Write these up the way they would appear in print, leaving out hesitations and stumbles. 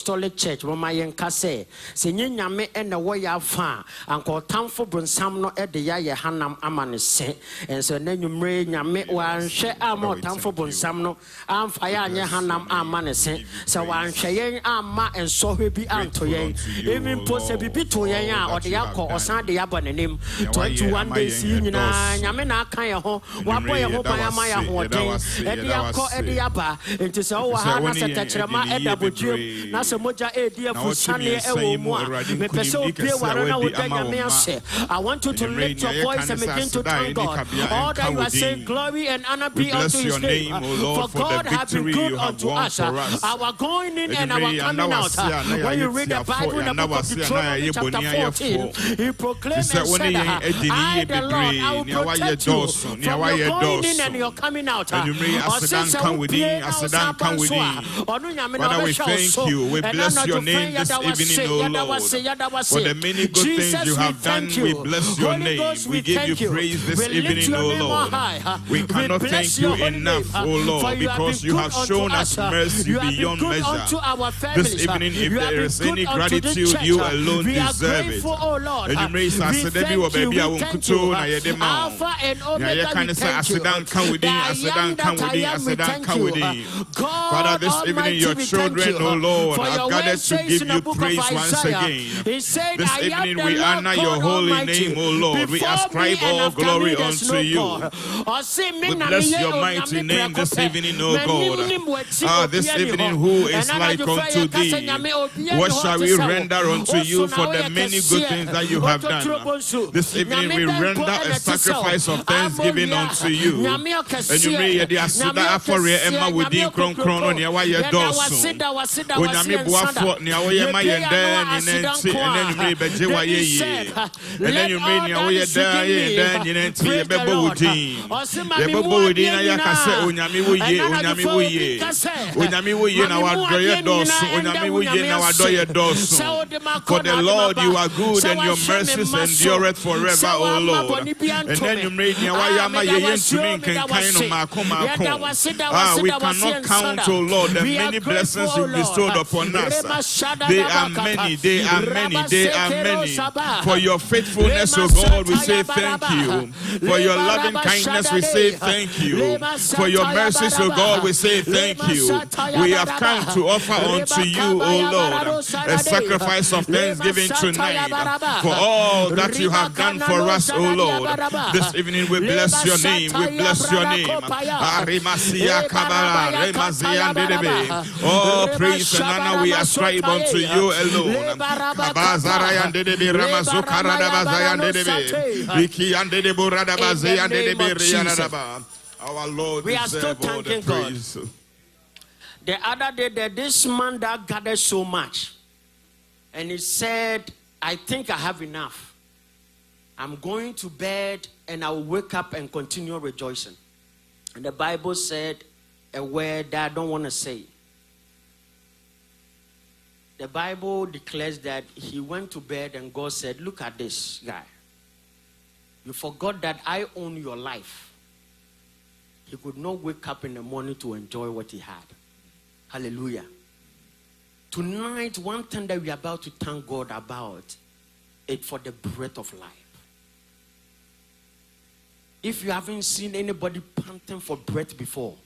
Apostolic Church, Mama Yenkase, Senye Nyame and the way I found, Uncle Tamfo Brunsamno at the Yaya Hanam Amanese, and so then you may Nyame one share more Tamfo Brunsamno, and Fire Hanam Amanese, so one Cheyenne Ama and so he be Antoye, even possibly Bitoya or the Yako or Sunday Abanim, 21 days in Yamena Kayaho, one boy of Maya Hote, and the Yako Ediaba, it is all Hana Satachama at Abu. Moja dear for Sunday, I want you to lift your voice and begin to thank God. All that you are saying, glory and honor be unto His name. For God has been good unto us. Our going in and our coming out. When you read the Bible in the book of Deuteronomy chapter 14, He proclaimed and said, I, the Lord, I will protect you from your going in and your coming out. Father, we thank you. We bless your name this evening, O Lord. For the many good things you have done, we bless your name. We give you praise this evening, O Lord. We cannot thank you enough, O Lord, because you have shown us mercy beyond measure. This evening, if there is any gratitude, you alone deserve it. And you may say, baby, I won't control Alpha and Omega, Father, this evening, your children, O Lord, have gathered to give you praise once again. This evening we honor your holy name, O Lord. We ascribe all glory unto you. We bless your mighty name this evening, O God. This evening, who is like unto thee? What shall we render unto you for the many good things that you have done? This evening we render a sacrifice of thanksgiving unto you. And you may the asida afore Emma within Kron on your way dorsum. And then you made your way there, you know, to your bebo team. The bebo within a yakase, Unyami, our doyer dos, Unyami, our doyer dos. For the Lord, you are good and your mercies endureth forever, O Lord. And then you made your way, we cannot count, O Lord, the many blessings you bestowed upon us. They are many, they are many, they are many. For your faithfulness, O God, we say thank you. For your loving kindness, we say thank you. For your mercies, O God, we say thank you. We have come to offer unto you, O Lord, a sacrifice of thanksgiving tonight for all that you have done for us, O Lord. This evening we bless your name, we bless your name. Oh, praise and honor we ascribe unto you alone. Our Lord, we are still thanking God. The other day, this man that gathered so much, and he said, I think I have enough. I'm going to bed and I will wake up and continue rejoicing. And the Bible said a word that I don't want to say. The Bible declares that he went to bed and God said, look at this guy. You forgot that I own your life. He could not wake up in the morning to enjoy what he had. Hallelujah. Tonight, one thing that we are about to thank God about is for the breath of life. If you haven't seen anybody panting for breath before,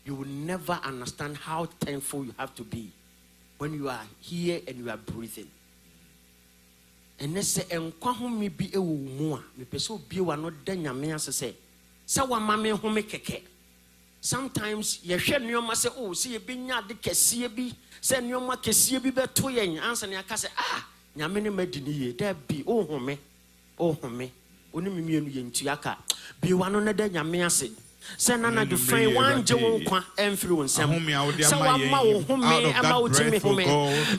you will never understand how thankful you have to be when you are here and you are breathing. And they say, "Enkwa ho me bi ewo mu a, me pese obi wa no da nyame asese. Sa wa mame ho me keke." Sometimes ye hwe nneoma say, "Oh, see ye bi nya de kese bi, say nneoma kese bi beto yen." Ansa ne aka say, "Ah, nyame ne madi ni ye, da bi o home. Oni me mienu ye ntu aka. Bi wa no na da nyame ase." Say nana the friend one jewo kwa influence so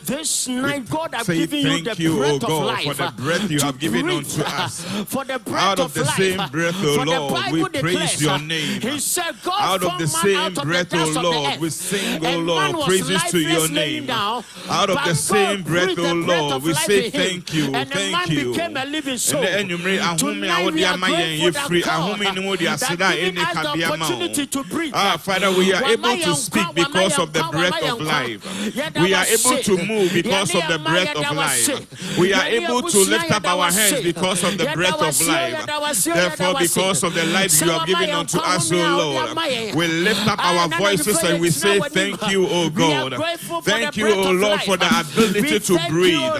this night God has given you the breath of life, for the breath you have given unto us, for the breath out of the same breath, O Lord, we praise your name. He said, God, out of the same breath, O Lord, we sing, O Lord, praises to your name. Out of the same breath, O Lord, we say thank you, thank you. And then you may ahumi awodi amaye ye free ahumi no mo dia seda any opportunity to breathe. Father, we are able to speak because of the breath of life. We are able to move because of the breath of life. We are able to lift up our hands because of the breath of life. Therefore, because of the life you have given unto us, O Lord, we lift up our voices and we say thank you, O God. Thank you, O Lord, for the ability to breathe.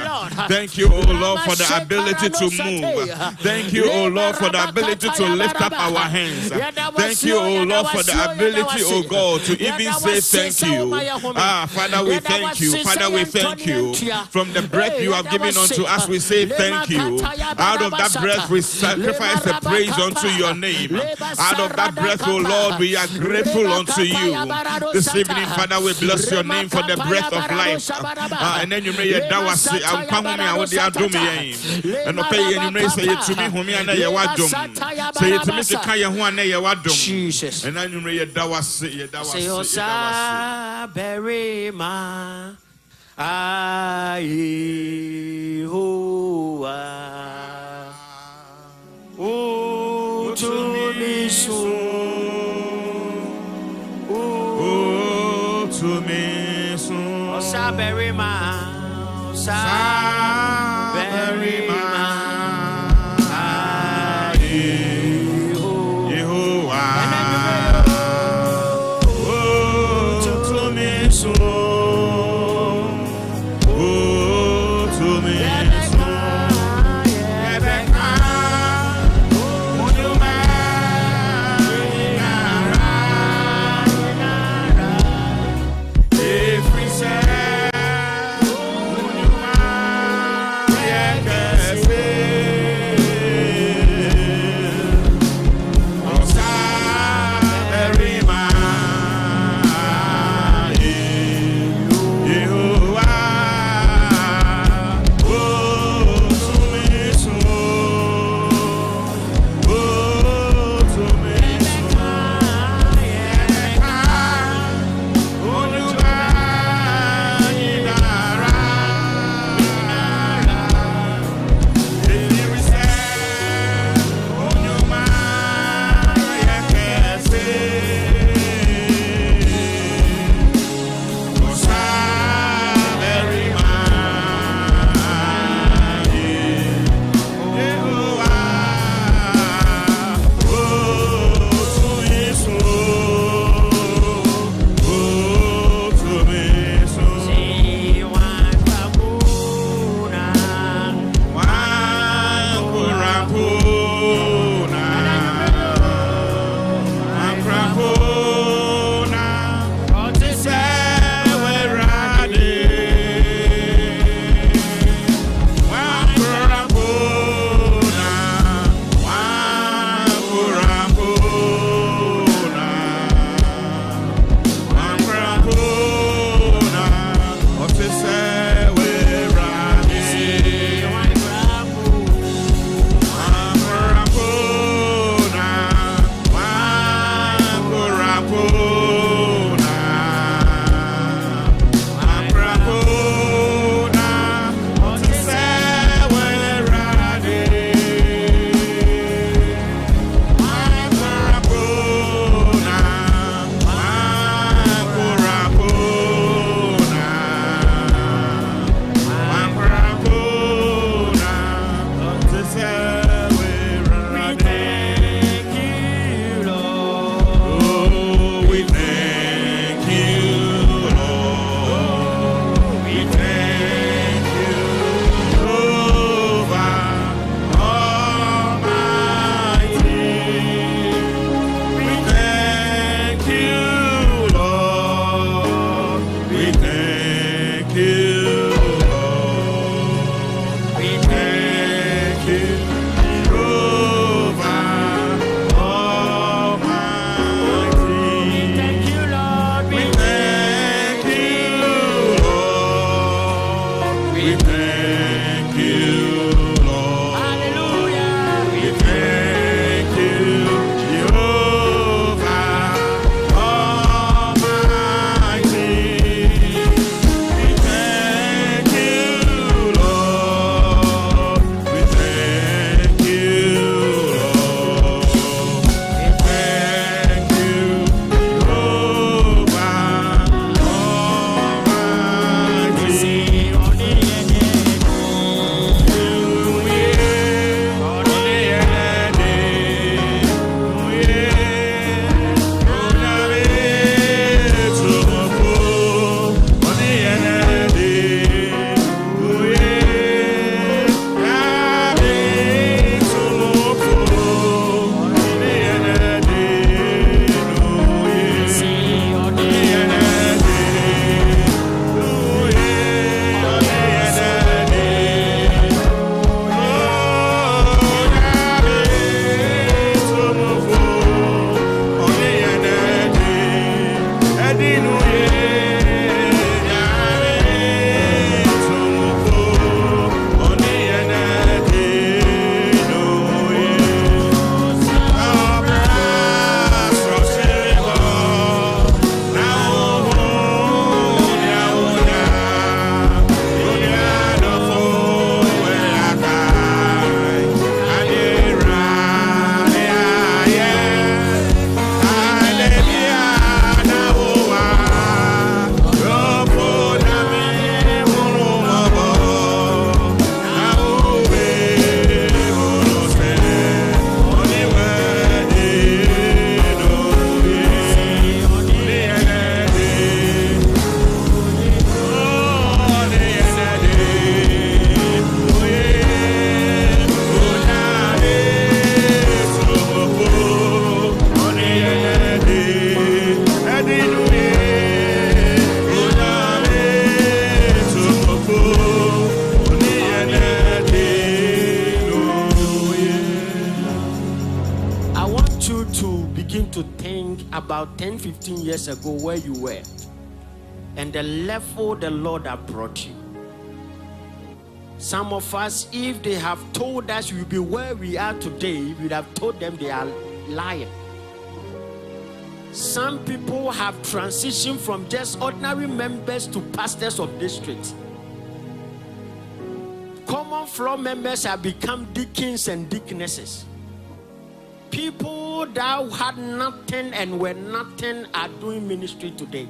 Thank you, O Lord, for the ability to move. Thank you, O Lord, for the ability to lift up our hands. Thank you, O Lord, for the ability, O God, to even say thank you. Father, we thank you. Father, we thank you. From the breath you have given unto us, we say thank you. Out of that breath, we sacrifice the praise unto your name. Out of that breath, O Lord, we are grateful unto you. This evening, Father, we bless your name for the breath of life. And then you may dawasi ampahumi awodi adumi and pay you may say it to me humi ana ye wadum. Say it to me to kaya hu ana ye wadum. Jesus. And then you may dawasi say osa berima Yehovah to me soon osa berima about 10-15 years ago where you were and the level the Lord has brought you. Some of us, if they have told us we'll be where we are today, we would have told them they are lying. Some people have transitioned from just ordinary members to pastors of districts. Common floor members have become deacons and deaconesses. People that had nothing and were nothing are doing ministry today.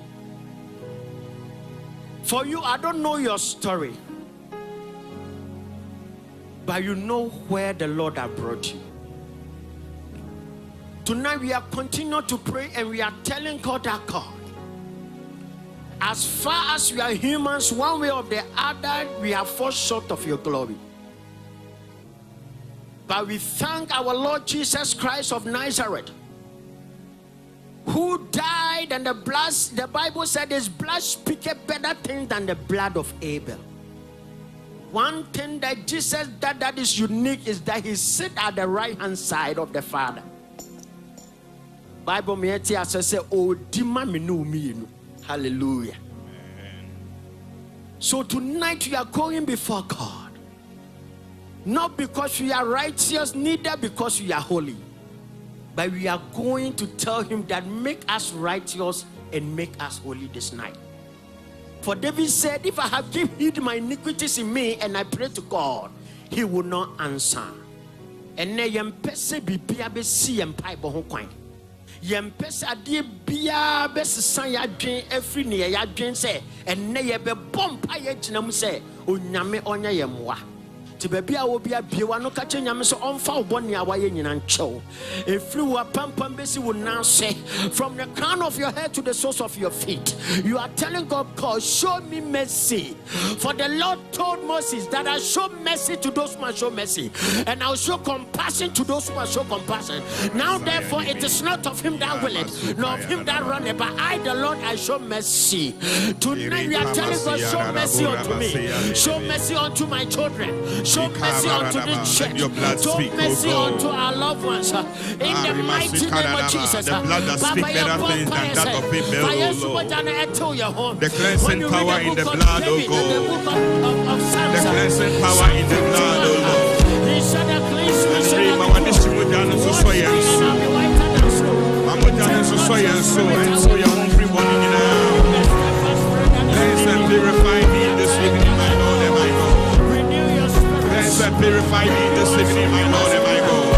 For you, I don't know your story, but you know where the Lord has brought you. Tonight we are continuing to pray and we are telling God that God, as far as we are humans, one way or the other, we are fall short of your glory. But we thank our Lord Jesus Christ of Nazareth, who died, and the blood, the Bible said his blood speaketh better things than the blood of Abel. One thing that Jesus did that is unique is that he sits at the right hand side of the Father. Bible me say, "Oh, dima minu." Hallelujah. Amen. So tonight we are going before God, not because we are righteous, neither because we are holy, but we are going to tell him that make us righteous and make us holy this night. For David said, if I have hid my iniquities in me and I pray to God, he will not answer. And now yempese bibia be si yempai bo ho kwan. Yempese ade bia be sesan ya dwen afri ne ya dwen se enne ye be bompa ye ginam se onyame onya ye moa. Ti baby a wo bia biewa no ka che nyame so onfa obone a waye nyina nchew efri wa pampam besi wo nan se from the crown of your head to the soles of your feet. You are telling God, God, show me mercy. For the Lord told Moses that I show mercy to those who show mercy, and I'll show compassion to those who show compassion. Now therefore it is not of him that willeth, nor of him that runneth, but I the Lord I show mercy. Tonight we are telling God, show mercy unto me, show mercy unto my children, show mercy unto the church. Show mercy unto our loved ones. In the mighty name of Jesus. The blood that speaks better things than that of Abel, O Lord. The cleansing power in the blood, O God. The cleansing power in the blood, O Lord. Cleanse and purify me this evening, my Lord and my God. Cleanse and purify me this evening, my Lord and my God.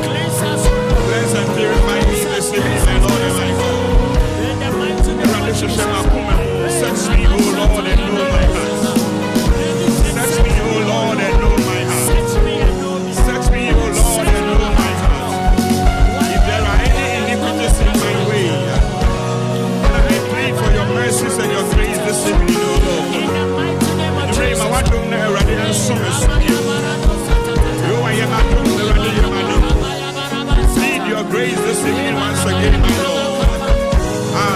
Cleanse and purify me this evening, my Lord and my God. Search me, O Lord, and know my heart. Search me, O Lord, and know my heart. Search me, O Lord, and know my heart. If there are any iniquities in my way, I plead for your mercies and your grace this evening, O Lord. Pray, my one don't know already, and so need your grace this evening once again, my Lord.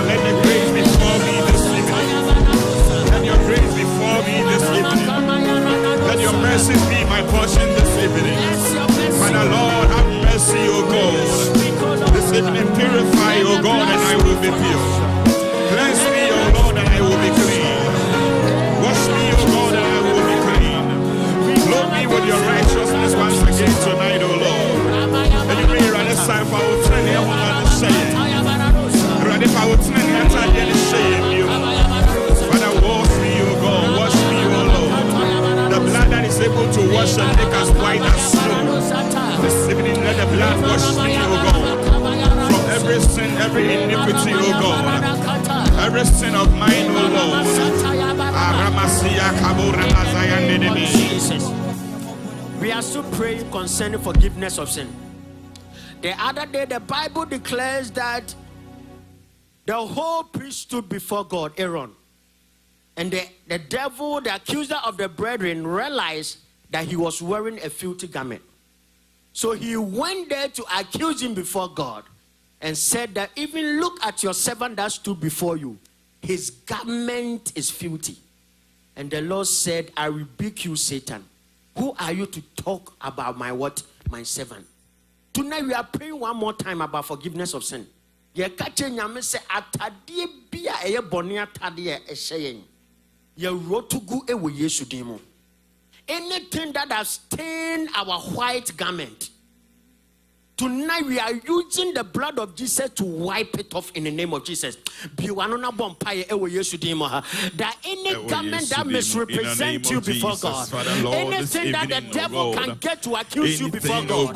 Let the grace before me this evening. Let your grace before me this evening. Let your mercy be my portion this evening. Father Lord, have mercy, O God. This evening purify, O God, and I will be pure. Cleanse me, O Lord, and I will be clean. Wash me, O God, and I will be clean. Clothe me with your righteousness once again tonight, O Lord. And you may run this time for our training, I want to say it. Run if I would training, I tell you to shame you. Father, wash me, O God, wash me, O Lord. The blood that is able to wash and make us white as snow. This evening, let the blood wash me, O God, from every sin, every iniquity, O God. Every sin of mine, O Lord. Jesus. We are still praying concerning forgiveness of sin. The other day, the Bible declares that the whole priest stood before God, Aaron. And the devil, the accuser of the brethren, realized that he was wearing a filthy garment. So he went there to accuse him before God and said that even look at your servant that stood before you. His garment is filthy. And the Lord said, I rebuke you, Satan. Who are you to talk about my what? My servant. Tonight we are praying one more time about forgiveness of sin. Ye kache nyame se atade bia eye bone atade e hye ye rotugu ewo Yesu din mu. Anything that has stained our white garment, tonight we are using the blood of Jesus to wipe it off in the name of Jesus. That any garment that misrepresents you before God, anything that the devil can get to accuse you before God,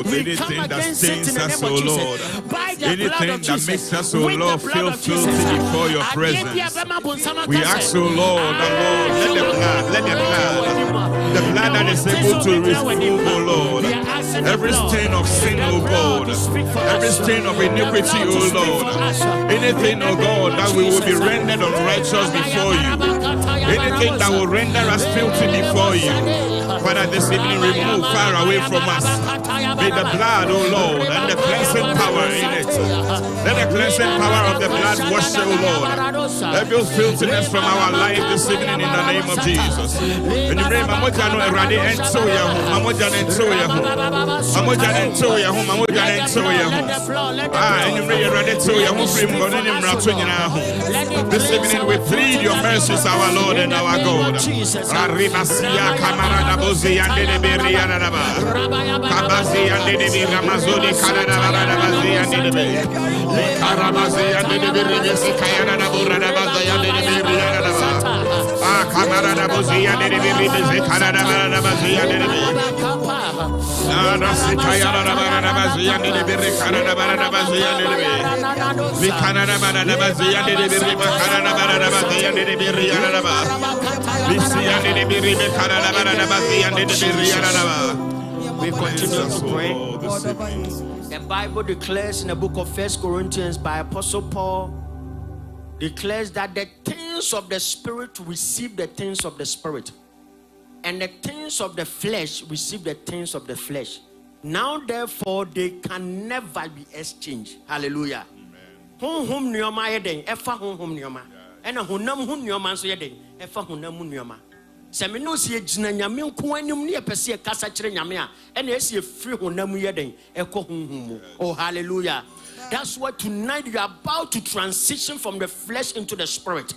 we come against it in the name of Jesus. By the blood of Jesus, makes us, O Lord, feel filthy before your presence. We ask, O Lord, let the blood that is able to remove, O Lord, every stain of sin, O God, every stain of iniquity, O Lord, anything, O God, that we will be rendered unrighteous before you, anything that will render us filthy before you, Father, this evening remove far away from us. May the blood, O Lord, and the cleansing power in it, let the cleansing power of the blood wash, O Lord, every filthiness from our life this evening in the name of Jesus. And you remember, this evening we plead your mercies, our Lord and our God. We continue to pray. The Bible declares in the book of 1 Corinthians by Apostle Paul, declares that the things of the Spirit receive the things of the Spirit, and the things of the flesh receive the things of the flesh. Now therefore they can never be exchanged. Hallelujah. Honhom nioma yeden efa honhom nioma ena honam hu nioma so yeden efa honam nioma. Se me no se gina nyame nko anim ne yepese kasa kire nyame a ena ese free honam yeden eko honhom. Oh hallelujah. That's why tonight you are about to transition from the flesh into the spirit.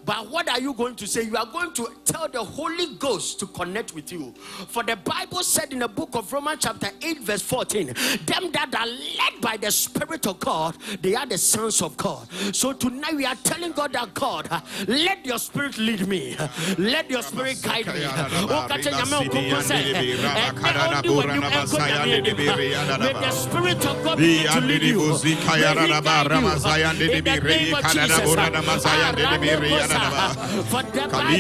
But what are you going to say? You are going to tell the Holy Ghost to connect with you. For the Bible said in the book of Romans chapter 8 verse 14, them that are led by the Spirit of God, they are the sons of God. So tonight we are telling God that God, let your Spirit lead me. Let your Spirit guide me. May the Spirit of God begin to lead you. May He guide you. In the name of Jesus. For the Bible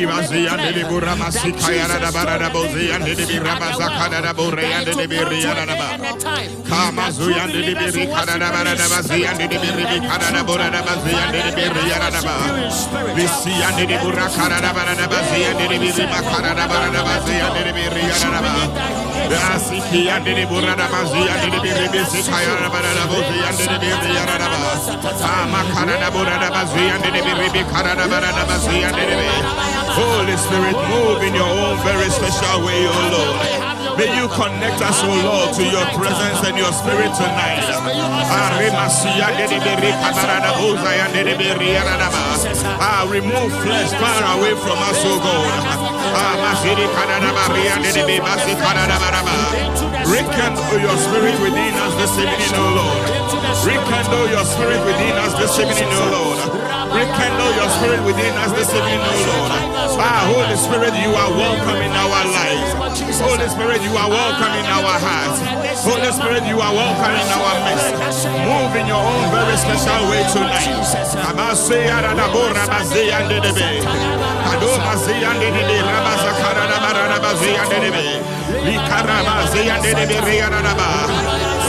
declares that Jesus Holy Spirit, move in your own very special way, O Lord. May you connect us, O Lord, to your presence and your spirit tonight. Remove flesh far away from us, O God. Rekindle your spirit within us this evening, O Lord. Rekindle your spirit within us this evening, O Lord. Rekindle your spirit within us this evening, O Lord. Holy Spirit, you are welcome in our lives. Holy Spirit, you are welcome in our hearts. Holy Spirit, you are welcome in our midst. Move in your own very special way tonight.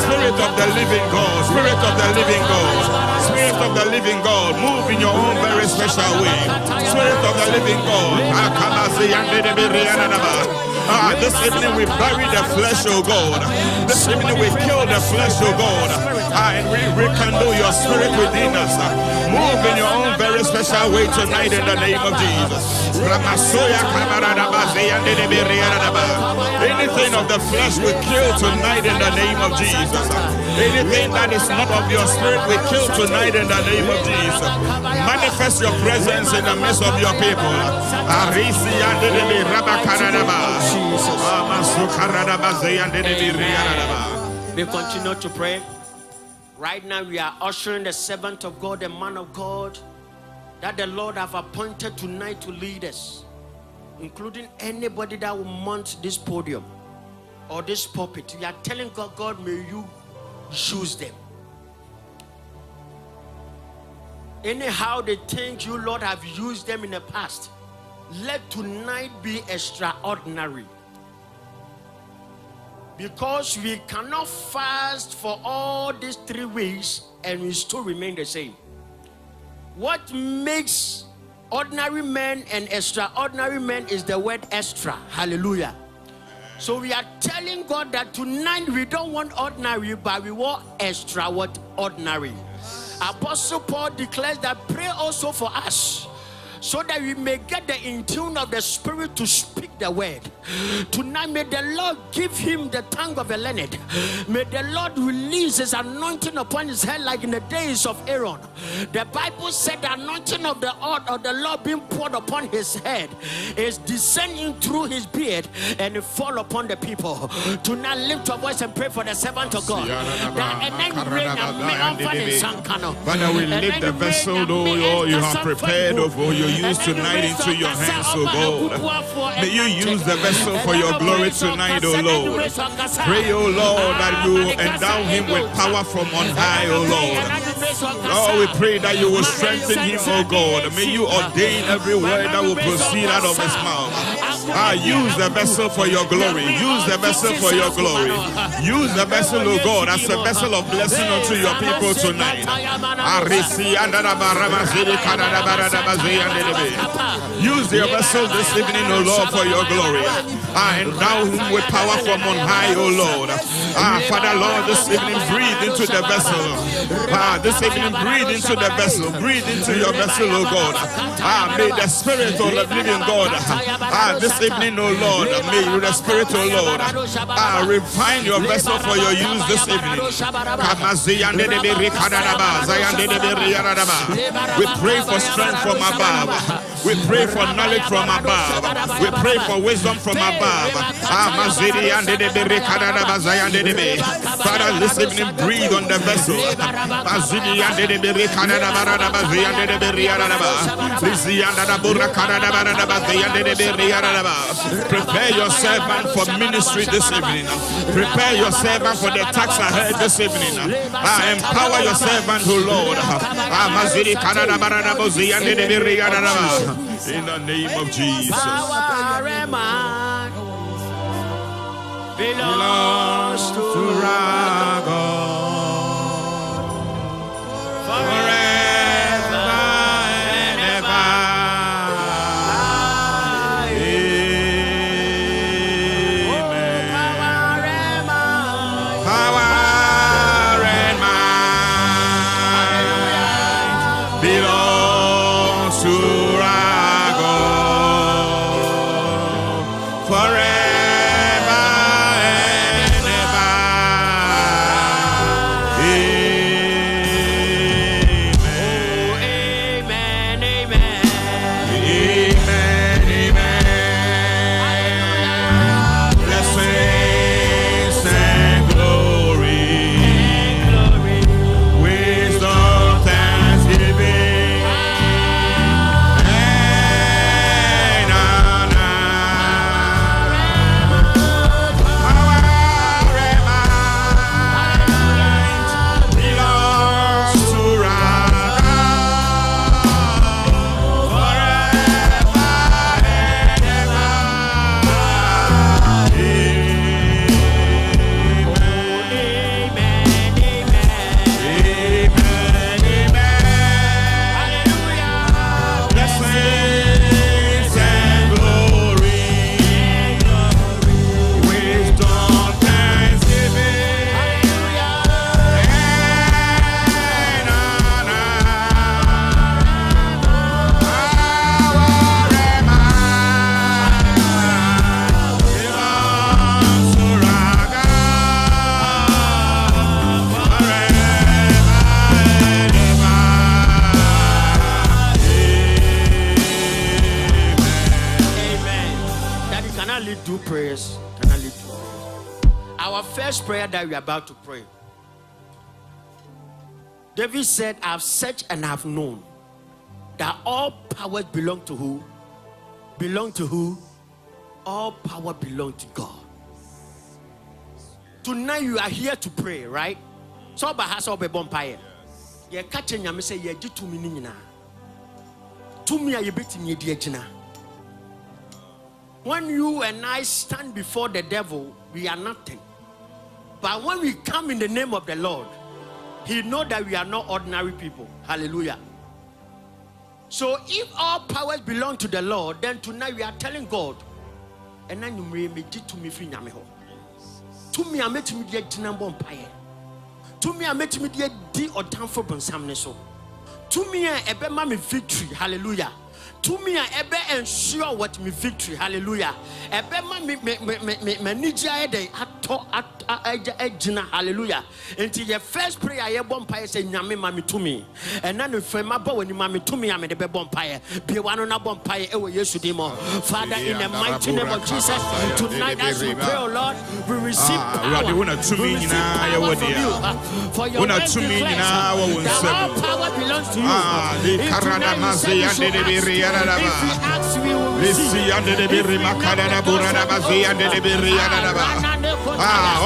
Spirit of the living God, Spirit of the living God, Spirit of the living God, move in your own very special way. Spirit of the living God, this evening we bury the flesh, O God. This evening we kill the flesh, O God. And we rekindle your spirit within us. Move in your own very special way tonight in the name of Jesus. Anything of the flesh we kill tonight in the name of Jesus. Anything that is not of your spirit we kill tonight in the name of Jesus. Manifest your presence in the midst of your people. We continue to pray. Right now we are ushering the servant of God, the man of God, that the Lord have appointed tonight to lead us, including anybody that will mount this podium or this pulpit. We are telling God, God, may you use them. Anyhow they think you, Lord, have used them in the past, let tonight be extraordinary. Because we cannot fast for all these 3 weeks and we still remain the same. What makes ordinary men and extraordinary men is the word extra. Hallelujah. So we are telling God that tonight we don't want ordinary, but we want extraordinary. Apostle Paul declares that pray also for us, so that we may get the in tune of the Spirit to speak the word. Tonight, may the Lord give him the tongue of a learned. May the Lord release his anointing upon his head like in the days of Aaron. The Bible said the anointing of the Lord being poured upon his head is descending through his beard and it fall upon the people. Tonight, lift your voice and pray for the servant of God. Father, we lift the vessel, Lord, you have prepared for you. Use tonight into your hands, oh God. May you use the vessel for your glory tonight, oh Lord. Pray, oh Lord, that you endow him with power from on high, oh Lord. Lord, we pray that you will strengthen him, oh God. May you ordain every word that will proceed out of his mouth. Use the vessel for your glory. Use the vessel for your glory. Use the vessel, oh God, as a vessel of blessing unto your people tonight. Use your vessel this evening, O Lord, for your glory. Endow him with power from on high, O Lord. Father, Lord, this evening breathe into the vessel. This evening breathe into the vessel. Breathe into your vessel, O God. May the Spirit of the living God, this evening, O Lord, may the Spirit, O Lord, refine your vessel for your use this evening. We pray for strength from above. We pray for knowledge from above. We pray for wisdom from above. Father, this evening breathe on the vessel. Prepare your servant for ministry this evening. Prepare your servant for the task ahead this evening. Empower your servant, O Lord. In the name of Jesus. Belongs to our God forever and ever. Amen. Power and might belongs to our God forever. Can I lead two prayers? Can I lead two prayers? Our first prayer that we are about to pray. David said, I've searched and I've known that all powers belong to who? Belong to who? All power belongs to God. Tonight you are here to pray, right? So bahasa obe bompire. Ye kache nyame say ye di tumi ni nyina. Tumi a ye betimi di agina. When you and I stand before the devil, we are nothing. But when we come in the name of the Lord, he knows that we are not ordinary people. Hallelujah. So if all powers belong to the Lord, then tonight we are telling God, and then you may be to me free nyame ho. To me I met me the jinambo empire. To me I met me the di or down for bonsam so. To me I ebe ma me victory. Hallelujah. To me I ebe ensure what me victory. Hallelujah. Ebe ma me nija ede ato ejina. Hallelujah. Until your first prayer ye bompire say nyame ma me to me. And then if my boy when you ma me to me am the be bompire. Be one na bompire ewo Yesu dimo. Father, in the mighty name of Jesus, tonight as we pray, oh Lord, we receive power. We receive power from you. For your word declares that all power belongs to you. If we ask, we will receive.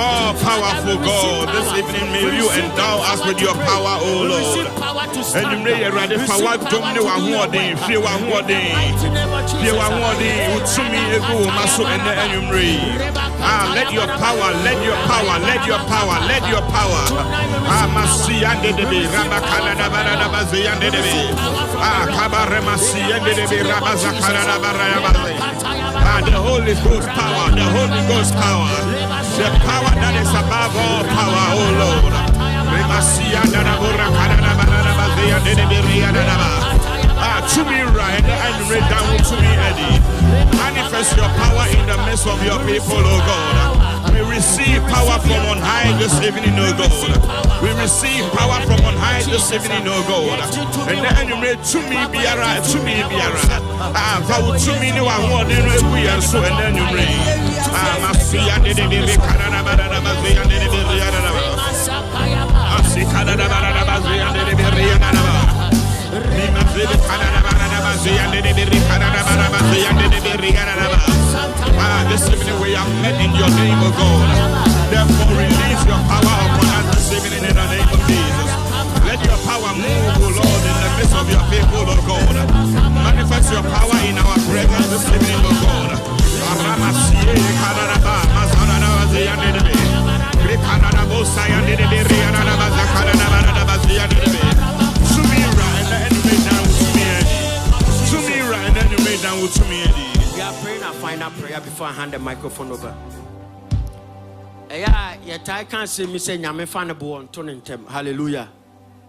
Oh, powerful God, this evening may you endow us with your power, oh Lord. And you may ready power to me one day, fear one day, fear one day, Utsumi ego maso and the enemy. Let your power, let your power, let your power, let your power. Masi and the baby, Rabakana Barabazi and the baby. Kabaremasi and the baby, Rabazakana Barabazi. The Holy Ghost power, the Holy Ghost power. The power that is above all power, oh Lord. To me right and read down to me, Eddie. Manifest your power in the midst of your people, oh God. We receive power from on high this evening, oh God. We receive power from on high this evening, oh God. And the enemy to me be right, to me be right. To me, no one more than we are so, and then you bring. This evening we are met in your name, O God. Therefore release your power upon us this evening in the name of Jesus. Let your power move, O Lord, in the midst of your people, O God. Manifest your power in our presence this evening, O God. We are praying a final prayer before I hand the microphone over. Yet I can't say me say nyame fan bo on tonin tem. Hallelujah.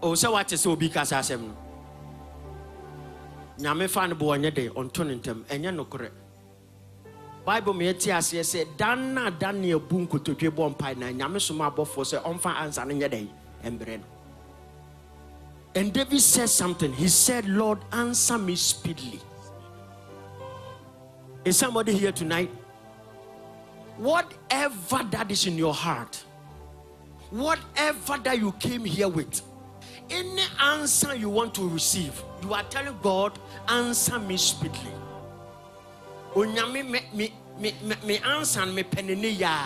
Oh, so what is obi kasa asem? Nyame fan bo onye de on tonin tem. Enye no korre. Bible me ti ase say dan na Daniel bu nkotodwe bo mpai na nyame soma abofo say onfa answer no nye den embre no. And David said something. He said, Lord, answer me speedily. Is somebody here tonight? Whatever that is in your heart, whatever that you came here with, any answer you want to receive, you are telling God, answer me speedily. Me answer me peniniya.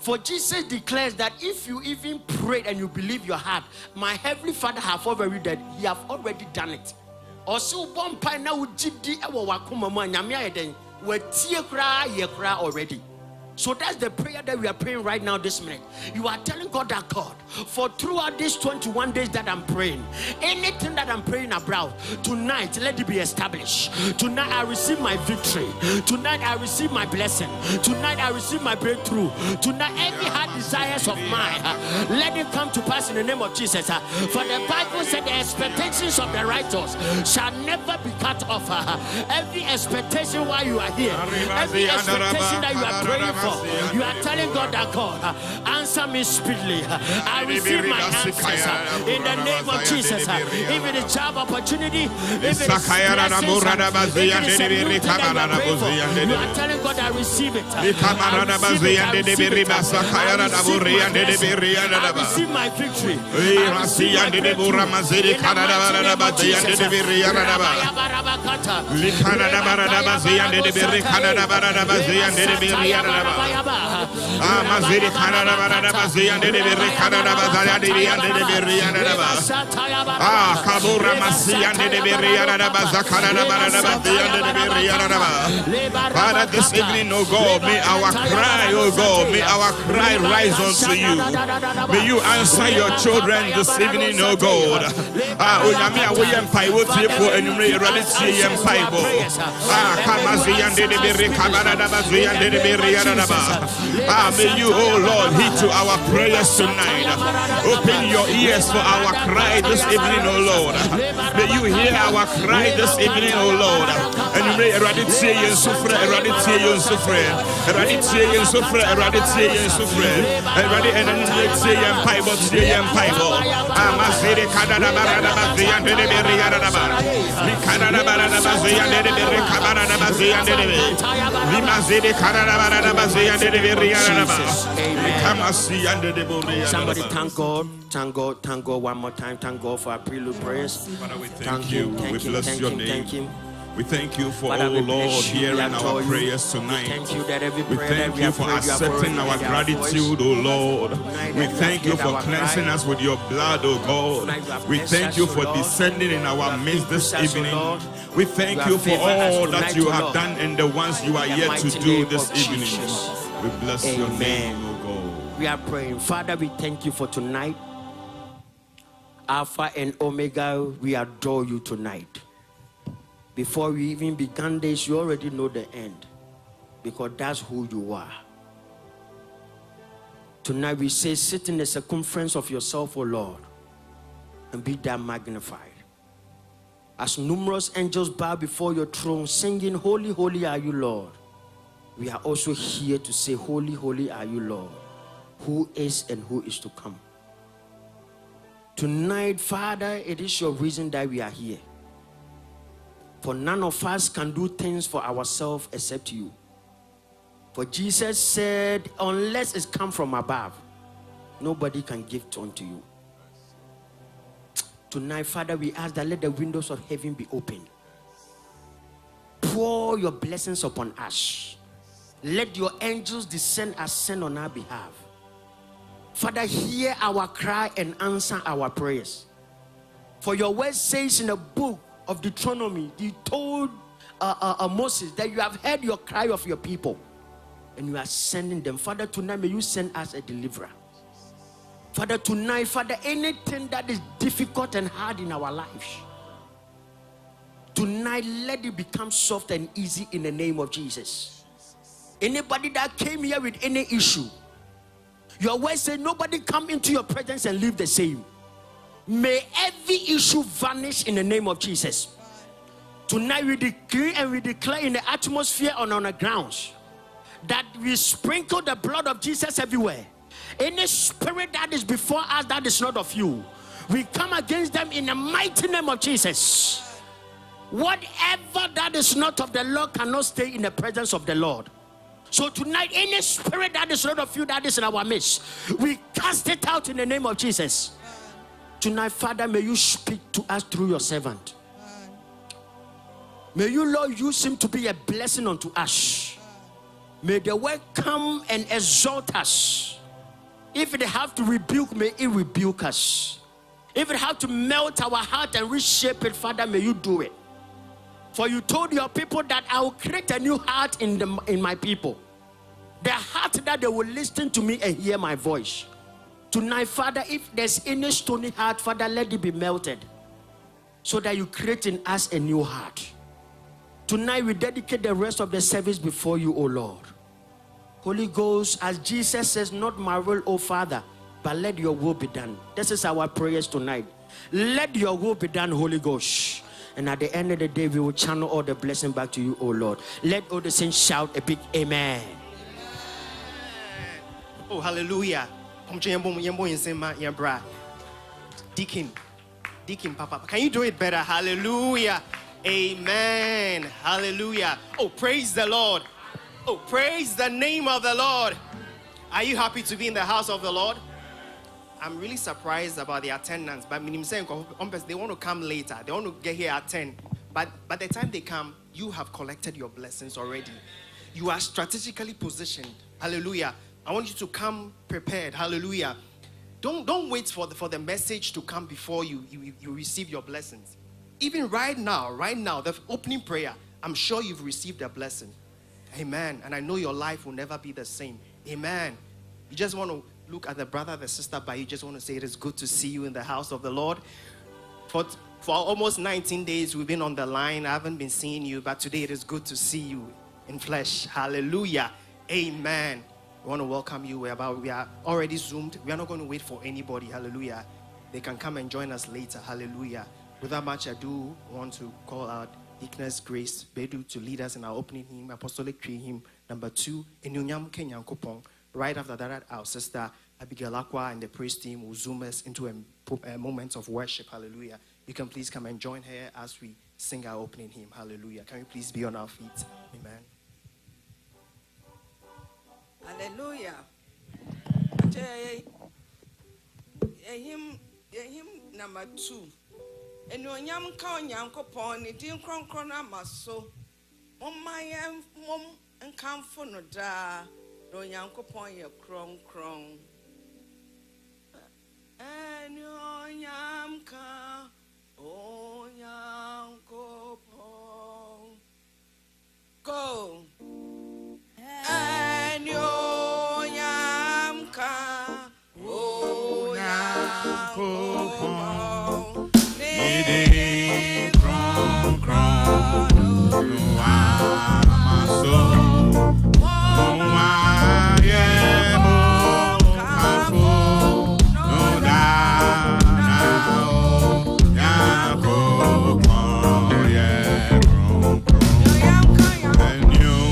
For Jesus declares that if you even prayed and you believe your heart, my heavenly Father have already done. He have already done it. Also, one pie now jidi ewa wakuma mo nyame ayeden we tie kra ye kra already. So that's the prayer that we are praying right now this minute. You are telling God that God, for throughout these 21 days that I'm praying, anything that I'm praying about, tonight let it be established. Tonight I receive my victory. Tonight I receive my blessing. Tonight I receive my breakthrough. Tonight every heart desires of mine, let it come to pass in the name of Jesus. For the Bible said the expectations of the righteous shall never be cut off. Every expectation while you are here, every expectation that you are praying before. You are telling God that God, answer me speedily. I receive my answers in the name of Jesus. If it is job opportunity, if it is blessings, if it is a new thing that you are praying for, you are telling God I receive it. I receive my victory. Father, this evening, oh God, may our cry, oh God, may our cry rise unto you. May you answer your children this evening, oh God. May you, oh Lord, heed to our prayers tonight. Open your ears for our cry this evening, oh Lord. May you hear our cry this evening, oh Lord. And you may eradicate and suffer, eradicate and suffer, eradicate and suffer, eradicate and suffer, eradicate and pipe, and pipe. Amazere Canada Baradabazi and the Berriadaba. The Canada Baradabazi and the Berricabaradabazi and the Limazede Canada Baradabazi and the Berriadaba. Somebody thank God, thank God, thank God one more time. Thank God for our prelude prayers. Father, we thank you. We bless your name. Thank Him. We thank you for, oh Lord, hearing our prayers tonight. We thank you that every we prayer thank you for accepting our gratitude, oh Lord. We thank you for cleansing us with your blood, oh God. We thank you for descending in our midst this evening. We thank you for all that you have done and the ones you are yet to do this evening. We bless your name, oh God. We are praying. Father, we thank you for tonight. Alpha and Omega, we adore you tonight. Before we even began this, you already know the end, because that's who you are. Tonight we say, sit in the circumference of yourself, O Lord, and be thou magnified. As numerous angels bow before your throne, singing, holy, holy are you, Lord. We are also here to say, holy, holy are you, Lord, who is and who is to come. Tonight, Father, it is your reason that we are here. For none of us can do things for ourselves except you. For Jesus said, unless it's come from above, nobody can give it unto you. Tonight, Father, we ask that let the windows of heaven be opened. Pour your blessings upon us. Let your angels descend, ascend on our behalf. Father, hear our cry and answer our prayers. For your word says in the book of Deuteronomy, you told Moses that you have heard your cry of your people and you are sending them. Father, tonight may you send us a deliverer. Father, tonight, Father, anything that is difficult and hard in our lives, tonight let it become soft and easy in the name of Jesus. Anybody that came here with any issue, your word said nobody come into your presence and live the same. May every issue vanish in the name of Jesus. Tonight we decree and we declare in the atmosphere and on the grounds that we sprinkle the blood of Jesus everywhere. Any spirit that is before us that is not of you, we come against them in the mighty name of Jesus. Whatever that is not of the Lord cannot stay in the presence of the Lord. So tonight, any spirit that is not of you that is in our midst, we cast it out in the name of Jesus. Tonight, Father, may you speak to us through your servant. May you, Lord, use him to be a blessing unto us. May the word come and exalt us. If it have to rebuke, may it rebuke us. If it have to melt our heart and reshape it, Father, may you do it. For you told your people that I will create a new heart in my people. The heart that they will listen to me and hear my voice. Tonight, Father, if there's any stony heart, Father, let it be melted. So that you create in us a new heart. Tonight, we dedicate the rest of the service before you, O Lord. Holy Ghost, as Jesus says, not my will, O Father, but let your will be done. This is our prayers tonight. Let your will be done, Holy Ghost. And at the end of the day, we will channel all the blessing back to you, O Lord. Let all the saints shout a big amen. Oh, hallelujah. Deacon Papa. Can you do it better? Hallelujah. Amen. Hallelujah. Oh, praise the Lord. Oh, praise the name of the Lord. Are you happy to be in the house of the Lord? I'm really surprised about the attendance. But they want to come later. They want to get here at 10. But by the time they come, you have collected your blessings already. You are strategically positioned. Hallelujah. I want you to come prepared. Hallelujah. Don't wait for the message to come before you receive your blessings. Even right now, the opening prayer, I'm sure you've received a blessing. Amen. And I know your life will never be the same. Amen. You just want to look at the brother, the sister, but you just want to say it is good to see you in the house of the Lord. For almost 19 days, we've been on the line. I haven't been seeing you, but today it is good to see you in flesh. Hallelujah. Amen. We want to welcome you. We are already Zoomed. We are not going to wait for anybody. Hallelujah. They can come and join us later. Hallelujah. Without much ado, I want to call out Deaconess Grace Bedu to lead us in our opening hymn, Apostolic Tree Hymn number 2, Enunyam Kenyan Kopong. Right after that, our sister Abigail Akwa and the praise team will zoom us into a moment of worship. Hallelujah. You can please come and join her as we sing our opening hymn. Hallelujah. Can we please be on our feet? Amen. Hallelujah. Hymn number 2. And when yam count yanko pon, it didn't crona maso. Mom and come for no da, no yanko pon your cron. And your yam ka, oh yanko pon. Go. And your yam ka, oh yanko pon. And you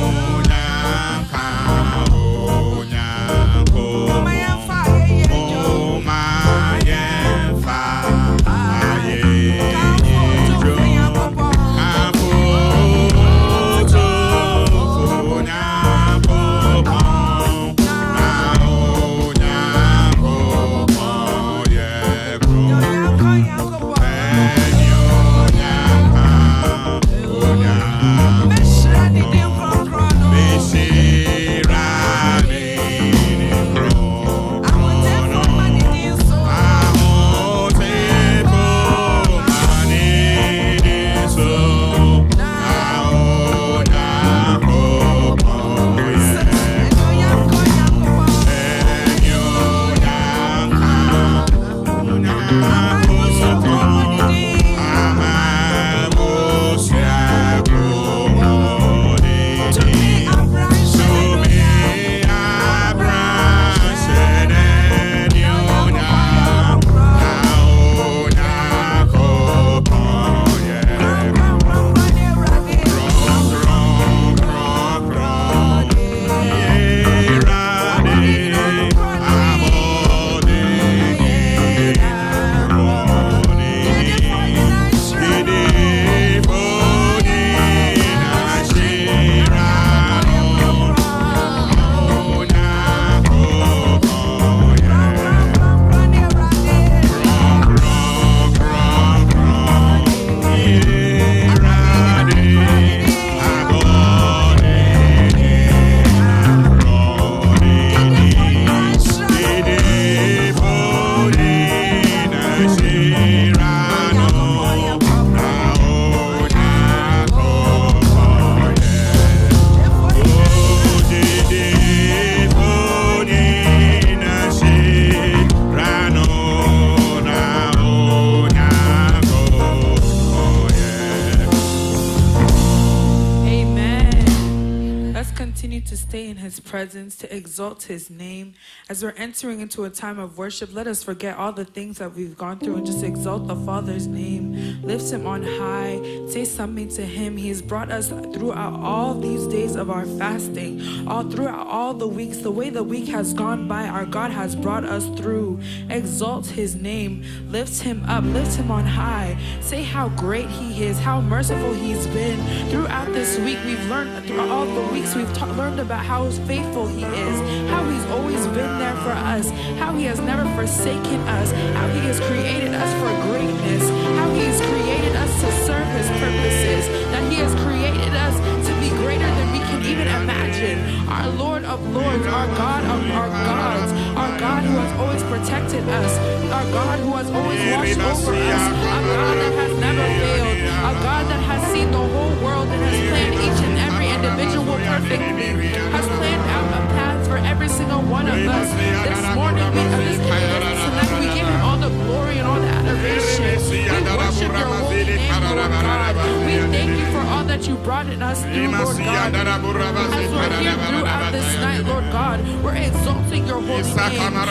Let's continue to stay in his presence, to exalt his name. As we're entering into a time of worship, let us forget all the things that we've gone through and just exalt the Father's name. Lift him on high. Say something to him. He has brought us throughout all these days of our fasting, all throughout all the weeks. The way the week has gone by, our God has brought us through. Exalt his name. Lift him up. Lift him on high. Say how great he is, how merciful he's been. Throughout this week, we've learned, throughout all the weeks, we've learned about how faithful he is, how he's always been there for us, how he has never forsaken us, how he has created us for greatness, how he has created us to serve his purposes, that he has created us to be greater than we can even imagine. Our Lord of Lords, our God of our gods, our God who has always protected us, our God who has always watched over us, a God that has never failed, a God that has seen the whole world and has planned each and every individual perfectly, has planned out a path for every single one of us. This morning, tonight, we give him all the glory and all the adoration. We worship your holy name, Lord God. We thank you for all that you brought in us through, Lord God. As we're here throughout this night, Lord God, we're exalting your holy name.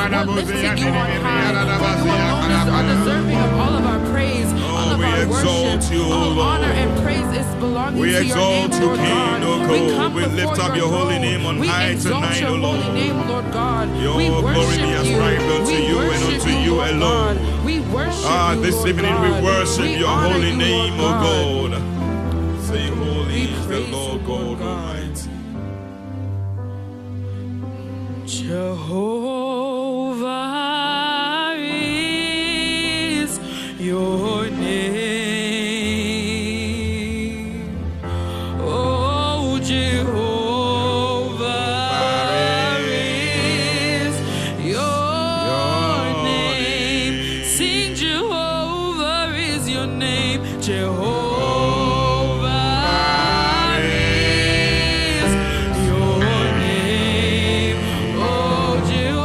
We're lifting you on high. For you alone is undeserving of all of our praise, all of our worship, all honor and praise is belonging to your name, Lord God. We lift up your holy name on high tonight, O Lord. Lord God. Your glory be ascribed unto you and unto you alone. We worship this evening we worship your holy name, O God. Say holy is the Lord God Almighty. Jehovah is your name. Oh, Jehovah is your name. Sing, Jehovah is your name. Jehovah. Is your name, oh Jehovah.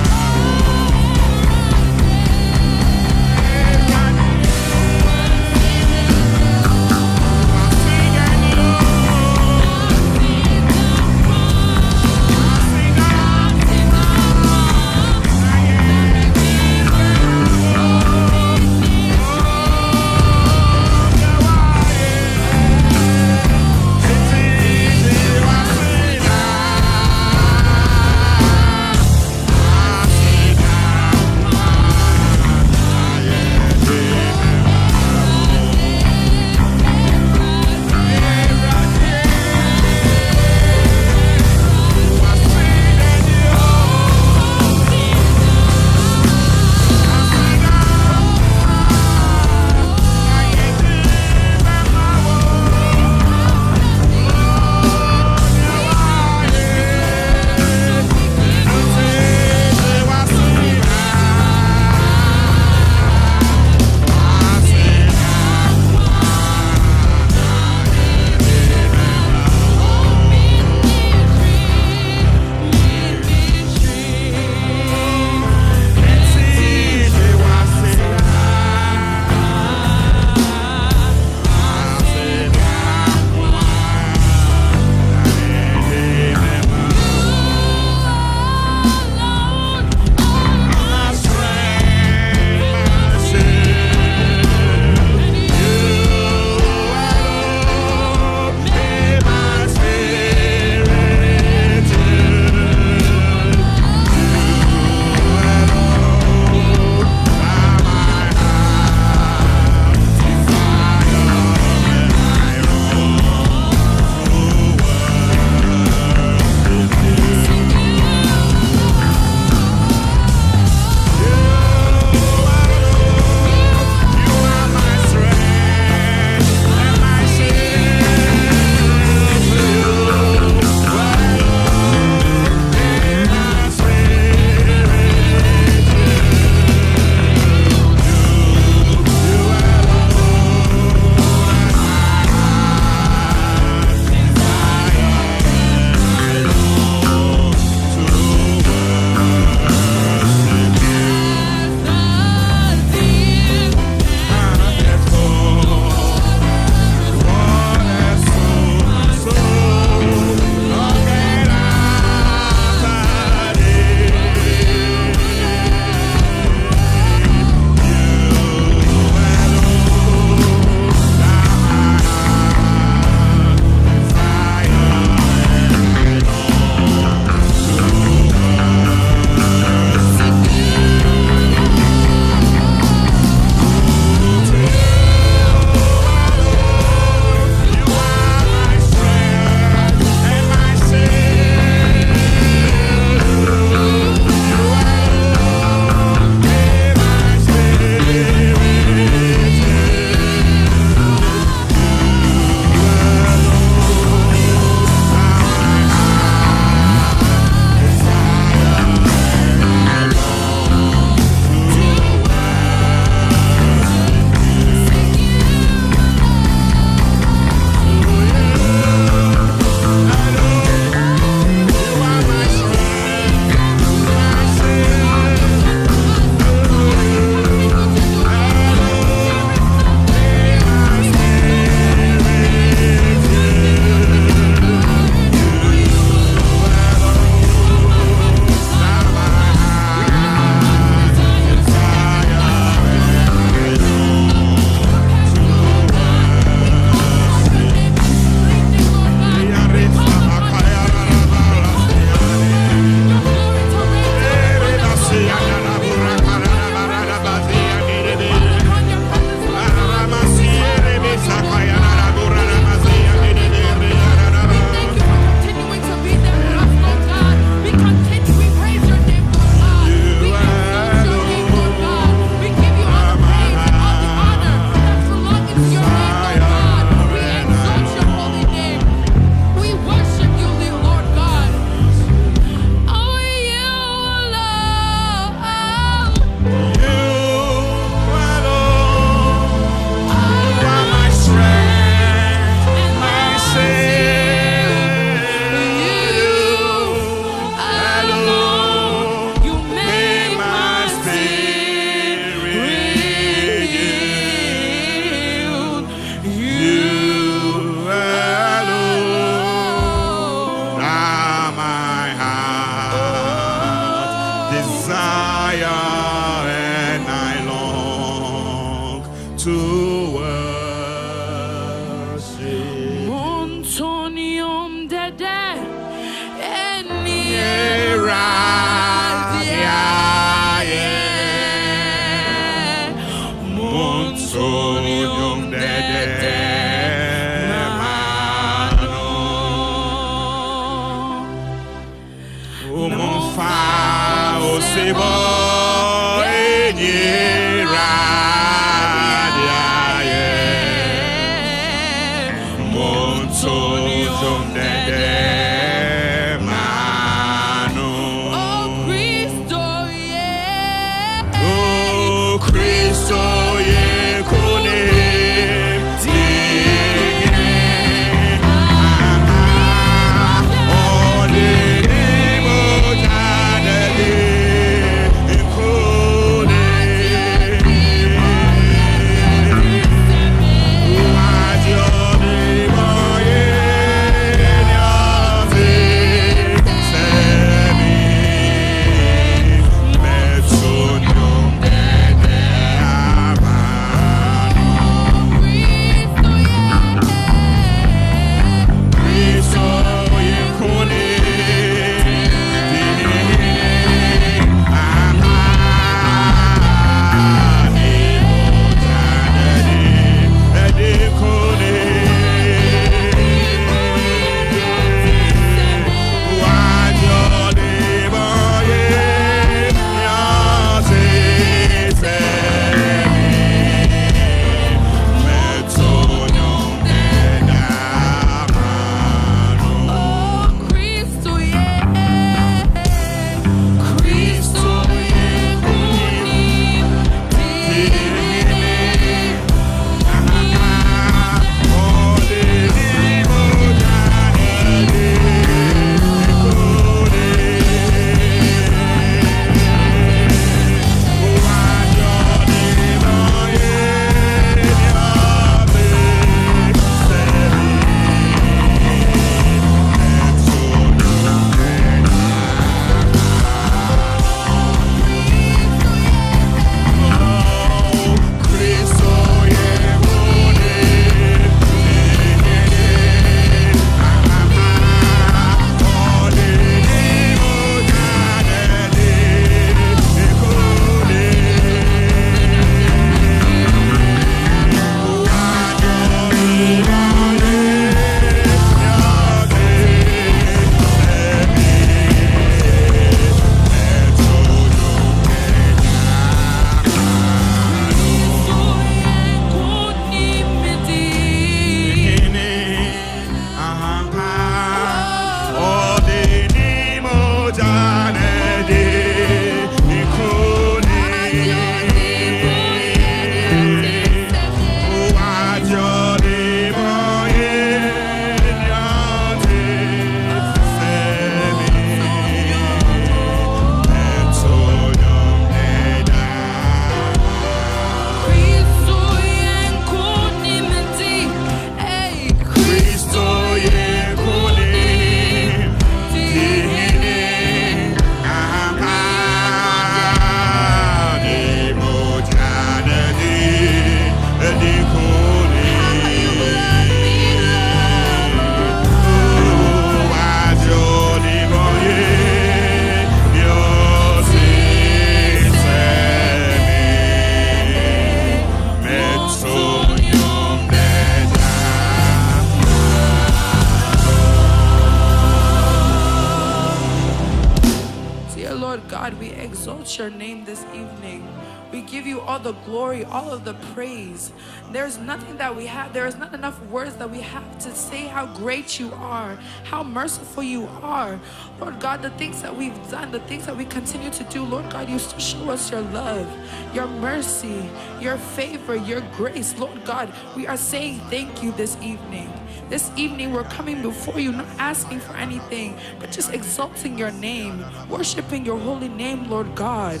your name this evening. We give you all the glory, all of the praise. There's nothing that we have. There is not enough words that we have to say how great you are, how merciful you are. Lord God, the things that we've done, the things that we continue to do, Lord God, you still show us your love, your mercy, your favor, your grace. Lord God, we are saying thank you this evening. This evening, we're coming before you, not asking for anything, but just exalting your name, worshiping your holy name, Lord God.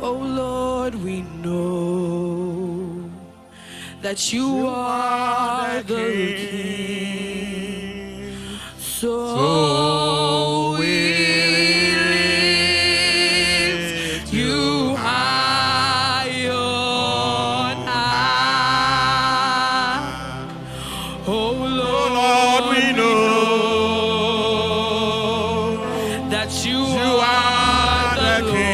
Oh Lord, we know that you are the King. So we lift you high on high. Oh Lord, we know that you are the King.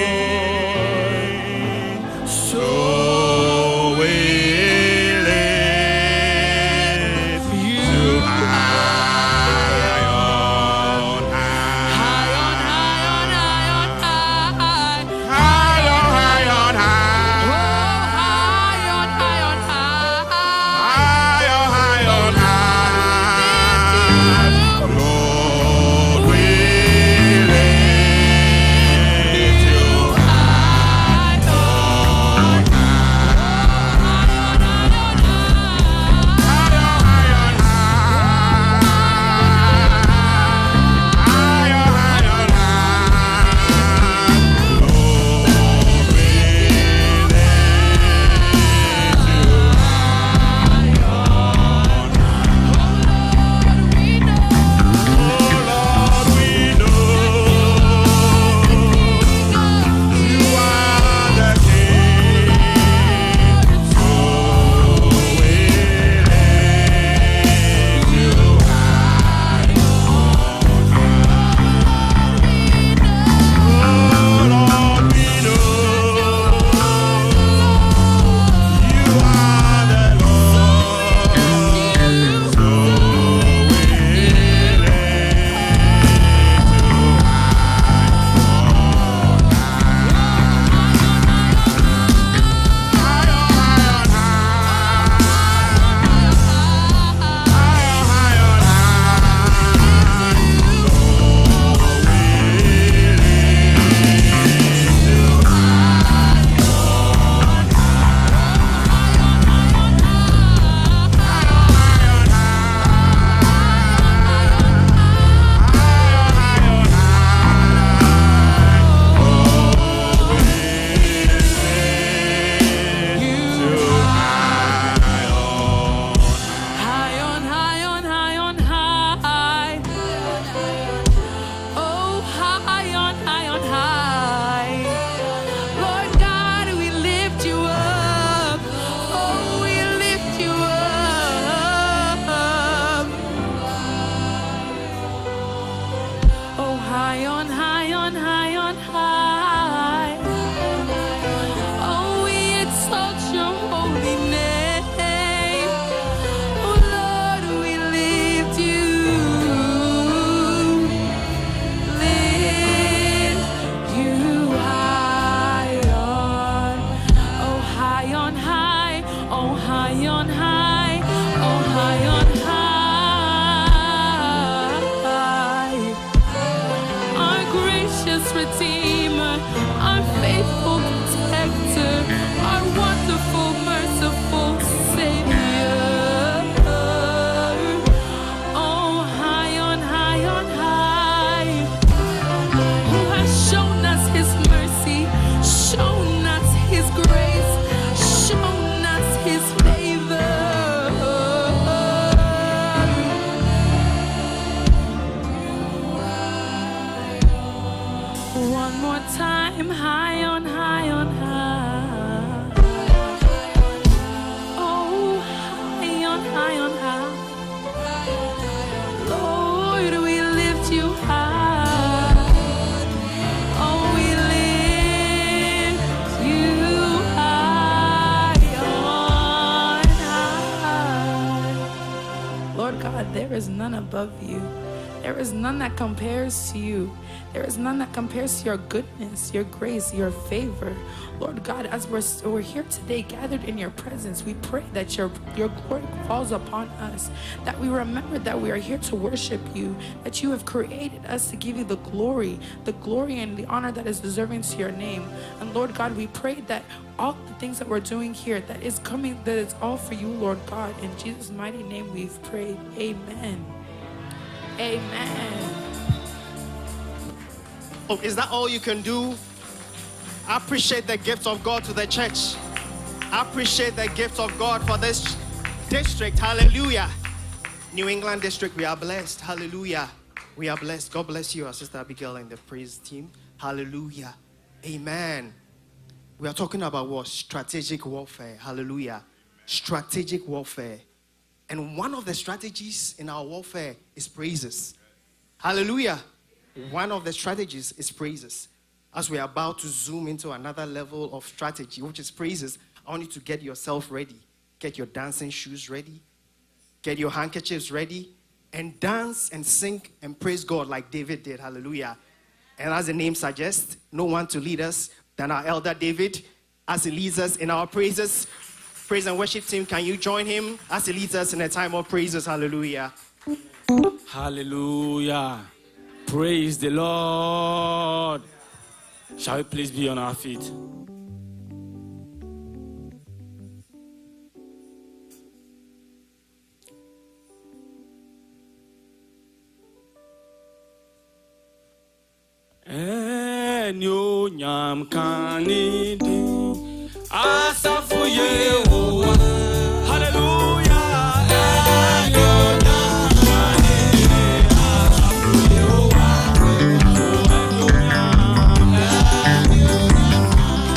on high, on high. Oh, we exalt your holy name. Oh, Lord, we lift you. Lift you high on. Oh, high on high. Oh, high on high. Oh, high on high. Our gracious Redeemer, our faithful protector, our wonderful, merciful Savior. Oh, high on high on high. Who has shown us his mercy, shown us his grace, shown us his favor. One more time, high on high on high. Oh, high on high on high. Lord, we lift you high. Oh, we lift you high on high. Lord God, there is none above you. There is none that compares to you. There is none that compares to your goodness, your grace, your favor. Lord God, as we're here today gathered in your presence, we pray that your glory falls upon us, that we remember that we are here to worship you, that you have created us to give you the glory and the honor that is deserving to your name. And Lord God, we pray that all the things that we're doing here, that is all for you, Lord God. In Jesus' mighty name we've prayed. Amen. Amen. Oh, is that all you can do? I appreciate the gift of God to the church. I appreciate the gift of God for this district. Hallelujah. New England district, we are blessed. Hallelujah. We are blessed. God bless you, our sister Abigail and the praise team. Hallelujah. Amen. We are talking about what? Strategic warfare. Hallelujah. Strategic warfare. And one of the strategies in our warfare is praises. Hallelujah. One of the strategies is praises. As we are about to zoom into another level of strategy, which is praises, I want you to get yourself ready. Get your dancing shoes ready. Get your handkerchiefs ready. And dance and sing and praise God like David did. Hallelujah. And as the name suggests, no one to lead us than our elder David, as he leads us in our praises. Praise and worship team, can you join him as he leads us in a time of praises? Hallelujah. Hallelujah. Praise the Lord. Shall we please be on our feet? Enyo nyam kanidi asafu Yehowa. Hallelujah. Enyo nyam kanidi asafu Yehowa. Enyo nyam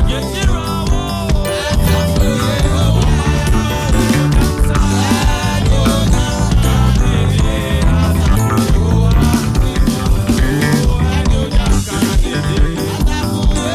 yeshirawo asafu Yehowa. Enyo nyam kanidi asafu Yehowa. Enyo nyam kanidi asafu Yehowa.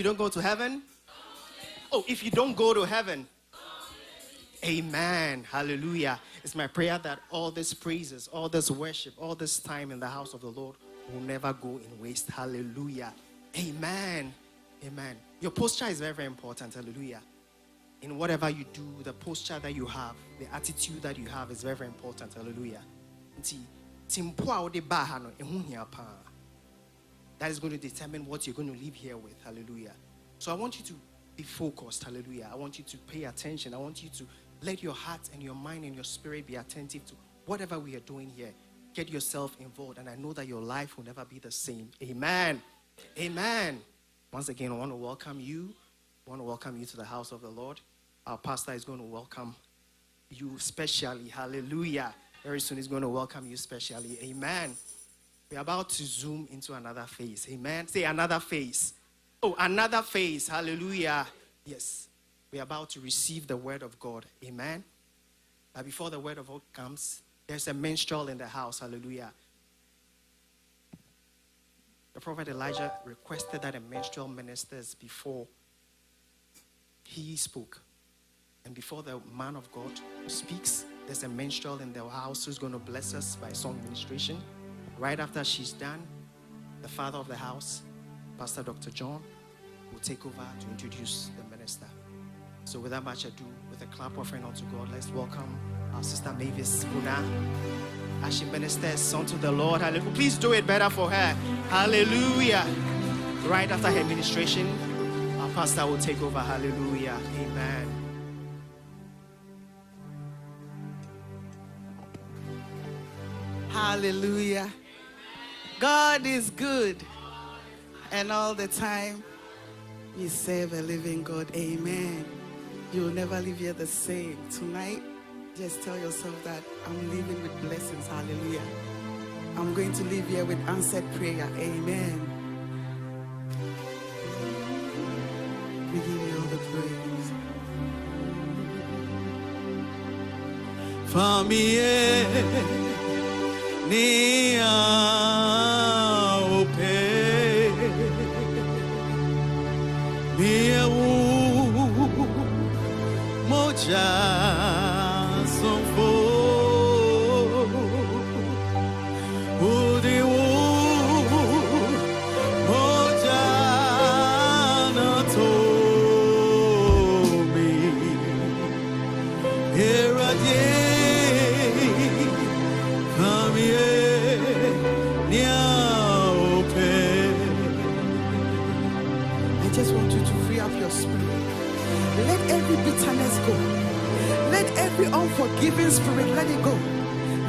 don't go to heaven? Oh, if you don't go to heaven. Amen. Hallelujah. It's my prayer that all these praises, all this worship, all this time in the house of the Lord will never go in waste. Hallelujah. Amen. Amen. Your posture is very, very important. Hallelujah. In whatever you do, the posture that you have, the attitude that you have is very, very important. Hallelujah. That is going to determine what you're going to leave here with. Hallelujah. So I want you to be focused. Hallelujah. I want you to pay attention. I want you to let your heart and your mind and your spirit be attentive to whatever we are doing here. Get yourself involved, and I know that your life will never be the same. Amen. Amen. Once again, I want to welcome you. I want to welcome you to the house of the Lord. Our pastor is going to welcome you specially. Hallelujah. Very soon he's going to welcome you specially. Amen. We're about to zoom into another phase. Amen. Say another phase. Oh, another phase. Hallelujah. Yes. We're about to receive the word of God. Amen. But before the word of God comes, there's a minstrel in the house. Hallelujah. The prophet Elijah requested that a minstrel ministers before he spoke. And before the man of God speaks, there's a minstrel in the house who's going to bless us by song ministration. Right after she's done, the father of the house, Pastor Dr. John, will take over to introduce the minister. So without much ado, with a clap offering unto God, let's welcome our sister Mavis Buna as she ministers unto the Lord. Hallelujah. Please do it better for her. Hallelujah. Right after her ministration, our pastor will take over. Hallelujah. Amen. Hallelujah. God is good. And all the time, we serve a living God. Amen. You'll never leave here the same. Tonight, just tell yourself that I'm living with blessings. Hallelujah. I'm going to live here with answered prayer. Amen. We give you all the praise. Famille, Nia Ope, Mia Moja. Bitterness go. Let every unforgiving spirit, let it go.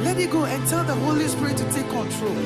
Let it go and tell the Holy Spirit to take control.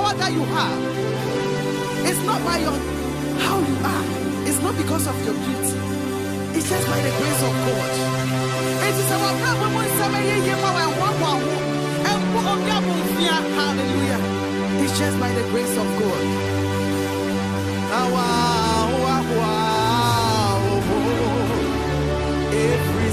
power that you have, it's not by your how you are. It's not because of your beauty. It's just by the grace of God. It is our problem when somebody hallelujah. It's just by the grace of God. Every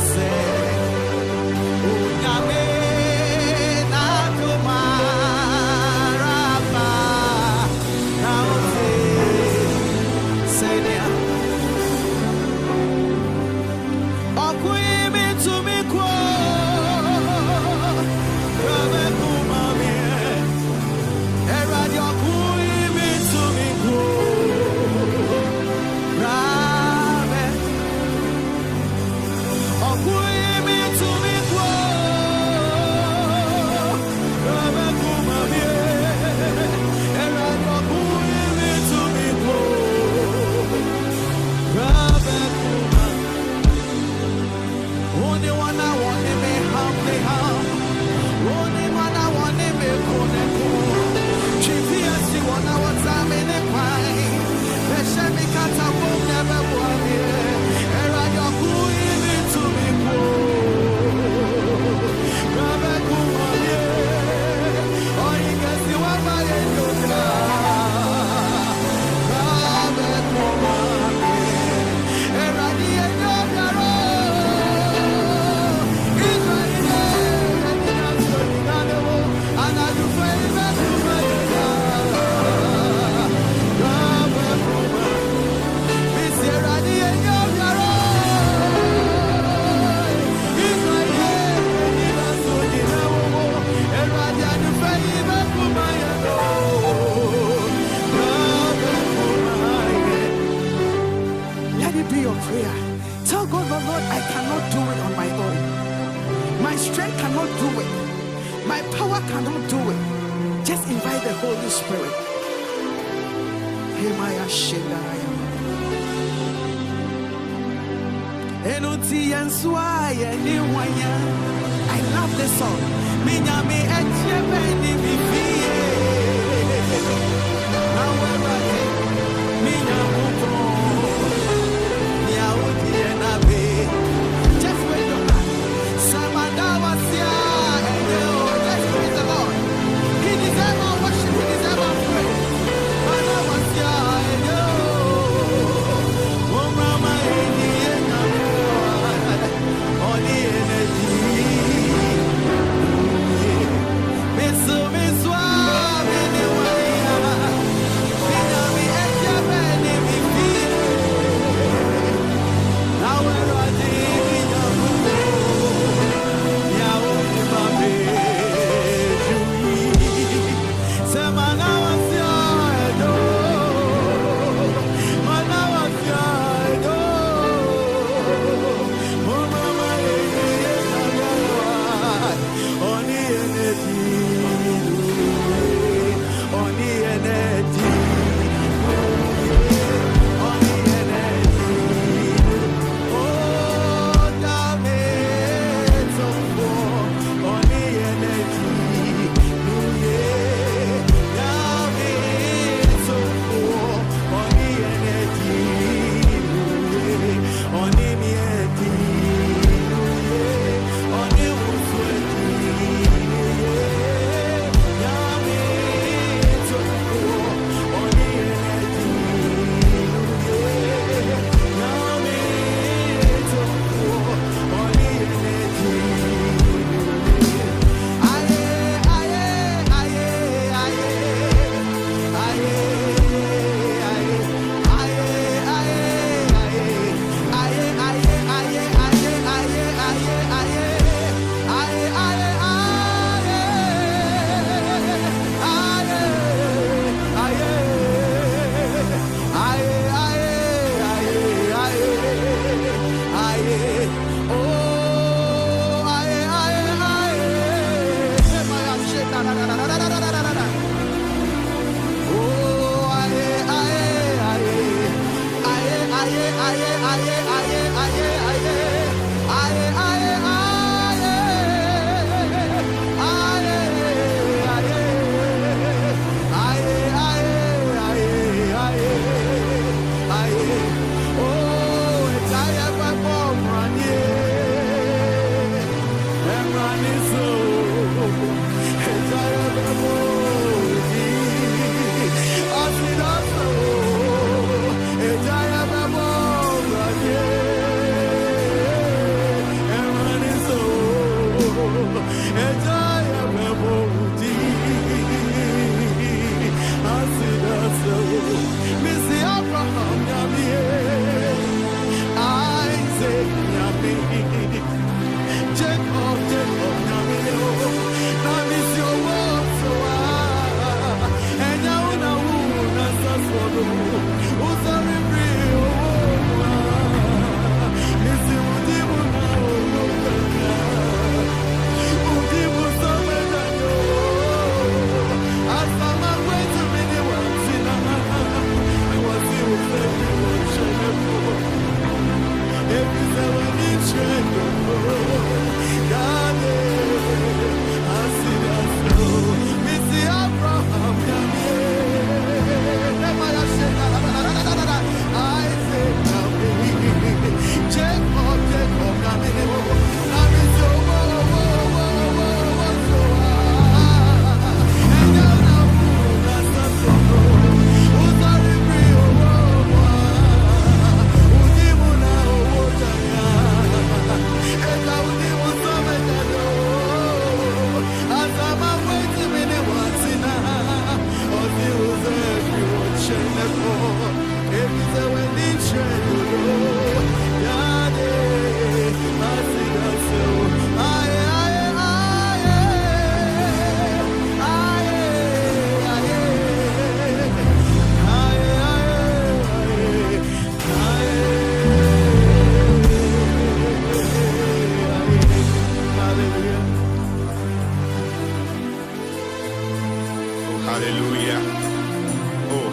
I love this song. Just wait your heart. Let's praise the Lord. He deserves our worship. He deserves our praise. Miss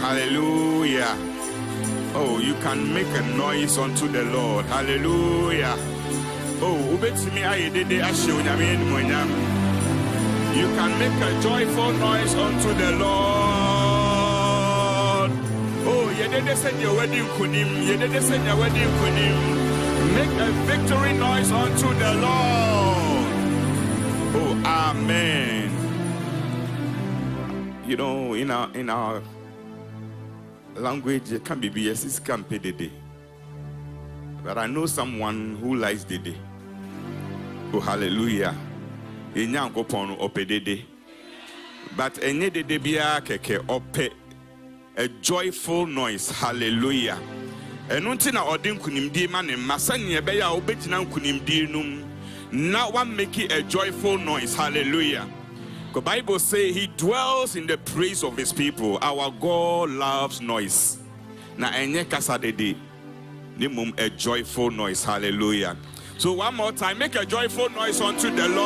hallelujah. Oh, you can make a noise unto the Lord. Hallelujah. Oh, you can make a joyful noise unto the Lord. Oh, you didn't send your wedding kunim. You didn't send your wedding kunim. Make a victory noise unto the Lord. Oh, amen. You know, in our language, it can be BS, can pay the day. But I know someone who likes the day. Oh, hallelujah. But any day be a joyful noise. Hallelujah. And until now, Odin Kunimdi man and Masanya Beya Obetina Kunimdi num. Now one make it a joyful noise. Hallelujah. The Bible says he dwells in the praise of his people. Our God loves noise. Na enye kasa dede. Nimum a joyful noise. Hallelujah. So one more time, make a joyful noise unto the Lord.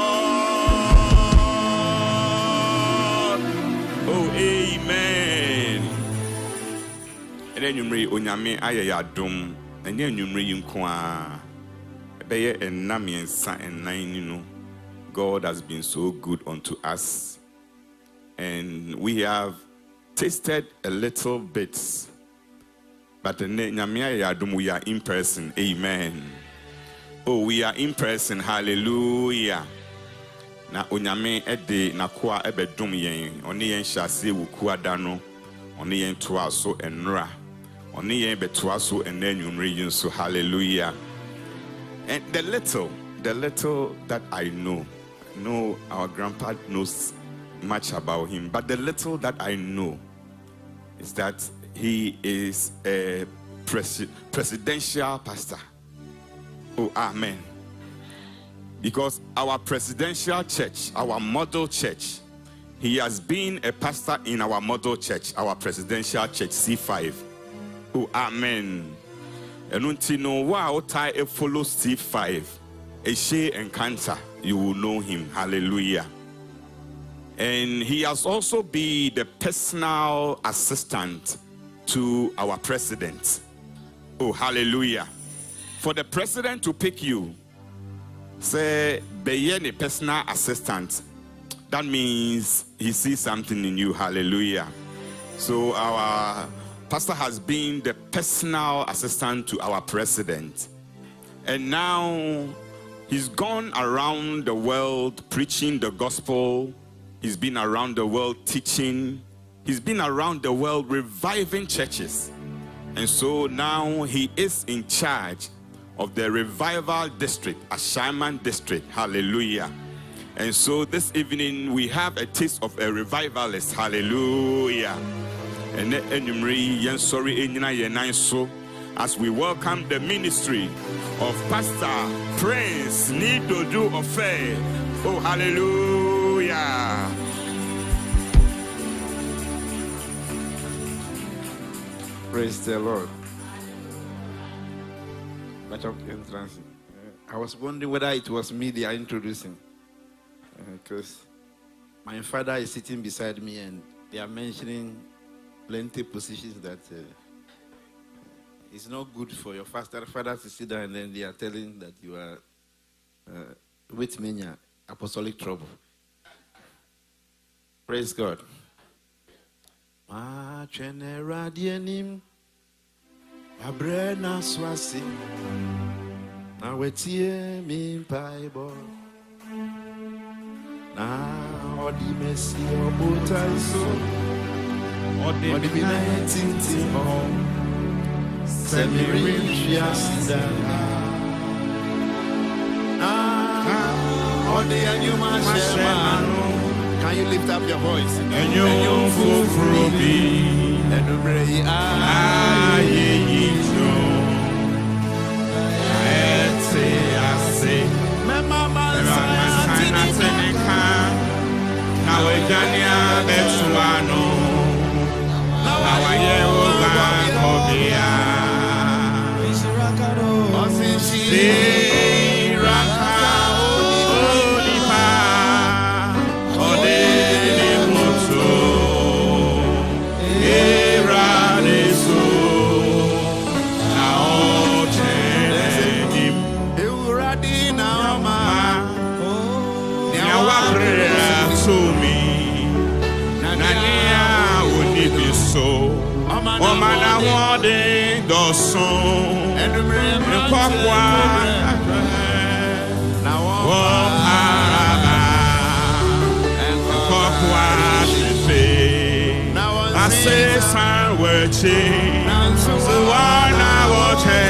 Oh, amen. And then you may onyame ayayadum. And then you may yunkwa. Beye and nami and sa and nine. God has been so good unto us. And we have tasted a little bit. But we are in person. Amen. Oh, we are in person. Hallelujah. Na onyame ede na kwa ebedum yen. Oni yen shase wukua dano. Oni yen tuaso enra. Oni yen betuaso enenumre yunso. Hallelujah. And the little that I know our grandpa knows much about him, but the little that I know is that he is a presidential pastor. Oh, amen. Because our presidential church, our model church, he has been a pastor in our model church, our presidential church, C5. Oh, amen. And until no wow, tie a follow C5, a share encounter, you will know him. Hallelujah. And he has also been the personal assistant to our president. Oh, hallelujah. For the president to pick you, say, be a personal assistant, that means he sees something in you. Hallelujah. So our pastor has been the personal assistant to our president. And now he's gone around the world preaching the gospel. He's been around the world teaching. He's been around the world reviving churches. And so now he is in charge of the revival district, Ashaman district. Hallelujah. And so this evening we have a taste of a revivalist. Hallelujah. And as we welcome the ministry of Pastor Prince Nidodu Ofe. Oh, hallelujah. Praise the Lord. I was wondering whether it was me they are introducing. Because my father is sitting beside me and they are mentioning plenty positions that it's not good for your father to sit down, and then they are telling that you are with me in apostolic trouble. Praise God. Ma chenera dienim abrena swasi na wetie mi paibo na odi mesi obutaiso odi mina tinti ho semiri shiasida odi anyuma shemano. Can you lift up your voice? And you Era Omana wode doson. Nkokwa na womparaba. Nkokwa shife. I say san wechi. So wana woche.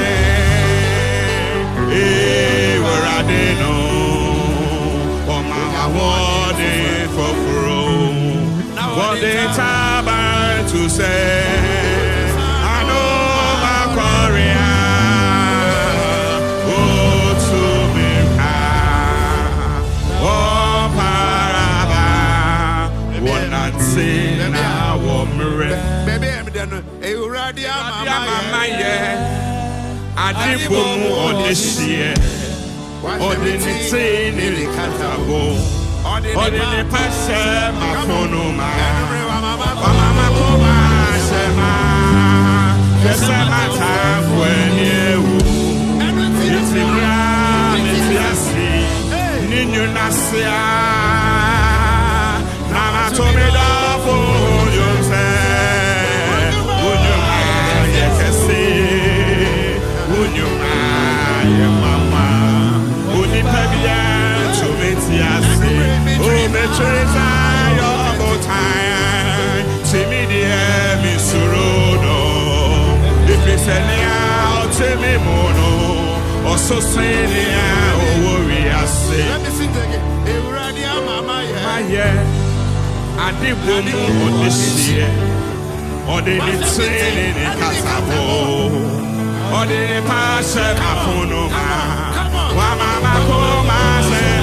Where I didn't know. Omana wode for what they taban to say, I know my Korea. Oh, to me, oh, Paraba, one not say now, baby, I'm done. You ready, Mama? I did boom on this year. Or did it say nearly Catabo? Odine pashe mafonuma Mama koma shema Kesema tafwenye u Itibra metiasi Ninyu nasia Nama tomidafo yonse Unyuma yekesi Unyuma ye mama Unipebia tumetiasi Oh, me treasure your time. See me dear, me surono. If it's any out, see me mono. Or so say the oh, worry, I say. Let me sing again. Hey, Radia, Mama, yeah. I did one more this year. Or they did say in Casabo. Or they pass a capono. Mama, Coma, say.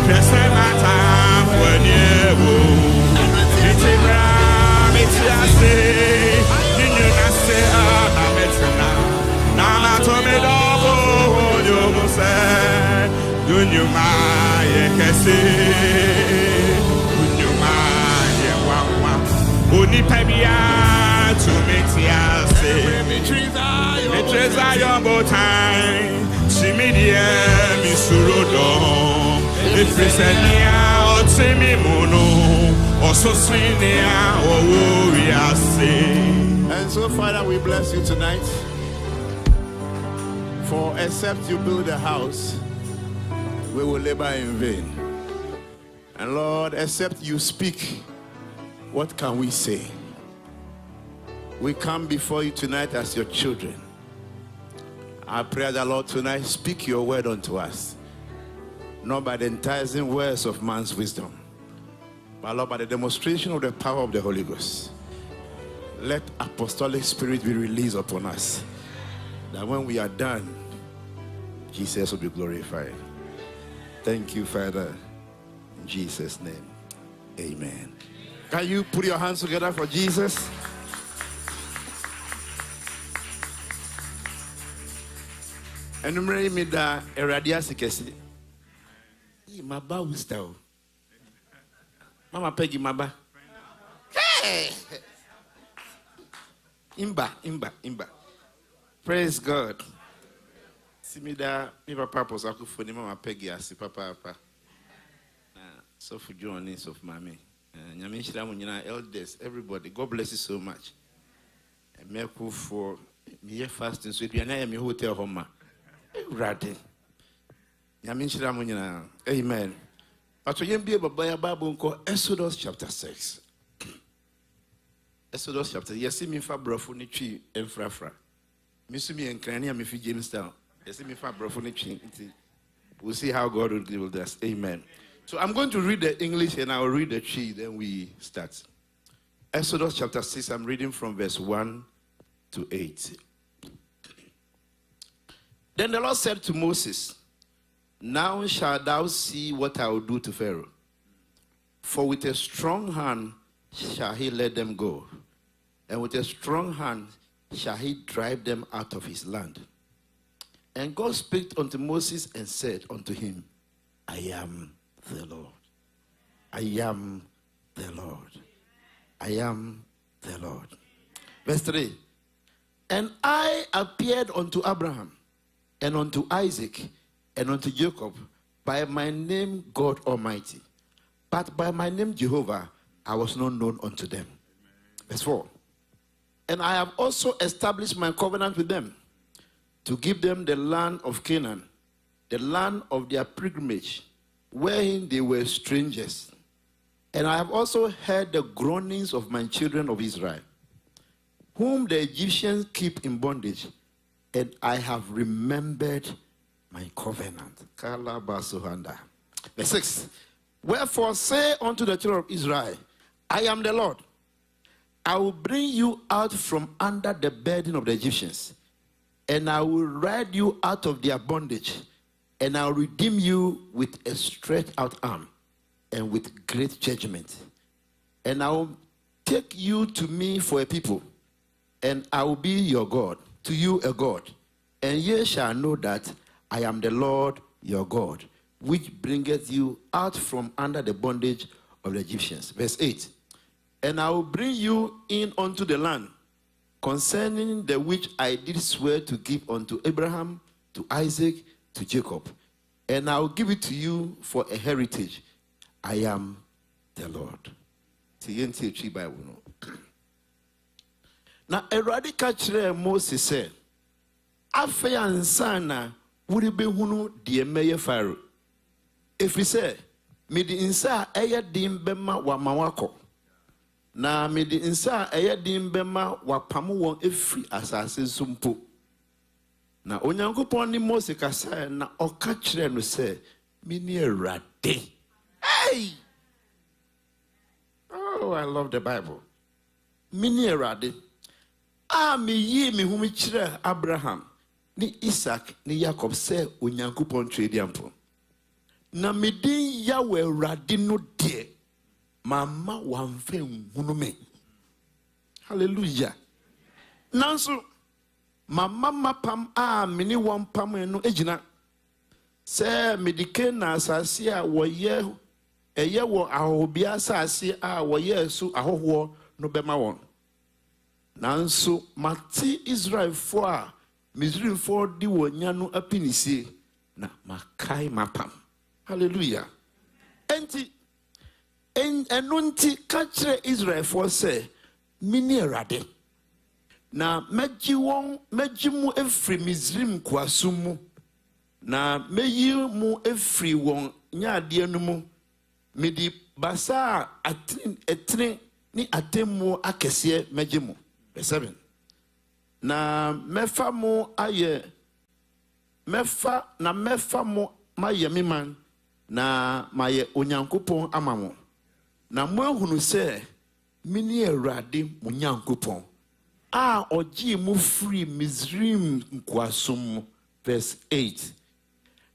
Kesema tafwenyewo Itibra metiase Ninyu nase ana metina Nana tomedobo Onyomuse Unyuma yekese Unyuma yewawa Unipebia tumetiase Metreza yombo time Simidie misurodo If it's a or semi mono, or so senior, or warrior say. And so, Father, we bless you tonight. For except you build a house, we will labor in vain. And Lord, except you speak, what can we say? We come before you tonight as your children. I pray that, Lord, tonight speak your word unto us. Not by the enticing words of man's wisdom, but Lord, by the demonstration of the power of the Holy Ghost. Let apostolic spirit be released upon us, that when we are done, Jesus will be glorified. Thank you, Father. In Jesus' name, amen. Can you put your hands together for Jesus? Enumerate me da eradia sikesi. Maba wisdom. Mama Peggy Maba. Hey! Imba. Praise God. See me there, me papa I could phone Mama Peggy as papa. So for journeys of mommy. Nyamishra elders, everybody. God bless you so much. And me for me fasting so you na me hotel home. Ready. Amen. But we be a Bible called Exodus chapter 6. Exodus chapter. Yes, me fa brofuni tree and frafra. Misumi and Crania me fi Jamestown. Yes, me fa brofuni tree. We'll see how God will deal with us. Amen. So I'm going to read the English and I'll read the tree, then we start. Exodus chapter 6, I'm reading from verse 1 to 8. Then the Lord said to Moses, now shalt thou see what I will do to Pharaoh. For with a strong hand shall he let them go, and with a strong hand shall he drive them out of his land. And God spake unto Moses and said unto him, I am the Lord. I am the Lord. I am the Lord. Verse 3. And I appeared unto Abraham, and unto Isaac, and unto Jacob, by my name God Almighty. But by my name Jehovah, I was not known unto them. Verse 4. And I have also established my covenant with them to give them the land of Canaan, the land of their pilgrimage, wherein they were strangers. And I have also heard the groanings of my children of Israel, whom the Egyptians keep in bondage, and I have remembered my covenant. Verse 6. Wherefore say unto the children of Israel, I am the Lord. I will bring you out from under the burden of the Egyptians, and I will ride you out of their bondage, and I will redeem you with a stretched out arm and with great judgment. And I will take you to me for a people, and I will be your God, to you a God. And ye shall know that I am the Lord your God, which bringeth you out from under the bondage of the Egyptians. Verse 8. And I will bring you in unto the land, concerning the which I did swear to give unto Abraham, to Isaac, to Jacob. And I will give it to you for a heritage. I am the Lord. Now, Eradi kachire Moses said, Afe ansana wuri behunu die meye Pharaoh. If he say, midi insa eye dim bema wa mawako. Na midi insa eye dim bema wa pamu won efri asase sumpo. Na Onyankopon ni Moses kasa na oka kire no say, mini Erade. Hey! Oh, I love the Bible. Mini Erade. Me ye me humi kire Abraham, ni Isaac, ni Jacob say Onyankopon trade ampo. Na me din Yahweh Erade no de mama wamfe hunu me. Hallelujah. Nanso mama mapam mini wampam no ejina. Se medike na asase a woye eye wo ahobia asase a woye su ahoho no bema won. Nanso mati Israel for a Misraim for di wonya no apinisi na makai mapam. Hallelujah. Enti enunti kachre Israel for say mini Erade. Na mejimu efri Misraim kwasumu. Na meyi mu efri won nyaade no mu medi basa etne ni atemu akese mejimu. Verse 7. Na mefa mu aye mefa mu maye miman na maye Onyankopon amamo. Na mo ahunu se mini Erade mo Nyankopon oji mu free Misraim nkwasum. Verse 8.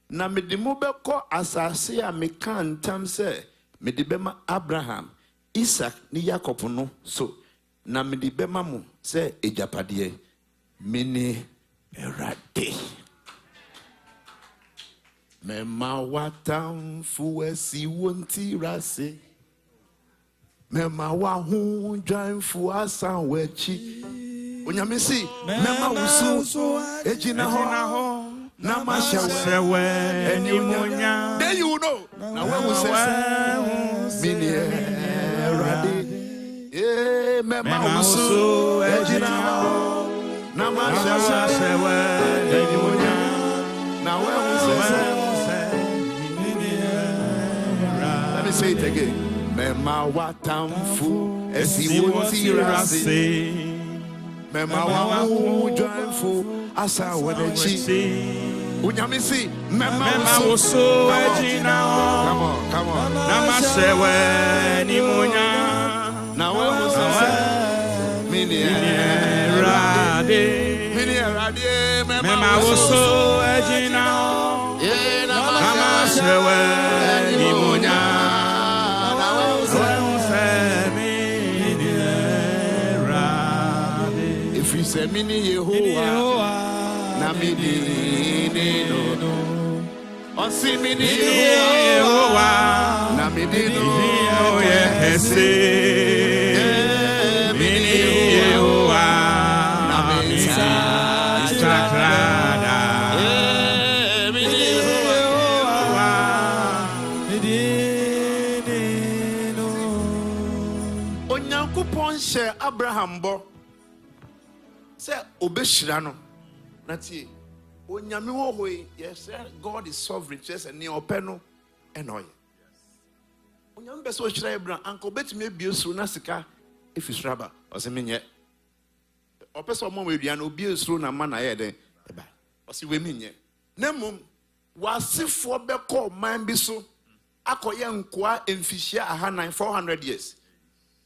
Na mede mo beko asase a meka ntam se mede bema Abraham, Isaac ni Jacob no so na mede bema mo se ejapade mini Erade. Mema watam fuesi wonti rase. Mema wa hu dwan fu asan wechi. Onyamisi mema wusu ejina ho. Namashawe enimunya. Then you know. Now when we say mini Erade, mema wusu ejina ho. Namashawe enimunya. Now when we say mini Erade. Let me say it again. Mema watamfu esiwoti rase. Mema wahu joyful asa wenechi. Unyamisi mema woso ejina. Come on. Namasewe ni munya. Na we musa mini Erade. Mini Erade mema woso ejina. Namasewe ni munya. Se mini Yehovah na mini no Osi mini Yehovah na mini no Yehese mini Yehovah na mini sakrada mini Yehovah mini no Onyankopon she Abraham bo Say obeshirano. Nati. Onyame wo hoyi. Yes, God is sovereign. Just a neopeno enoy. Onyame beso shira Abraham. Uncle bet me be usru na sika if is raba. Oseminye. Opeso mo weduano obi usru na ma na ye den. Eba. Osi we minye. Nemum wasifo beko man bi so akoye nkoa emfihia 400 years.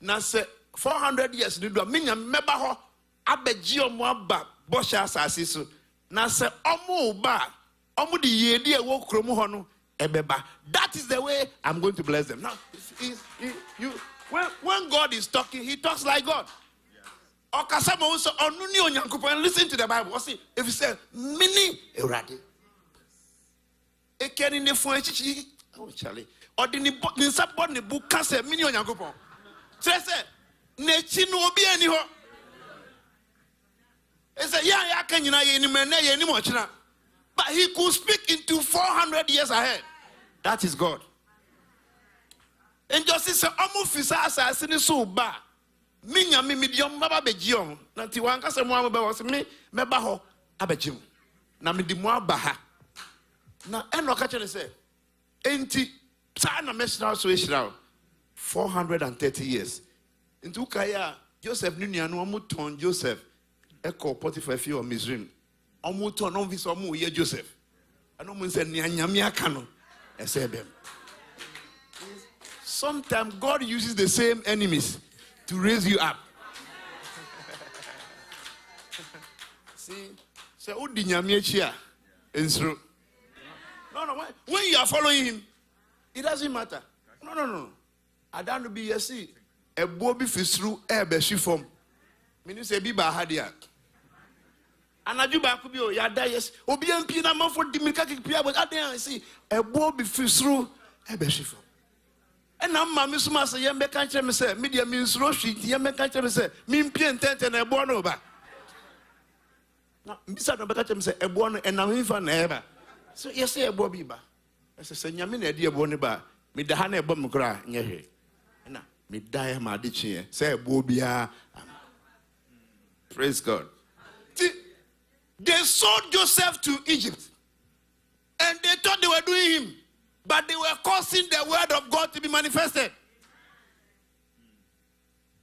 Na se 400 years ni do menya meba ho abegi omo aba bosha asase so. Na se omo ba omo de yedi e wo kromu ho no ebeba. That is the way I'm going to bless them. Now when God is talking, he talks like God. Okasa mo so onu ni onyankopon. Listen to the Bible. See, if you say mini erade ekeni ne fun echichi oh chale odini nsabod ne bu kase mini onyankopon say nechi no obi ani ho say ya kan nyina ye ni men na ye ni mo china, but he could speak into 400 years ahead. That is God. And just say omufisa asase ni so ba minya mi medium baba begiom na ti wan kase mo ambe was me meba ho abegim na me di mo aba ha na eno ka chere say enti sa na mesra so ehira 430 years into kaya Joseph ni nuanu omuton Joseph eko Potiphar fi o Misrim omuton no visa omu ye Joseph ano mu nse ni anyame aka no esebem. Sometimes God uses the same enemies to raise you up. See, say udi nyame chia ensro. No, when you are following him, it doesn't matter. No. I don't be you see a bobi fisru ebe shifom. Meaning say be bahadia. And I do back to you, yada yes. Obi MP na man for dimika kipia, but I didn't see a bobi fisru ebe shifom. And I'm my Miss Master, you make a chance, say, media means Roshi, you make a chance, say, Mimpi and Tent and a born over. Now, Mr. Nobacacham say, a born and I'm infant ever. So, you say a bobby ba. I say, Yamin, a dear boniba, me the honey bomb cry, yeah. And me die my ditch say a bobia. Praise God. They sold Joseph to Egypt, and they thought they were doing him. But they were causing the word of God to be manifested.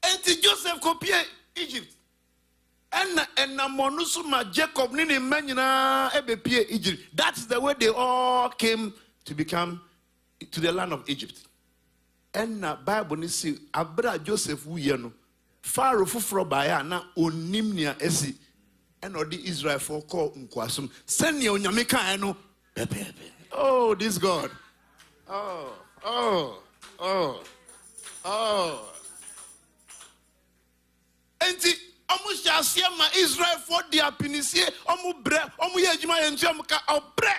Until Joseph compared Egypt. And Monusuma Jacob Nini Manina Ebepie Egypt. That's the way they all came to become to the land of Egypt. And Bible nisi Abra Joseph Wuyano. Pharaoh Fufro Baya na onimnia esi. And odi Israel for call Unkwasum. Send your Nyamika eno. Oh, this God. Oh. Enti almost just ma Israel for the apinisie omu bre omu yejima yentu amuka obre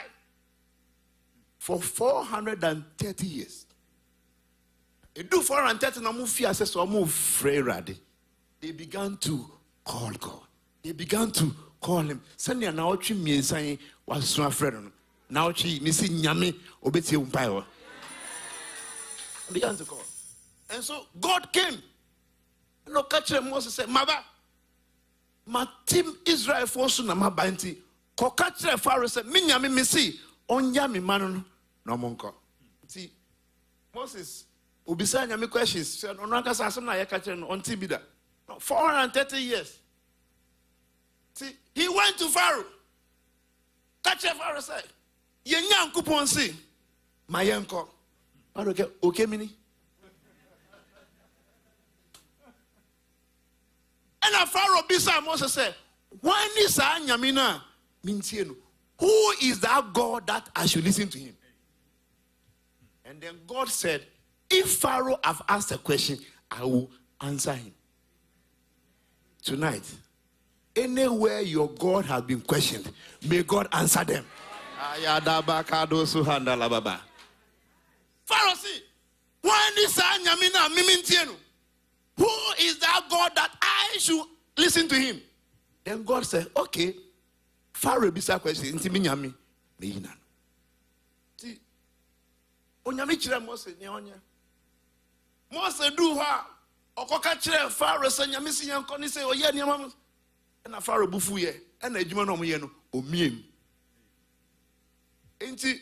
for 430 years. It do 430 na mu fi access omu frerade. They began to call God. They began to call him. Send ya na ochi miensan was so afraid. Now she missing nyame obeti umpayo. Began to call. And so God came. No catch Moses said, Maba, my team Israel force na mabanti. Ko catch Pharaoh said, Minyame misi, onya mi manu no monko. See, Moses, ubisa nyame questions. Said, Onaka sasam na yakache no onti bida. 430 years. See, he went to Pharaoh. Catch Pharaoh said, Yenya nkupon si, mayenko. Okay, mini. And a Pharaoh bisa Moses said, "Why is Nyamina mintienu? Who is that God that I should listen to him?" And then God said, "If Pharaoh have asked a question, I will answer him." Tonight, anywhere your God has been questioned, may God answer them. Pharaoh said, "Why is Nyamina mintienu? Who is that God that I should listen to him?" Then God said, "Okay." Pharaoh bisa question inti minyami meyina. See, onyami kire Moses ne onya. Moses do ha okoka kire Pharaoh say nyami si yanko ni say oye niamam. And a Pharaoh bufuye, and a Juma no Moyeno, or meme. Ain't it?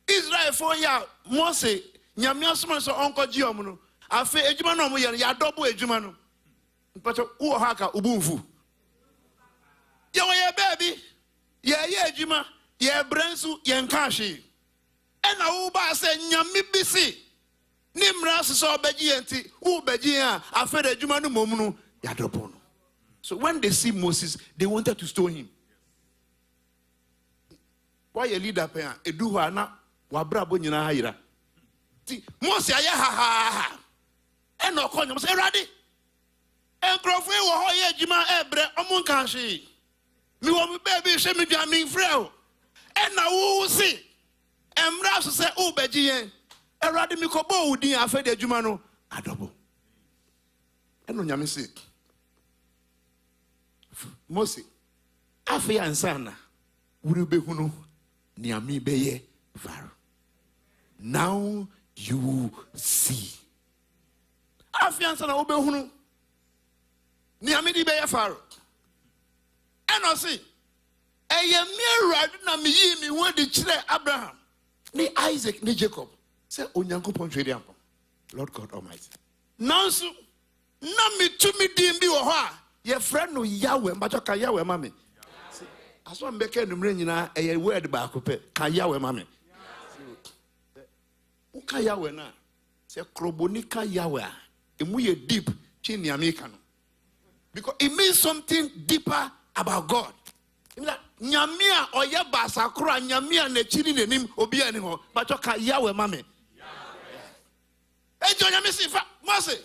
Israel for ya, Mose, Nyamiasman, so Uncle Giomono. I feel a Juma no Moyan, ya double a Jumano. But who haka Ubunfu? Ya baby, ya Juma, ya Brensu, Yankashi. And a Uba said, Nyami bisi. Nimras so begianti, who begia, I fed a Jumano Momunu, Yadopono. So when they see Moses, they wanted to stone him. Why a leader pair, a duhana, wabra bonina haira. Moses, ha. And no coin, say, Raddy. And Crawford, oh, Jima Ebre, Omunkashi. Me want baby, Shemi Jamming Freo. And now who see? And Rasu say, oh, Begian. And Raddy Mikobo, who didn't have fed a Jumano, adobo. And no Yamisi. Moses, Afi and Sana, will be Hunu, Niami Beye, Pharaoh. Now you see. Afi and Sana will be Hunu, Niami Beye, Pharaoh. And I see, a mere Nami, me when the chile Abraham, ni Isaac, ni Jacob, say, Onyanko Pontrediampo, Lord God Almighty. Now, so, Nami to me, Dimbi or ha. Your friend no Yahweh, but can Yahweh, mammy. As one became the ring, a word back, can Yahweh, mammy. Who can Yahweh now? Say, Krobonika Yahweh, and we are deep, Chini American. Because it means something deeper about God. Nyamia or Yabasa, Kura, Nyamia, and the Chini name, Obi anymore, but can Yahweh, mammy. Hey, John, Yamisi, Mose,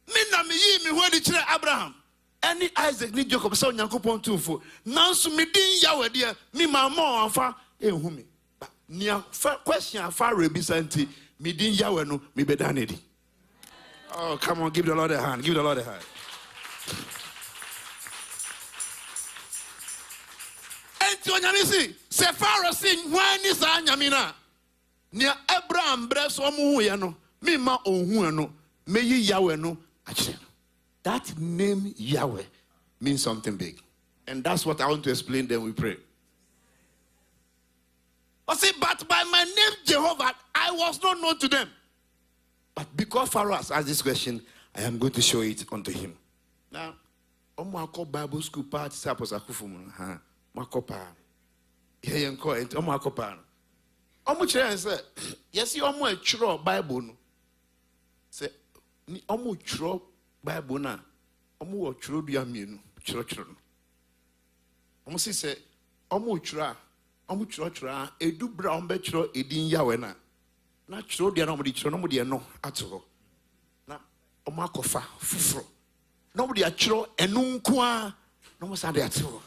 Minna me where the children Abraham. Any Isaac ni Jacob so Nyankopon tumfo nanso me din Yahweh dia me mama afa ehumi but nia question afa rebisanti me din Yahweh no me bedanedi. Oh, come on, give the Lord a hand, give the Lord a hand. Enti onyamisi se Pharaoh sin hwan ni sa nyamina nia Abraham breso omu ye no me ma ohun no me yi Yahweh no ache. That name Yahweh means something big. And that's what I want to explain, then we pray. I say, but by my name Jehovah, I was not known to them. But because Pharaoh has asked this question, I am going to show it unto him. Now, Omako Bible School part sapos akufumu ha makopa. Here you it Omako pa. Omo chere say, yes, you omo e chro Bible no. Say ni omo chro Bible na omo wo churo dua mienu churo no omo si se omo churo edu bra omo be churo edin Yahweh na churo dua na omo di churo no mo de no ato na omo akofa fufuro na omo de churo enu nko a na omo sa de ato.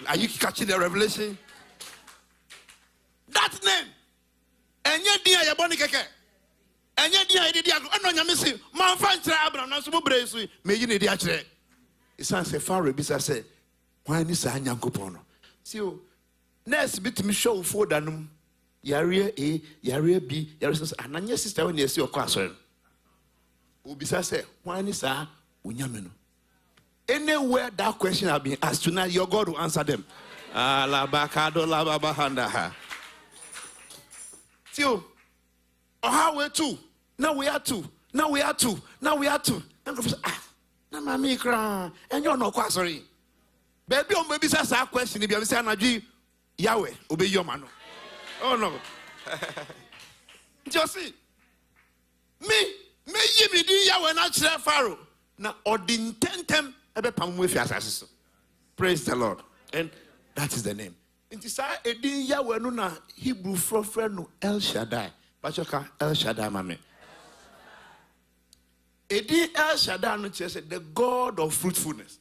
Are you catching the revelation? That name enye dia ye boni keke. Enye dia ide dia no nyame se man fa ntra Abraham na so mo bresu me yi ne dia kire. Isan se Pharaoh bisa se hwan ni sa Nyankopon no. See o nurse bit me show fo danum yare A yare B yare so ananya sister when yesi okọ asore. O bisa se hwan ni sa onyame no. Anywhere that question have been asked tonight, your God will answer them. Alabakado lababahanda. See you. How we two? Now we are two. Now we are two. Now we are two. And professor, na mami kra. And you're not quite sorry. Baby, on baby says a question. If you say Anaji Yahweh, obey your man. Oh no. Just see. Me ye di Yahweh not share Pharaoh. Now ordin tentem ebe pamu fi asase. Praise the Lord. And that is the name. Inti sa edin Yahweh no na Hebrew friend no El Shaddai. Bachoka El Shaddai mame. Edi El Shaddai no say the God of fruitfulness.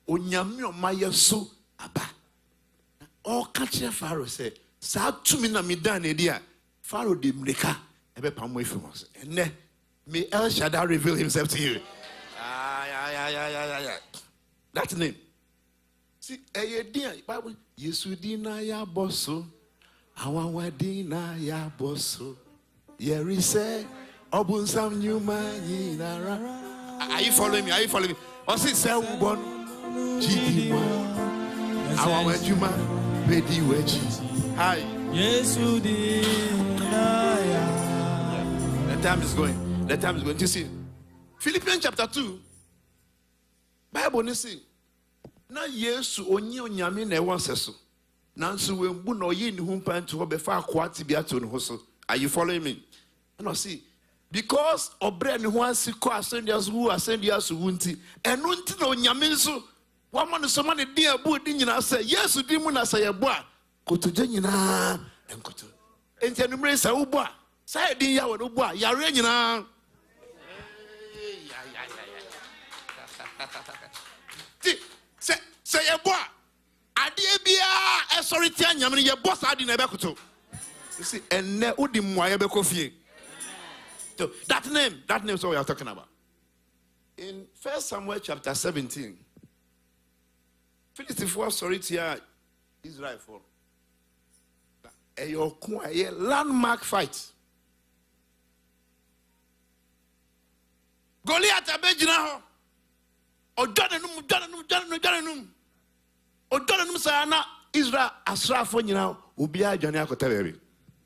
Onyame omaye so aba. All catch Pharaoh say, "Sa tumi na midan edi a Pharaoh de mreka ebe pamu fi mo." And may El Shaddai reveal himself to you. That name. See, Bible. Yesudina ya bosso. Awanwadina ya bosso. Yerise. Obunsam nyuma yinara. Are you following me? Are you following me? What's it say? Ubon. Chidima. Our Wajuma, Bedi Wechi. Hi. Yesu dinaya. The time is going. The time is going. You see, Philippians chapter 2. Bible ni say. Na Yesu onye onyame na ewa seso. Nanso wembu na oyi ni humpa nto obefa akwati bia to ne ho so. Are you following me? And I see, because obre ne ho asiko asendias who asendias wunti eno nti na onyame nso wama no so ma ne din abu din nyina say Yesu din mu na say yebo a kotoje nyina enkoto enti enumre sa ubo a say din ya wo no bo a yare nyina ti say yebo a ade bia sorry tia nyame yebo sa ade na be koto. You see, and udi mwaye be kofie. So that name is what we are talking about. In 1 Samuel chapter 17, Philistine sorry to Israel for a landmark fight. Goliath abejina ho. Odanum sayana Israel asrafo nyina obi adwane akotabebe.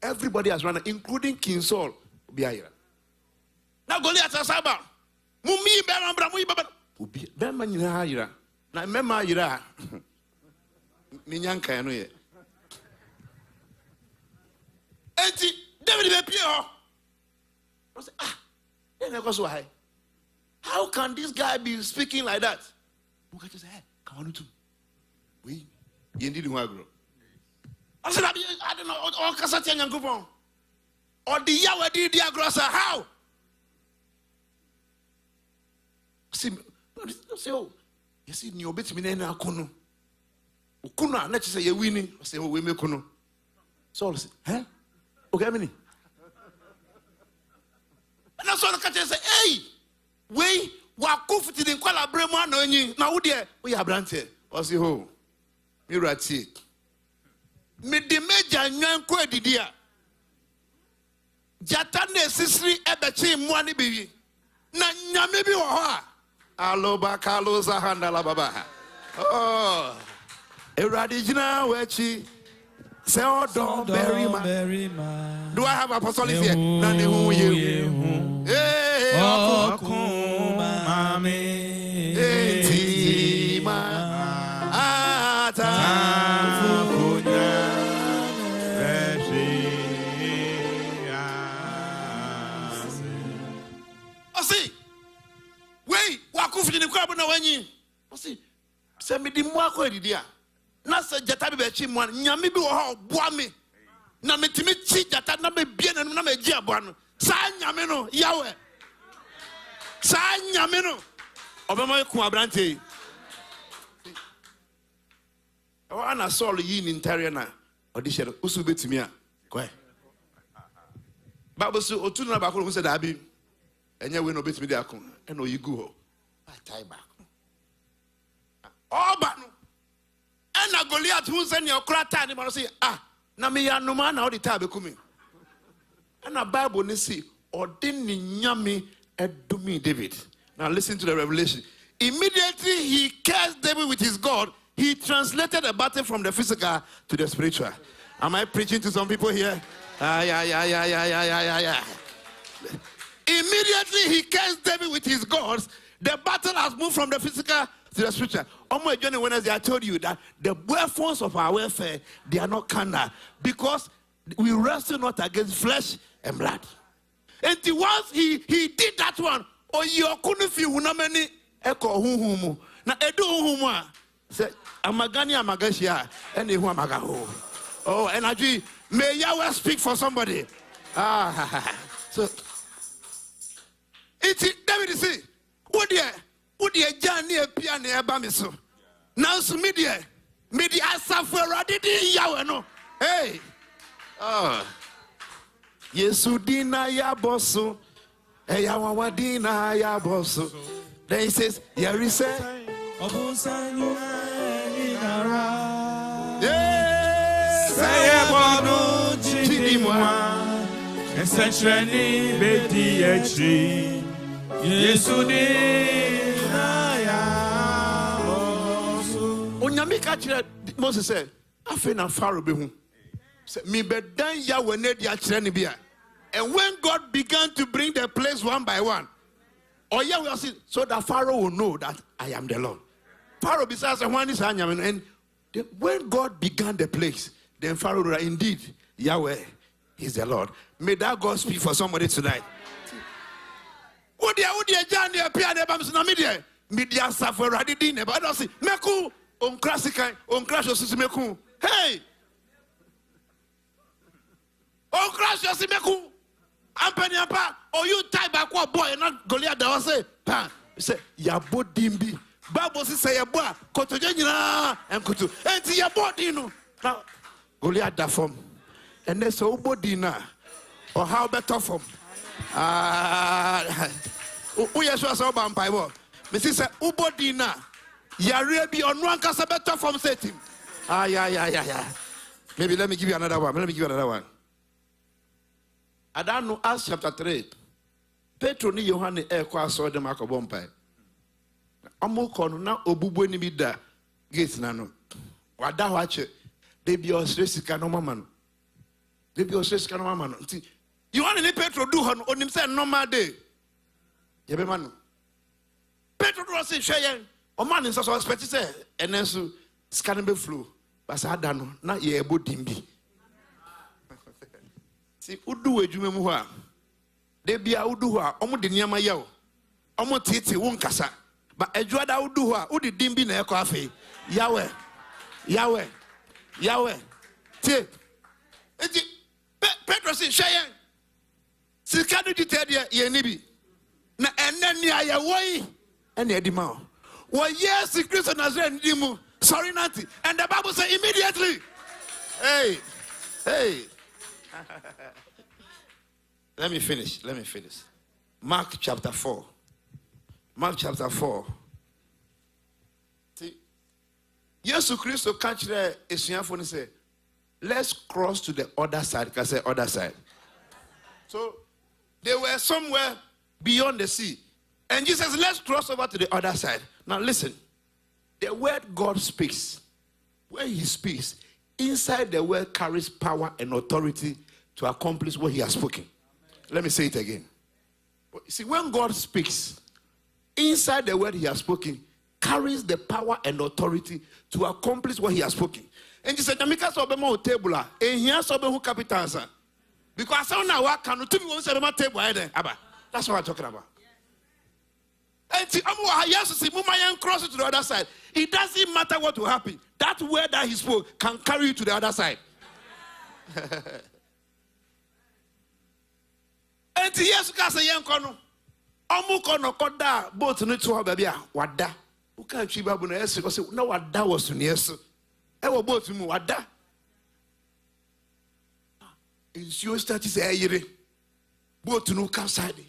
Everybody has run, including King Saul. Now Goliath has said, "Mumi bema bramu ibaba." Bema nyina yira. Na mema yira. Minyanka no ye. Enti David be pie ho. I say, then I go so high. How can this guy be speaking like that? Who can just say, "Hey, come on to." We indeed who agro. I said, I don't know, all Cassatian and Coupon. Or the Yahweh did the agrosa. How? See, oh, you see, you bet me na kuno. Ukuna, let's say you're winning. I say, oh, we make kuno. So, huh? Okay, mini. And that's what the catcher say, hey, we were comforted in Kuala Brema, no, now, dear, we are branted. I say, oh, you're right. Me de meja nyan ko edidia jata na sisiri ebechi muani bibi na nyame bi wo ho a aloba kaloza handala baba oh eradi jina wechi se odo berima do I have apostolic here na ne hu ye eh okun mami etima ata see, send me the more idea. Not say Jatabi Chimwan, Yami be or Boami. Nametimi Jata, Name Bien and Name Jabon. San Yamino, Yahweh. San Yamino. Obama Kuabrante. I want to saw you in Tariana. Audition, Usubi to me. Go Bible says, Otuna Baku said, Abi, and you will not beat me there. And no, you go. Tie back. Oh, but and a Goliath who send your crata and say, na me ya no man, how the time coming. And a Bible nisi, or didn't nyami edumi David. Now listen to the revelation. Immediately he cursed David with his God. He translated the battle from the physical to the spiritual. Am I preaching to some people here? Yeah. Immediately he cursed David with his gods. The battle has moved from the physical to the spiritual. On my journey Wednesday, I told you that the weapons of our warfare, they are not carnal, because we wrestle not against flesh and blood. And once he did that one, or you couldn't feel many echo humu. Now edu humu say amagani amagashia and the amagaho. Oh, and I may Yahweh speak for somebody. So it's David see. Would you Johnny a piano abamiso? Now, so media suffer did Yahweh no. Hey, Yesudina ya bosso, Ayawadina ya bosso. Then he says, Yarise, Sayabano Chidimwa, essentially Bedi Yesudina ya nyame ka kire Moses said afi na Pharaoh be hu say me bedan ya wene dia kire ne bia. And when God began to bring the plagues one by one, oh yeah, we are seeing, so that Pharaoh will know that I am the Lord. Pharaoh besides one is and when God began the plagues, then Pharaoh will indeed Yahweh is the Lord. May that God speak for somebody tonight. Media suffer radidine, but I don't see Meku on classical on crash of Meku. Hey, on crash of Meku. Ampanyapa, or you tie back what boy and not Goliath that was say, pa, say, Yabo Dimbi. Bible say Yabo, Kotojana, and Kutu, and see Yabo Dino. Now, Goliath da form, and there's so bodina, or how better form. We are so about Bible. Mrs. Ubodina, Yarebi on one casa better form setting. Yeah. Maybe let me give you another one. I don't know, Acts chapter 3. Petro ni Yohane kwa so dem akobompa. Omo kono na obubu ni bida gate na no. Wada ho ache. De bi osresika no mama no. Nti Yohane ni Petro du ho no onim say normal day. Ye be ma no. Petro do say hweyen. O man nso so expect say enenso scan be flow. Basa ada no na ye ebodimbi. Si udu edwuma mu ho a de bia udu ho a omo de niam yawo omo tete wo nkasa ba edwada udu ho a udi dimbi na ekọ afi Yahweh tie eti Petro si hweyen sika do dite ye ni bi na enne ni ayewoi ene edima wo yes Christ Nazareth ndimu sorry nanti and the Bible say immediately hey Let me finish. Mark chapter 4. See, Jesus Christ catch the Esuafo and say, let's cross to the other side. Can I say other side? So they were somewhere beyond the sea. And Jesus says, let's cross over to the other side. Now listen, the word God speaks, when he speaks, inside the word carries power and authority to accomplish what he has spoken. Let me say it again. See, when God speaks, inside the word he has spoken carries the power and authority to accomplish what he has spoken. And he said, "Namika so be mo table a, ehia so be hu capitals." Because so now what can to be one say be table here. That's what I'm talking about. And see, yes, see, cross it to the other side. It doesn't matter what will happen. That word that he spoke can carry you to the other side. And yes, you say young kono. Omu kono koda boat no to baby wada. Who can achieve babu na yes because no wada was to yes. E wo boat mu wada. Insuo start say ayire. Boat no capside.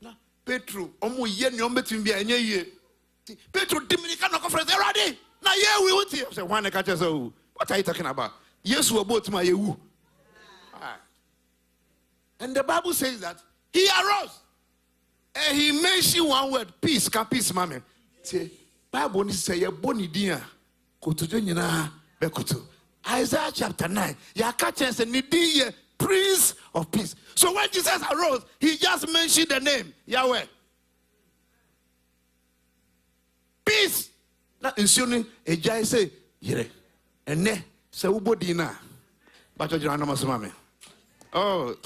Na Petro omu ye ni ometim bia enye ye. Petro Dominica no conference ready. Na ye we want you. Say one catch us. What are you talking about? Yes, we boat ma ye wu. And the Bible says that he arose and he mentioned one word, peace. Can peace, mommy? Say, Bible say ye boni dia kotujo nyina bekoto. Isaiah chapter 9. Ya catch and say nidi Prince of Peace. So when Jesus arose, he just mentioned the name Yahweh. Peace. Na insuni ejai say yere. Ene se ubodi na. Bacho jina no masumame. Oh.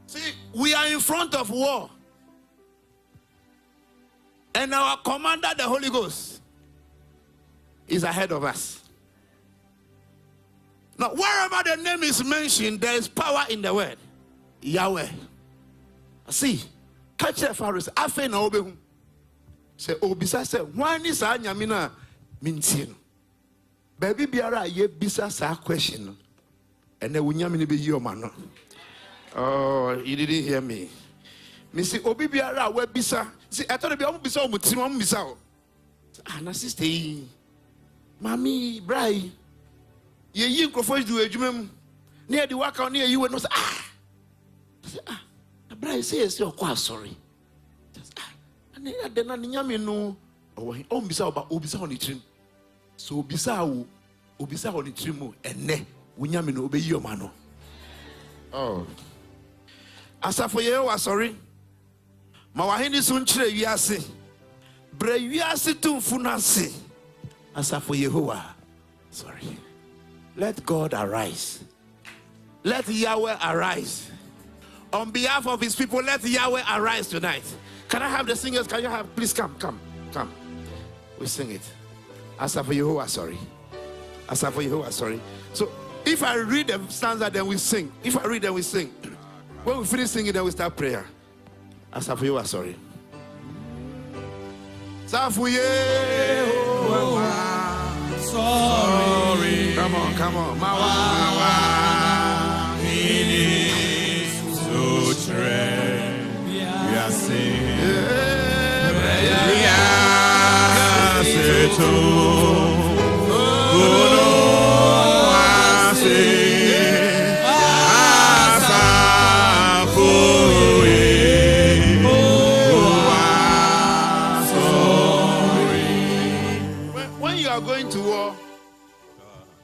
See, we are in front of war. And our commander, the Holy Ghost, is ahead of us. Now, wherever the name is mentioned, there is power in the word. Yahweh. See, catch the Pharisees. Afe na obehu. Say, obisa say, wani sa nyamina mintin. Baby biara ye bisa sa question. And then unyamini be your man. Oh, you didn't hear me. Me see, obi biara we bisa. See, I thought be omu bisa omu tim omu bisa. Ah, na sister, mami, brai. Ye yi nkrofo du adwumam. Na ye di waka na ye yi we no say ah. Na brai say yes okwa sorry. Ah, na de na nyame no Oh, bisa oba obisa on the trim. So obisa on the trim and ne winyame no obeyi o mano. Oh. Asa for you sorry. Ma wahini sun chire wiase. Bre wiase tumfu na se. Asa for Yehovah. Sorry. Let God arise. Let Yahweh arise. On behalf of his people, let Yahweh arise tonight. Can I have the singers? Can you have? Please come. We sing it. Asa for Yehovah, sorry. Asa for Yehovah, sorry. So if I read the stanza, then we sing. If I read, then we sing. When we finish singing, then we start prayer. Asa for Yehovah, sorry. Asa for Yehovah, sorry. Come on. Mawa. It is so true. We are singing. When you are going to war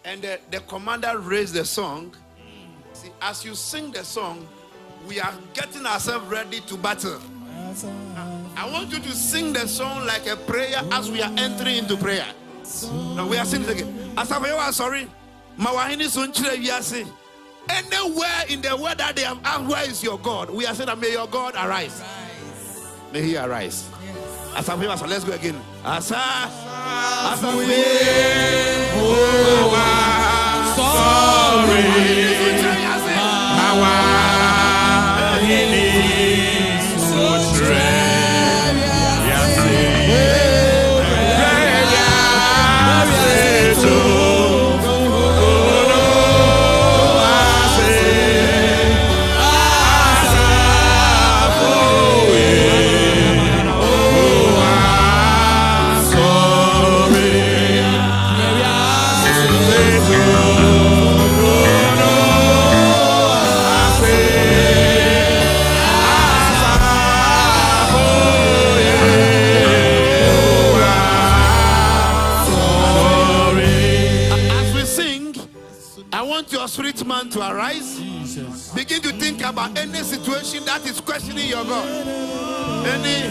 and the commander raised the song, see, as you sing the song, we are getting ourselves ready to battle. I want you to sing the song like a prayer as we are entering into prayer. Now we are singing again. Asafayo, sorry. Mawahini sunchire wiase. Anywhere in the world that they have asked, where is your God? We are saying that may your God arise. May he arise. Asafayo, so let's go again. Asafayo, sorry. Mawahini sunchire. Spirit man to arise. Jesus. Begin to think about any situation that is questioning your God. Any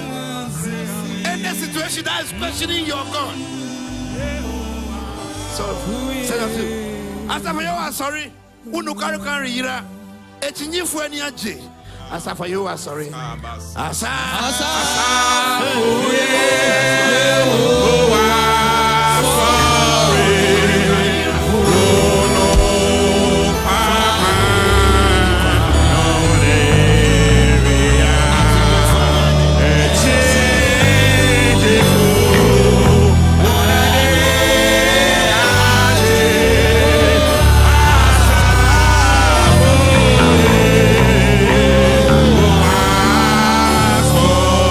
situation that is questioning your God. So say that to Asafa you are sorry. Unukari kan rira. Etinyi fu ani age. Asafa you are sorry. Asa. Asafu Yehovah, sorry.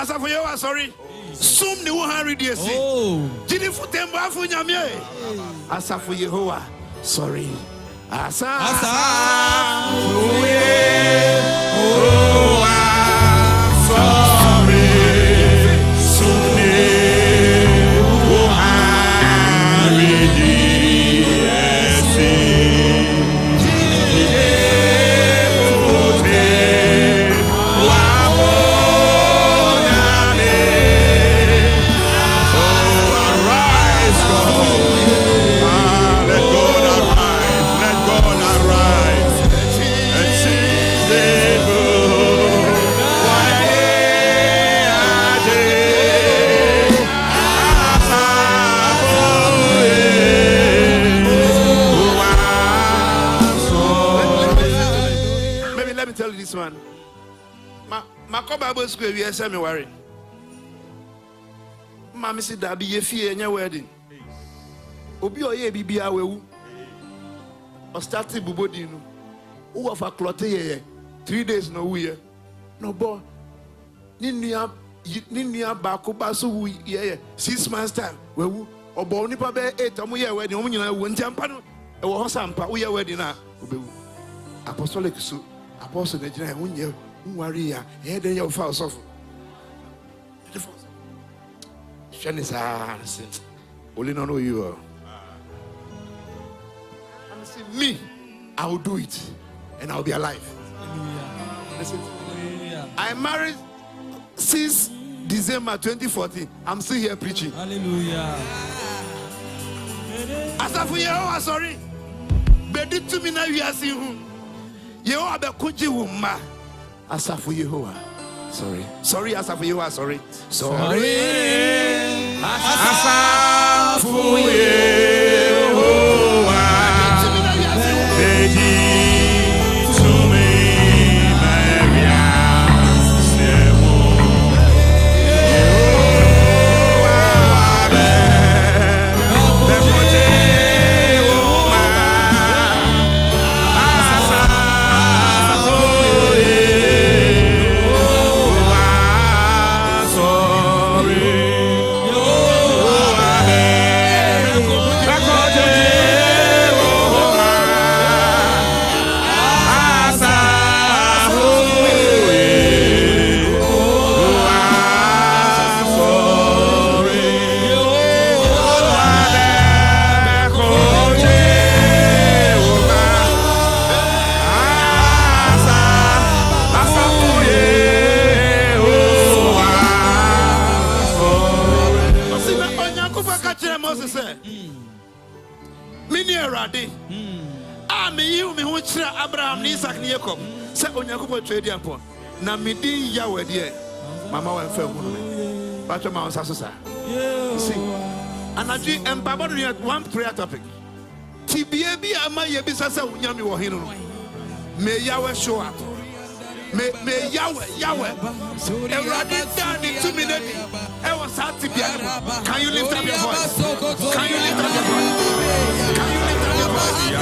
Asafu Yehovah, sorry. Sune uharidi esi. Jidebote wabonane. Oh, arise, God. Let God arise. Maybe let me tell you this one. My Bible school, we are me worry. Mammy said that be a fear in your wedding. Obi or ye be a will. Or started Bubodino. Who of a clotte 3 days no weir. No boy. Ninia Bakubasu, 6 months time. Well, or Boni Pabe 8 or we are wedding. Only one jampano. A horse and pa, we are wedding. Apostolic suit. Apostle the General, who warrior, head in your house of Shanice. Only know you are. Me, I will do it and I'll be alive. Listen, I married since December 2014. I'm still here preaching. Hallelujah. As for you, sorry. But did to me now you are seeing you are the Kuji Wuma. As for you, sorry. Sorry, as for you, sorry. Sorry. As for you. Abraham, Isaac, Jacob. Say on Jacob trade upon. Na midi Yahweh dear. Mama went fell. But your mouth sasa. See. And I do empower one prayer topic. TBAB ama yebisa sa unyami wa hino. May Yahweh show up. May Yahweh. Everybody down in 2 minutes. I was at TBAB. Can you lift up your voice? Can you lift up your voice? Can you lift up your voice?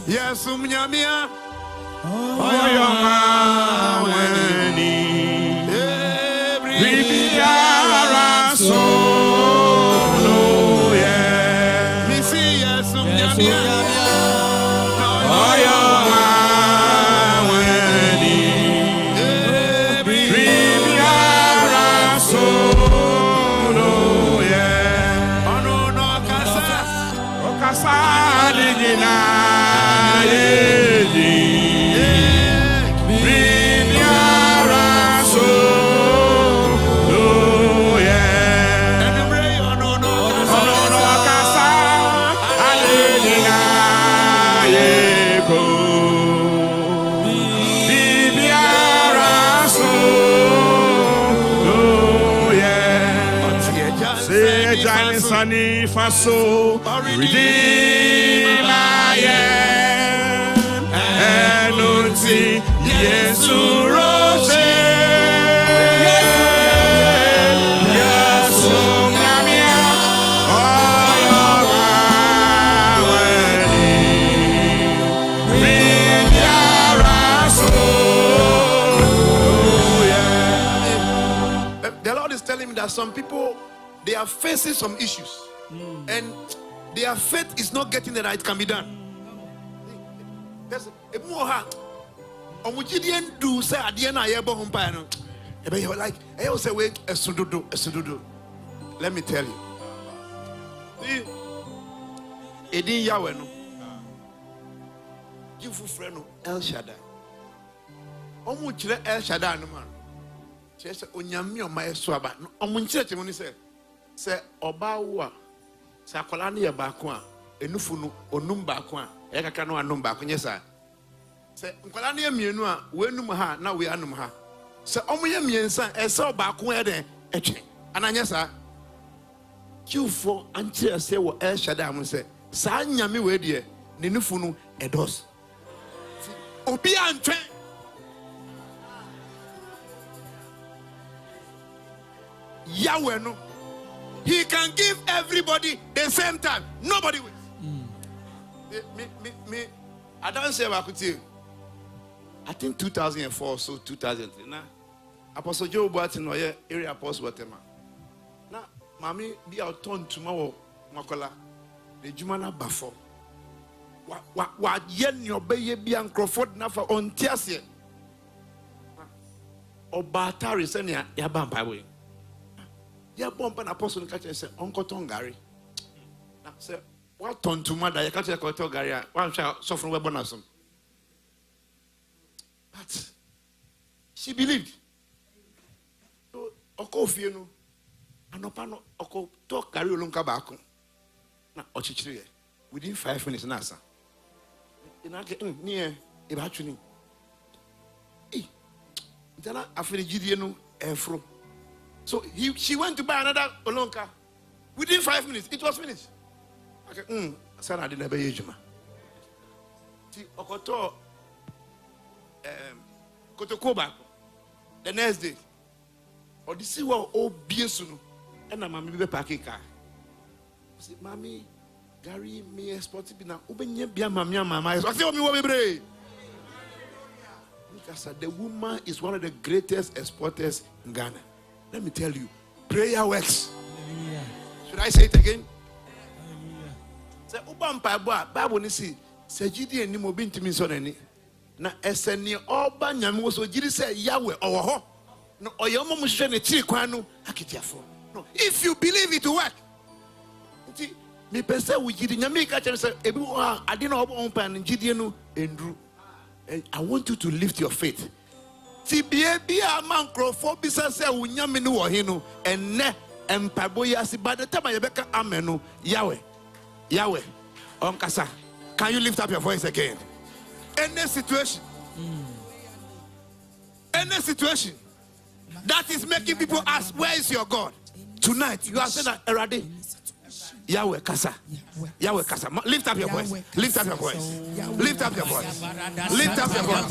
Yes, Nyamia. Faso, redeem I am, and unti Yesu Rose, Yesu Namia, The Lord is telling me that some people, they are facing some issues. And their faith is not getting the right can be done. There's a more heart. Do say at the end I ever umpire. Like I also wait a sududu. Let me tell you. Edin Yahweh no. You friend El Shaddai. Omuchile El Shaddai no man. Chese onyami o my swaba. Omunchile chemoni say obawa. Sakola ne baako a enufu no onum baako a ekaka no anum baako nyesa se nkola ne mienu a wenum ha na we anum ha se omoye miensa ese baako e de etwe ananyesa kiufo anche ese wo El Shaddai mo se sa nyame we de ne nufu no edos obi antwe Yahweh no. He can give everybody the same time. Nobody wins. Me. I don't say I could tell you. I think 2004, so 2003. Now, Apostle Joe Barton, area apostle, whatever. Now, Mammy, be out on tomorrow, Makola. The Jumana Buffo. What yen your baby and Crawford Nafa on Tiasia. Or Batari Senia, Yabam Paway. Ya bump an apostle catch and say, Uncle Tongari. Now, say, what ton to mother? You catch a Uncle Gary. One shall suffer webonasum. But she believed. So, Oko Fieno, and Opano, Oko talk Gary Lunka Bako. Now, Ochichri, within 5 minutes, Nasa. In I get near Ibachuni. Eh, Dana, after the Gideon, Afro. So she went to buy another Olonka. Within 5 minutes, it was finished. Okay, Sana didn't have a juma. See, Okoto, Kotokoba, the next day, or the sea were all Biesunu, and I'm a baby packing car. See, Mammy, Gary, me exported now, Ubenya Bia Mamma, Mamma, I say, me brave. Because the woman is one of the greatest exporters in Ghana. Let me tell you, prayer works. Hallelujah. Should I say it again? Say, Ubam Bible ni si, say Jidi and Nimo bin to me son any. Na eseni oba nyame so Jidi say Yahweh owo ho. No oyomo mu hwe ne tiri kwan no akitiafo. No, if you believe it will work. Nti me pese wo Jidi nyame ka chere say ebi wo ade na obo ompa ne Jidi no endru. I want you to lift your faith. Tibia man crofobisa say unyame no wo hino enne empaboya si by the time you beka amenu Yahweh onkasa. Can you lift up your voice again? Any situation that is making people ask, where is your God? Tonight you are saying that Erade Yahweh Kasa. Yahweh Kasa. Lift up your voice. Lift up your voice. Lift up your voice. Lift up your voice.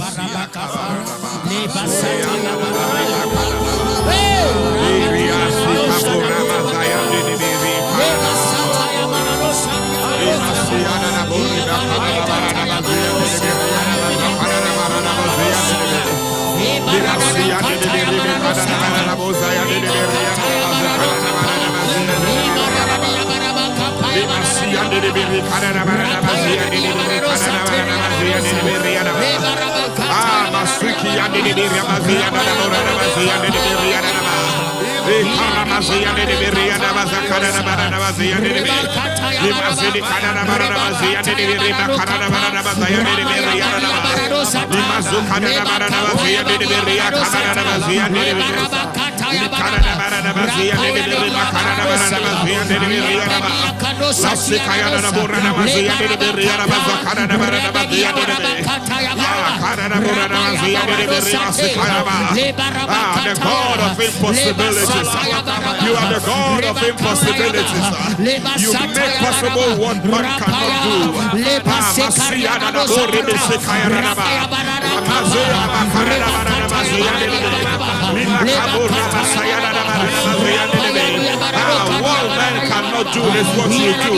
The God of impossibilities. You are the God of impossibilities. You make possible what man cannot do. What man cannot do is what you do.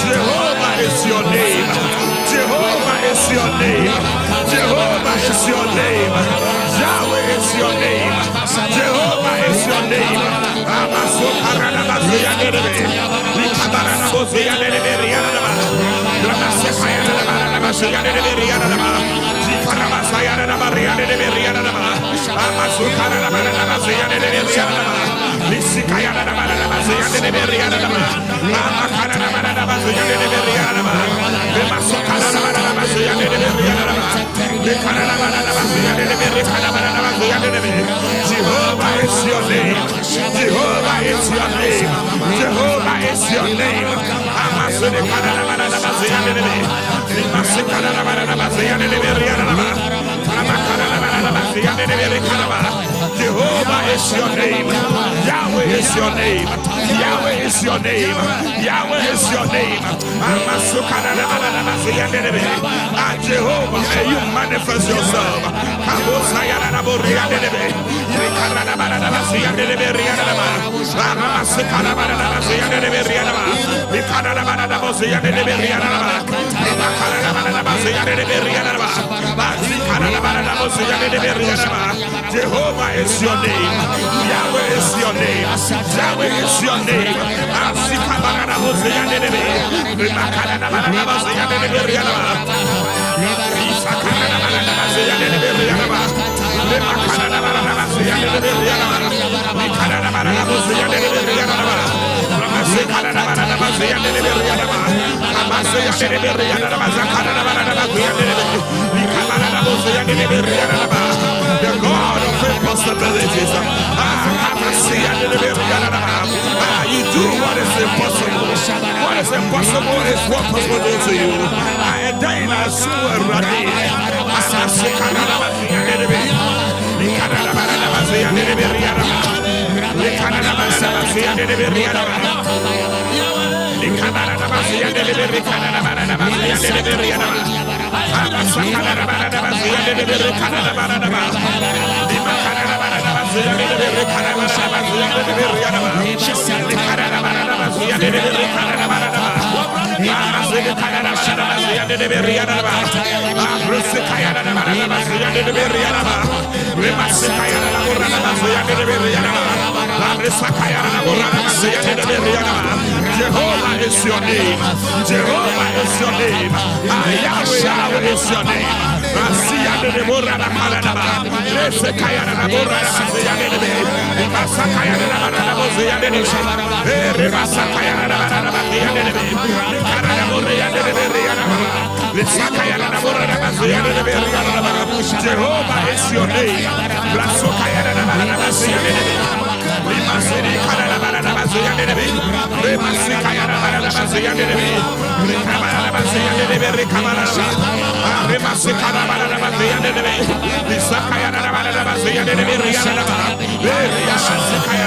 Jehovah is your name. Jehovah is your name. Jehovah is your name. Yahweh is your name. Jehovah is your name. Jehovah is your name. Jehovah is your name. Jehovah is your name. Jehovah is your name. Yahweh is your name. Yahweh is your name. Yahweh is your name. Jehovah, may you manifest yourself. Jehovah is your name. Yahweh is your name. Yahweh is your name. The God of impossibilities. You do what is impossible. What is impossible is what possible to you. Jehovah is your name. Jehovah is your name. Yahweh is your name.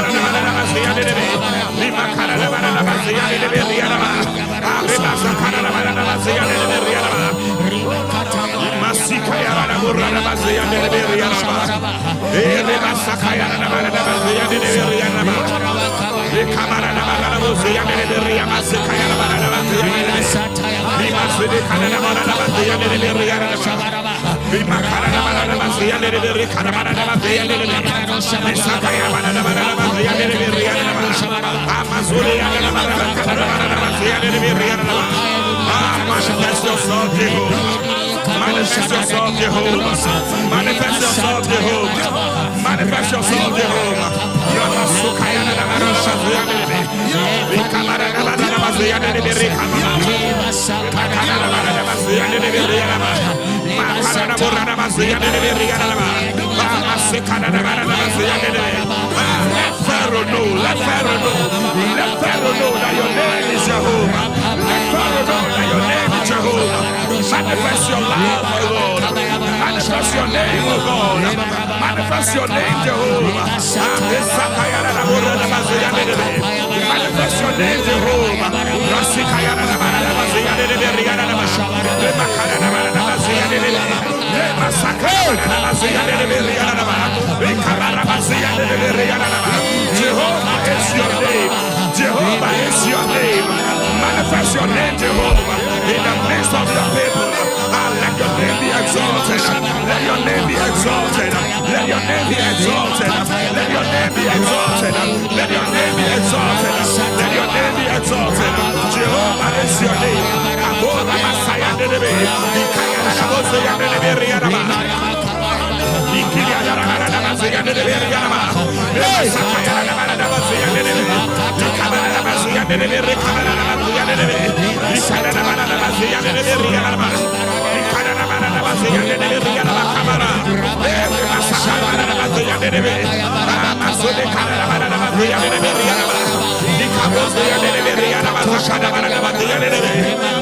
Jehovah is your name. Manifest yourself, Jehovah. Manifest yourself, Jehovah. Manifest yourself, Jehovah. Manifest yourself, Jehovah. Let Pharaoh know. Let Pharaoh know. Let Pharaoh know that your name is Jehovah. Let Pharaoh know that your name is Jehovah. Manifest your love, O Lord. Manifest your name, O God. Manifest your name, Jehovah. Manifest your name, Jehovah. Jehovah is your name. Jehovah is your name. Manifest your name, Jehovah, in the midst of your people. Let your name be exalted. Let your name be exalted. Let your name be exalted. Let your name be exalted. Let your name be exalted. Let your name be exalted. Jehovah is your name.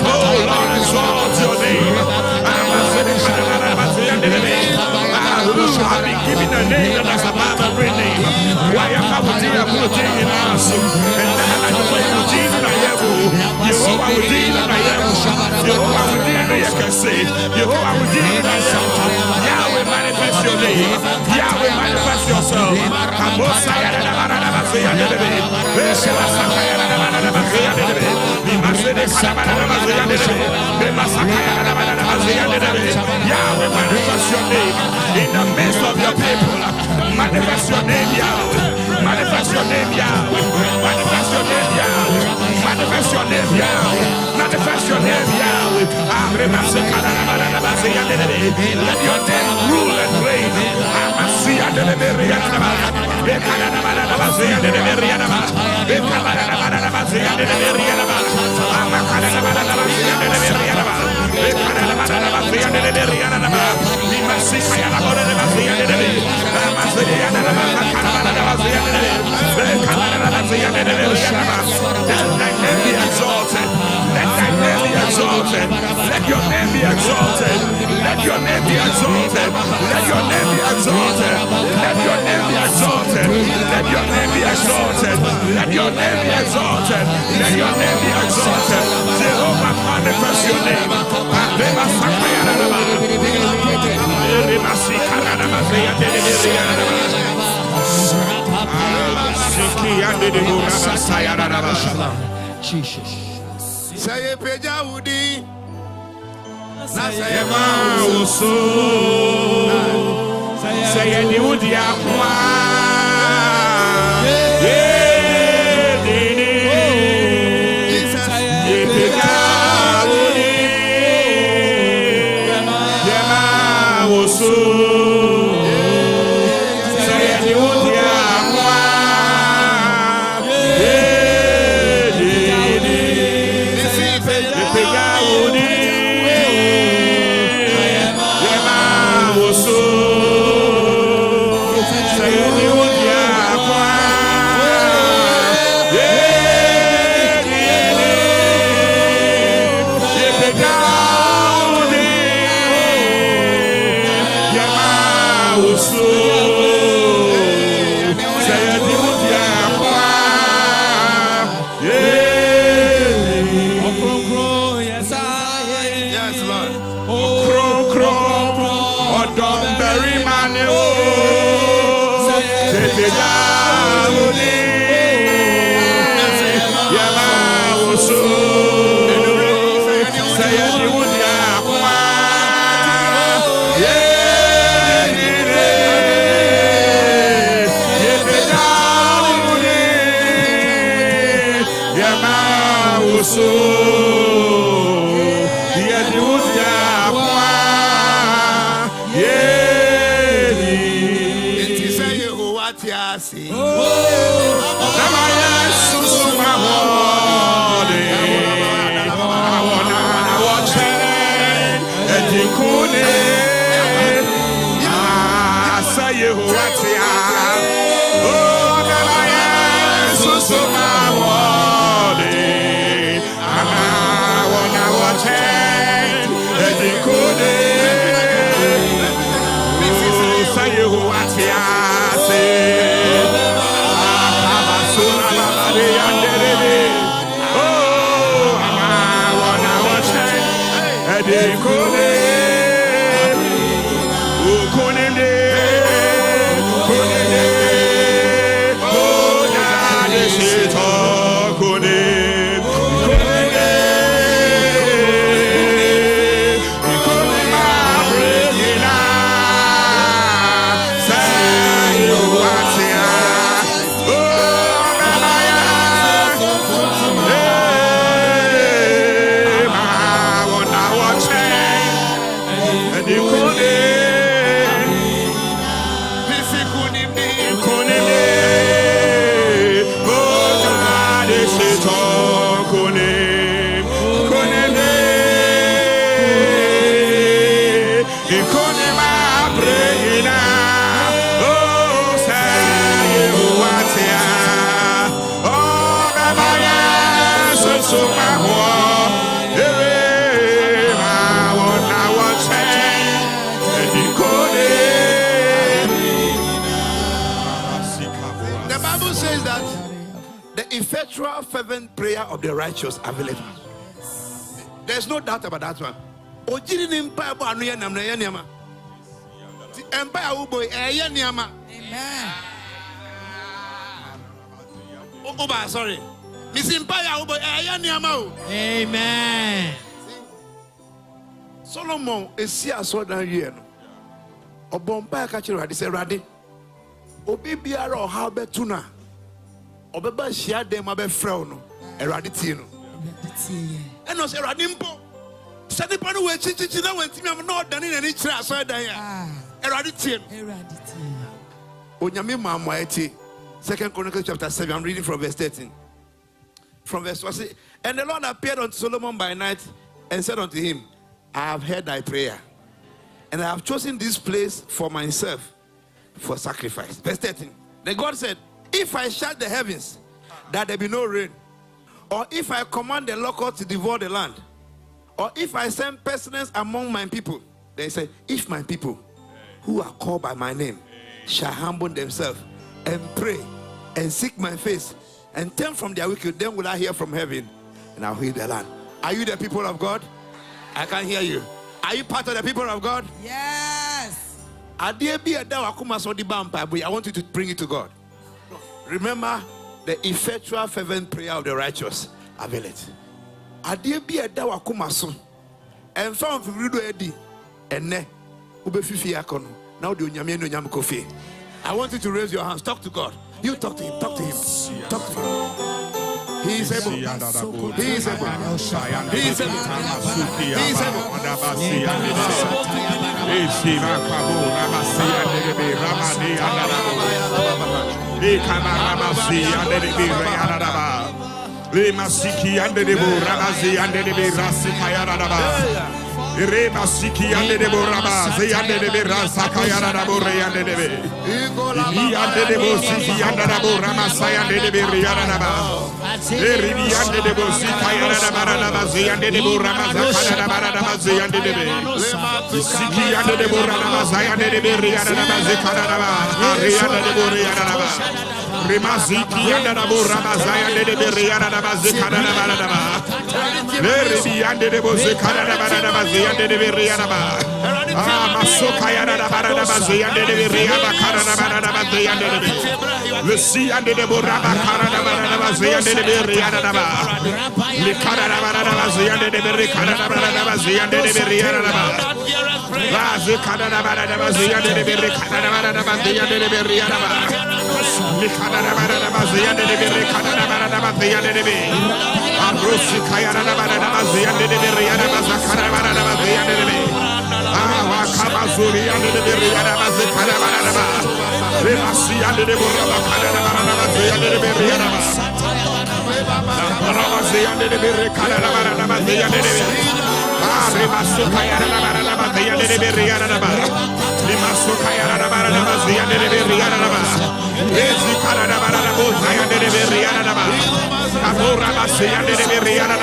Oh Lord, exalt your name. I've been given a name that's above every name. Why am I with you? I'm with you in us. And then I know you did in a year. Jehovah with you in a year. Jehovah with you in a year. Jehovah with you in a year. Yahweh manifest your name. Yahweh manifest yourself. Yahweh manifest your name in the midst of your people. Manifest your name, Yahweh. Manifest your name, Yahweh. Manifest your name, Yahweh. Manifest your Let your name rule and reign. Let thy name be exalted. Let thy name be exalted. Let your name be exalted. Let your name be exalted. Let your name be exalted. Let your name be exalted. Let your name be exalted. Let your name be exalted. Let your name be exalted. Jehovah, manifest your name. Jesus. Say peja udi. Say ma uso. Say ni udi akwa. Effectual fervent prayer of the righteous availeth. There's no doubt about that one. Amen. Sorry. Amen. Solomon is here so than you. Obompa kachiro adi se rade. Obi biara o ha betuna. Obeba shia dem abefrɛ no. Erade tie no. Eno se erade mpo. Sani panu we chichi na wenti me no dani na ni kira so dan ya. Erade tie. Onyame mamo eti. 2 Chronicles chapter 7, I'm reading from verse 13. From verse 1, and the Lord appeared unto Solomon by night and said unto him, I have heard thy prayer, and I have chosen this place for myself for sacrifice. Verse 13. Then God said, if I shut the heavens, that there be no rain, or if I command the locust to devour the land, or if I send pestilence among my people, then he said, if my people who are called by my name shall humble themselves and pray and seek my face and turn from their wicked, then will I hear from heaven and I'll heal the land. Are you the people of God? I can't hear you. Are you part of the people of God? Yes. I want you to bring it to God. Remember the effectual fervent prayer of the righteous avail it. And found for Rudo Eddie and ne Ubefifi Akono. Now do Nyamiano Nyam Kofi. I want you to raise your hands. Talk to God. You talk to him. Talk to him. Talk to him. He is able. He is able. He is able. He is Reba siki ande de boraba, ze ande de berasa kayara da borre ande de be. Ni ande de bosi ande da borama say ande de beriara da ba. Ribi ande de bosi kayara da bara da ze ande de borama zakara da bara da ze ande de be. Siki ande de borama say ande de beriara da ba ze kara da ba. Ari ande de boriara da ba. Rema siki ande da borama say ande de beriara da ba ze kara da bara da ba. Ribi ande de bosi kara da bara da ba. Yande de Riana, Masokayana, Yande de Riaba, Carana, Yande de the sea under the Boraba, Carana, Yande de Riana, the Carana, Yande de Ricarana, Yande de Riana, Razi Carana, Yande de Ricarana, Yande de Riana, the Carana, Yande de Ricarana, Yande de Ambrosi Kayana, Yande de Riana, Kabazuri under the Riana, Remasi under the Boraba, under the Riana, Ramasi under the Ricarana, Remasu Kayana, the Riana, Limasu Kayana, the Riana, Rezi Karana, the Riana, Abura Masi under the Riana,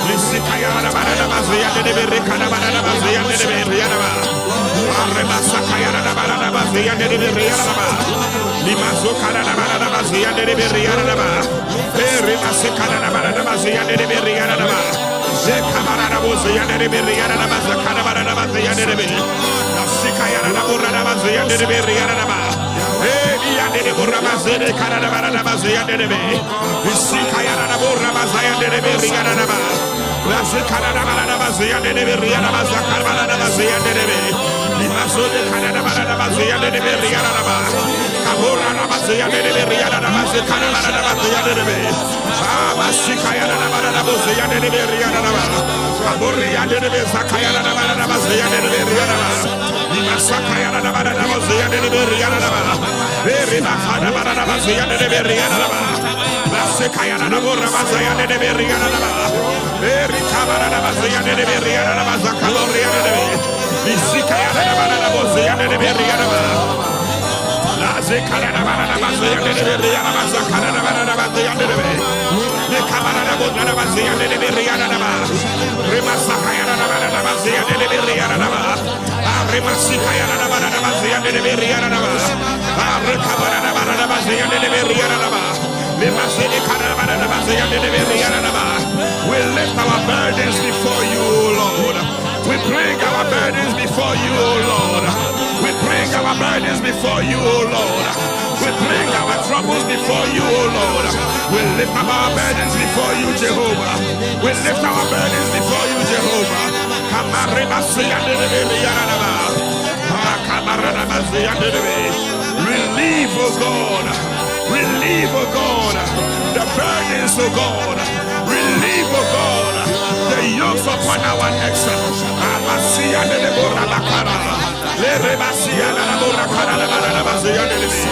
the Sikayana Baranabazia de Bericana Baranabazia de Beriana, Arrebasakayana Baranabazia de Beriana, Limazucana Baranabazia de Beriana, Erimasikana Baranabazia de Beriana, Zekabaranabuzia de Beriana, Mazakana Baranabazia de Beriana, Sikayana Baranabazia de Beriana, de Buramazia de Canadabaranabazia de Beriana, Sikayana Buramazia de Beriana. Razi Canada Baranabazia de Beriana, Mazakarabazia de Limazo de Canadabaranabazia de Beriana, Kabura Namazia de Beriana, Mazakarabazia de Masikayana Baranabazia de Beriana, Kaburia de Zakayana Baranabazia de Beriana, Limasakayana Baranabazia de Beriana, Veribakana Baranabazia de Beriana, Masikayana Buramazia de Beriana. Ricabara Bazia de Beriana, Mazakaboria de Visicayana Bozia de Beriana, Lazicana Bazia de Beriana, Mazakana Bazia de the Cabana Bazia de Beriana, Remasakayana Bazia de Beriana, Remasicayana Bazia de Beriana, Recabana Bazia de Beriana. We lift our burdens before you, Lord. We bring our burdens before you, Lord. We bring our burdens before you, Lord. We bring our troubles before you, Lord. We lift our burdens before you, Jehovah. We lift our burdens before you, Jehovah. Relieve, oh God. Relieve, oh God, the burdens, oh God. Relieve, oh God, yokes upon our necks. Amasia de Bora Bakara. Le Rebasia de la Bora Cara de la Basia de Levi.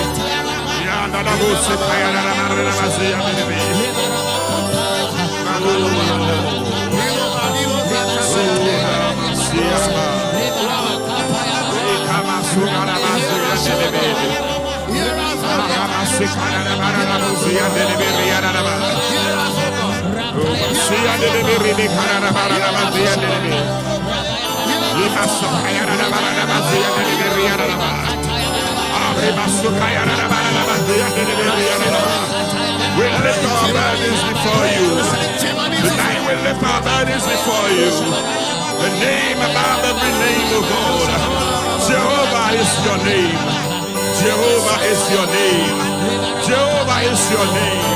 Yanda da Busi Paya de la Basia de Levi. We lift our burdens before you. Tonight we lift our burdens before you. The name above every name, O God. Jehovah is your name. Jehovah is your name. Jehovah is your name.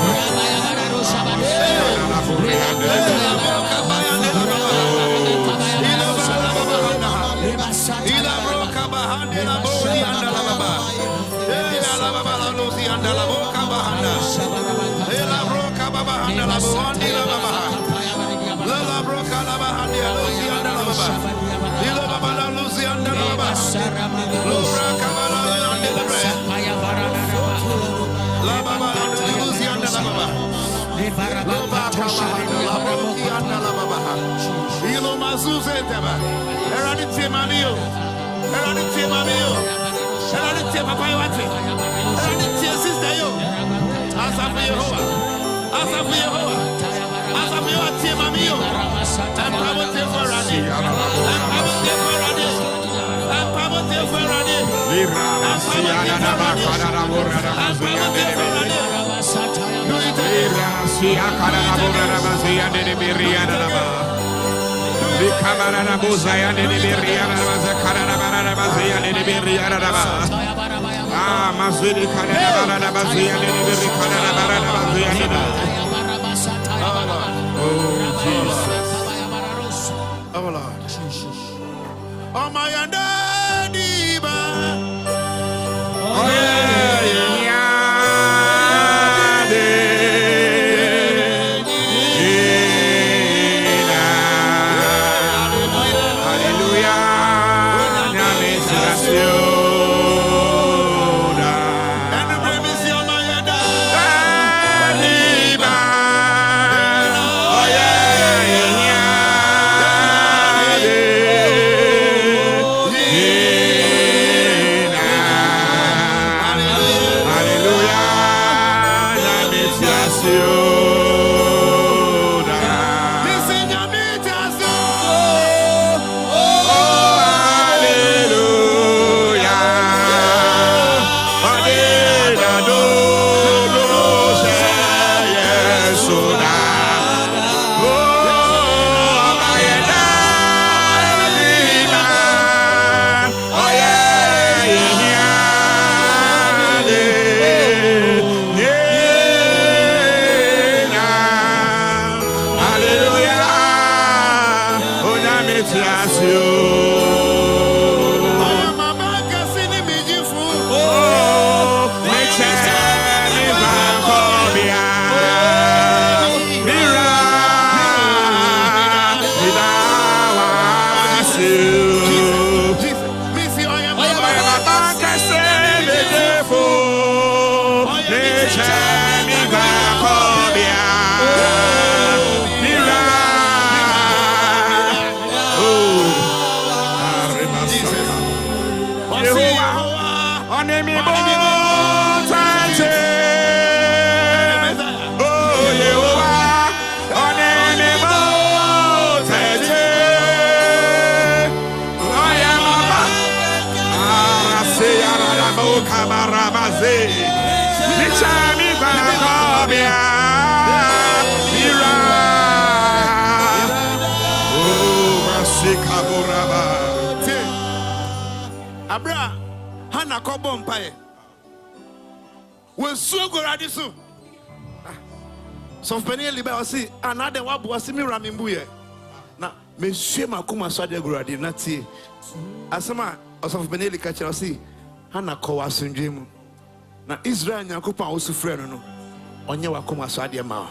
Oh, Jesus. Oh, Lord. Oh, my daddy. Oh, yeah, yeah. Abra Hana Kobom Paye. When so go radisu. Some penny liba see another wabu asimi ramimbuye. Na me shema kuma swade guradi nati. Asama some penny likacha see Hana Kowa sunjemu. Na Israel nyakupa osufre no. Onye wakuma swade ma.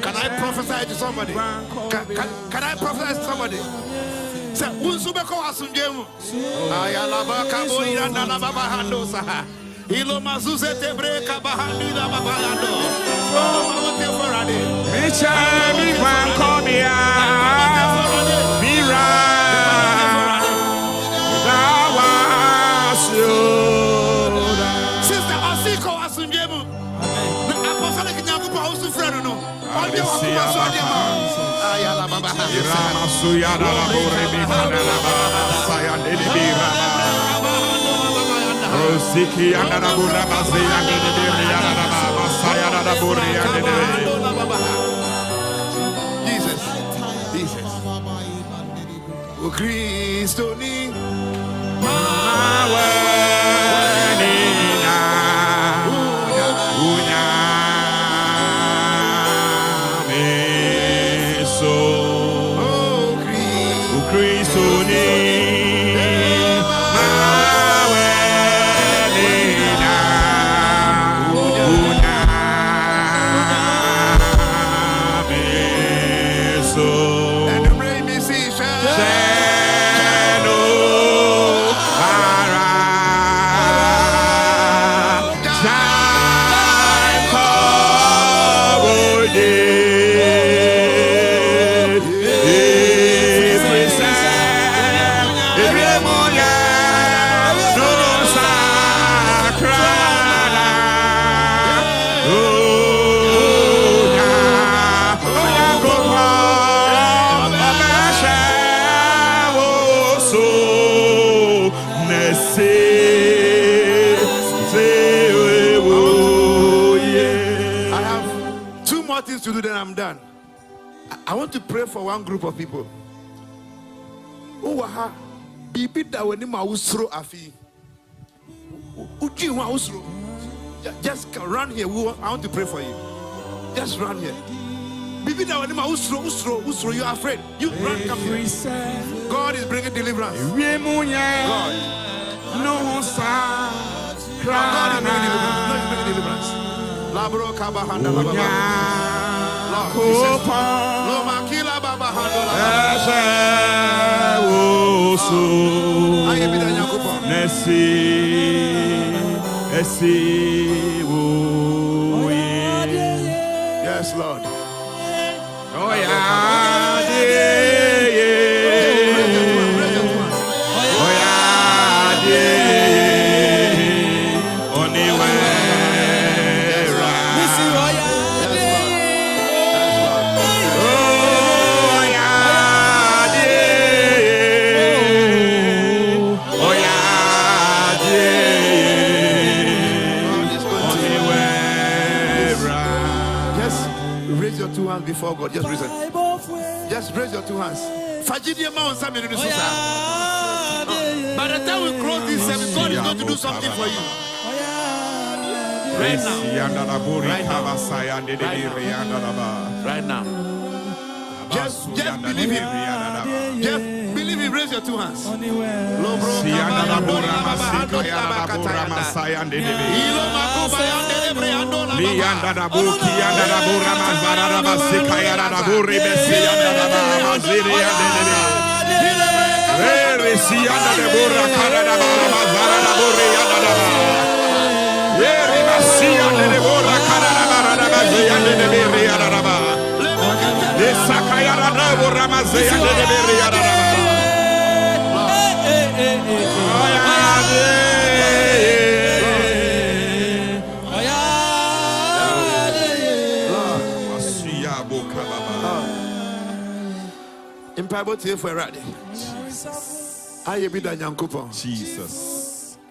Can I prophesy to somebody? Can I prophesy to somebody? Say, Unsubeko Asunjemu. Ayalaba Kaboira Nalababa Hando Saha. Ilo Mazuze Tebreka Bahandi Babayando. Micha mi Wankomia. Mira. Sister Asiko Asunjemu. The apostolic Nyakupa Usufrano. Jesus. O Cristo ni to do, then I'm done. I want to pray for one group of people. Just run here. I want to pray for you. Just run here. You are afraid. You run, come here. God is bringing deliverance. God is bringing deliverance. Labro kabahanda lababa. Loma kila baba handa Yes, Lord. Oh before God, just raise it. Just raise your two hands. By the time we close this service, God is going to do something for you. Right now. Right now. Just believe Him. Just believe Him. Raise your two hands. Jesus.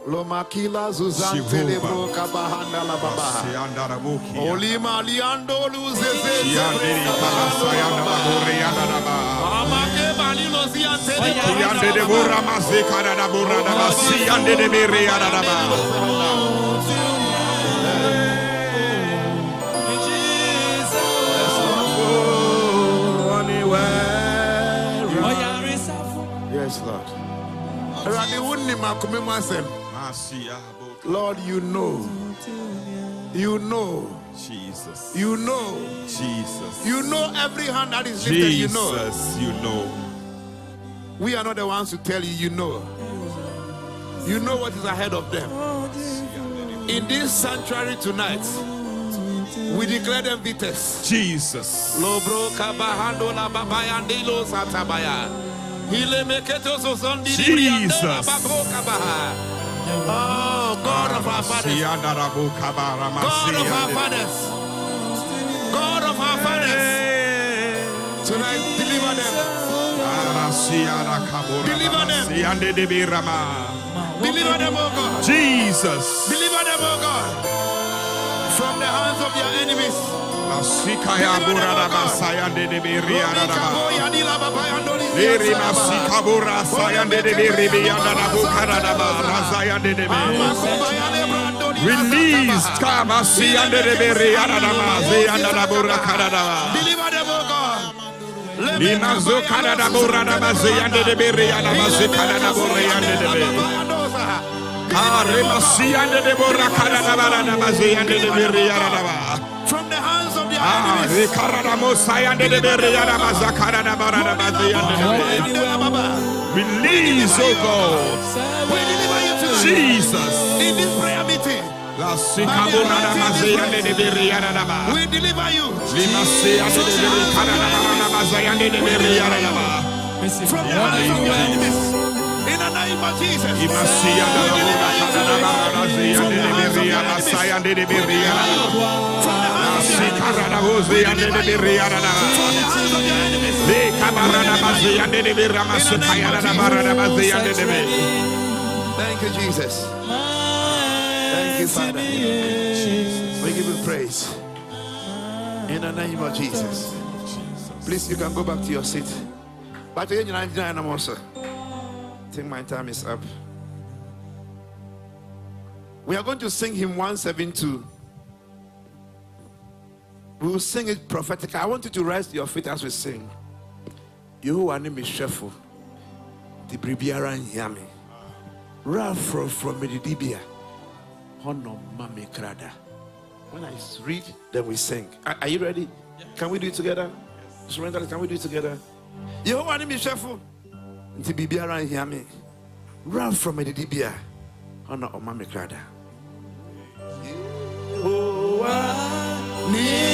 Loma kila zuzante lebro kabahanda la baba. Olima liando luzeze. Yandiri palasayanda baburianda la baba. Amake balilo ziante. Yande de burra mazekara da burra da basi yande de beriada da baba. Yes, Lord. Lord, you know Jesus. You know. Jesus. You know every hand that is lifted. You know. Jesus, you know. We are not the ones to tell you. You know. You know what is ahead of them. In this sanctuary tonight, we declare them victors. Jesus. Jesus. Oh, God of our fathers. God of our fathers. God of our fathers. Tonight, deliver them. Deliver them. Deliver them, oh God. Jesus. Deliver them, oh God. From the hands of their enemies. Release. Deliver them, oh God. From the hands of the enemies. Release, oh God. Jesus. In this prayer meeting. We deliver you. From the hands of your enemies. In the name of Jesus. We deliver you. From the hands of your enemies. From the hands of your enemies. Thank you, Jesus. Thank you, Father. We give you praise. In the name of Jesus. Please, you can go back to your seat. But I think my time is up. We are going to sing hymn 172. We will sing it prophetically. I want you to rise to your feet as we sing. You are name is Sheffu. The Bribiara and Yami. Rafro from Medidibia. Honor Mami Krada. When I read, then we sing. Are you ready? Yeah. Can we do it together? Surrender, can we do it together? Yehovah ni mishefu. Nti bibiara nhia me. Run from Medidibia. Honor Mami Krada. Yehovah ni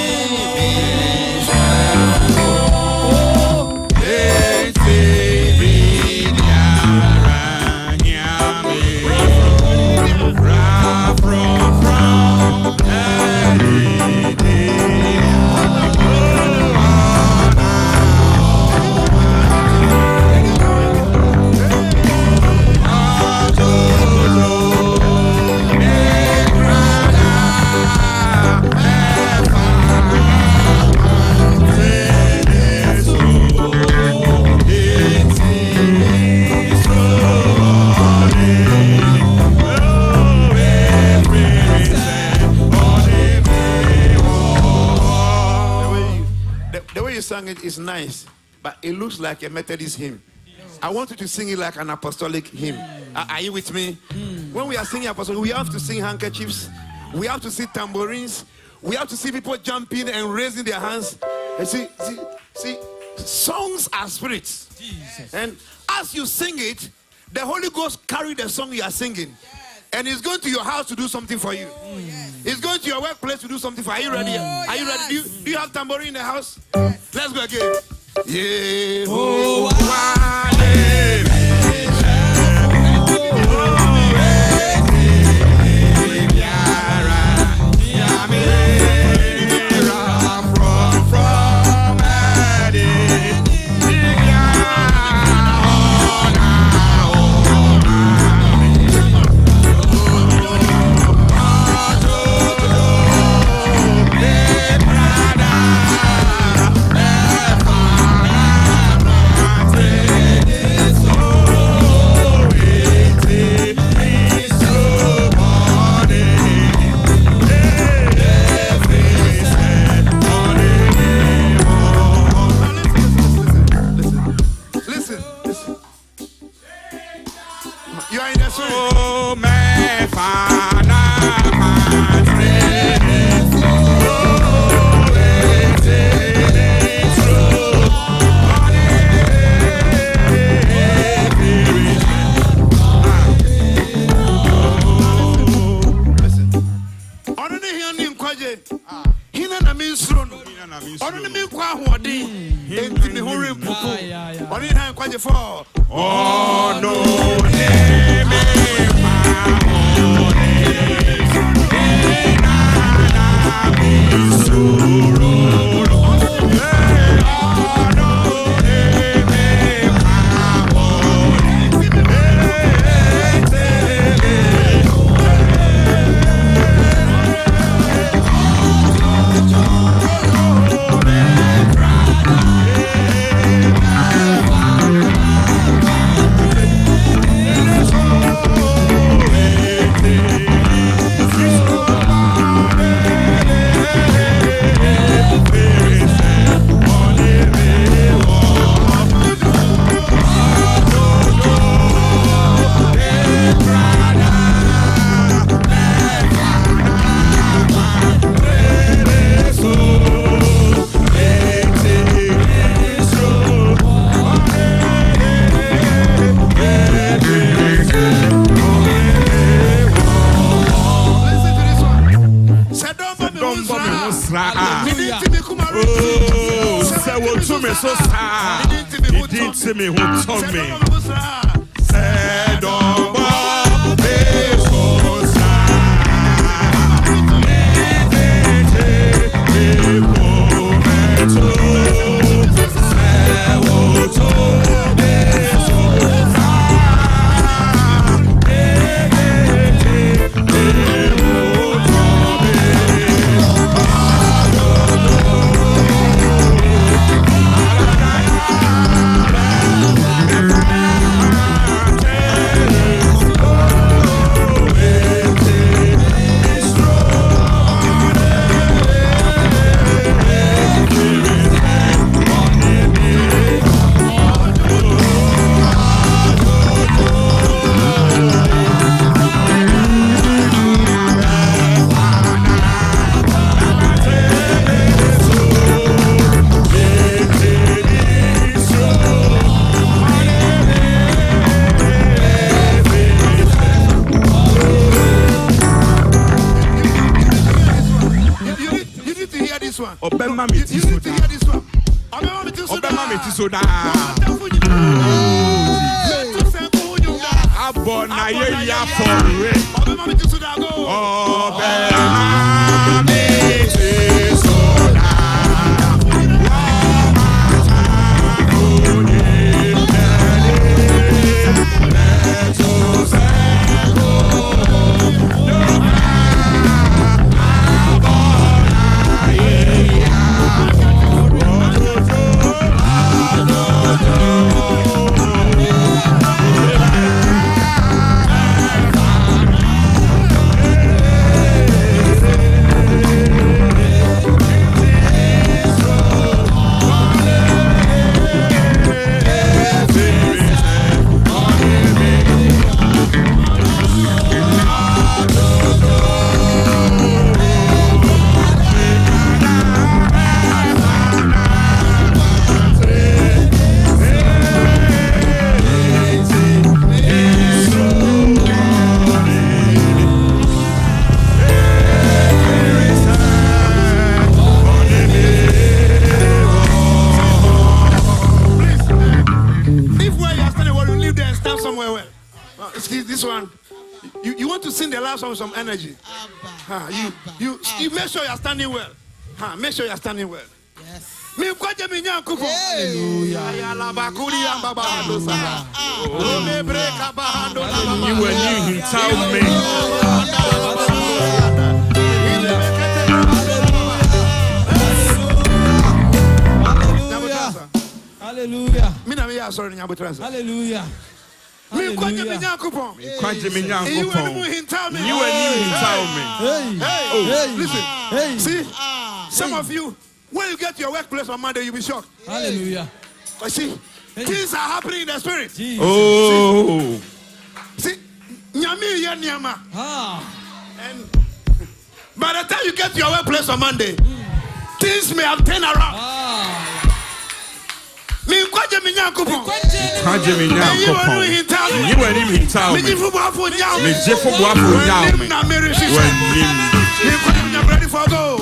it is nice, but it looks like a Methodist hymn. I want you to sing it like an apostolic hymn. Are you with me? When we are singing apostolic, we have to sing handkerchiefs. We have to see tambourines. We have to see people jumping and raising their hands. And see, songs are spirits. Jesus. And as you sing it, the Holy Ghost carry the song you are singing. And it's going to your house to do something for you. It's going to your workplace to do something for you. Are you ready? Are you ready? Do you have tambourine in the house? Let's go again. again. Hina na minstro no. Ono ne kwa hoɔden. Enti me ho rempuku. Ono ne han kwaje for. Oh no, ne me ma so sad. He didn't see me who told me. Said some energy. You make sure you're standing well. Make sure you're standing well. Yes. Hallelujah. You were new, tell me. Hallelujah. Hallelujah. You were new, tell me. Listen. See, some of you, when you get to your workplace on Monday, you'll be shocked. Hallelujah. I see, things are happening in the spirit. Oh. See, nyama. And by the time you get to your workplace on Monday, things may have turned around. You were I'm ready for go.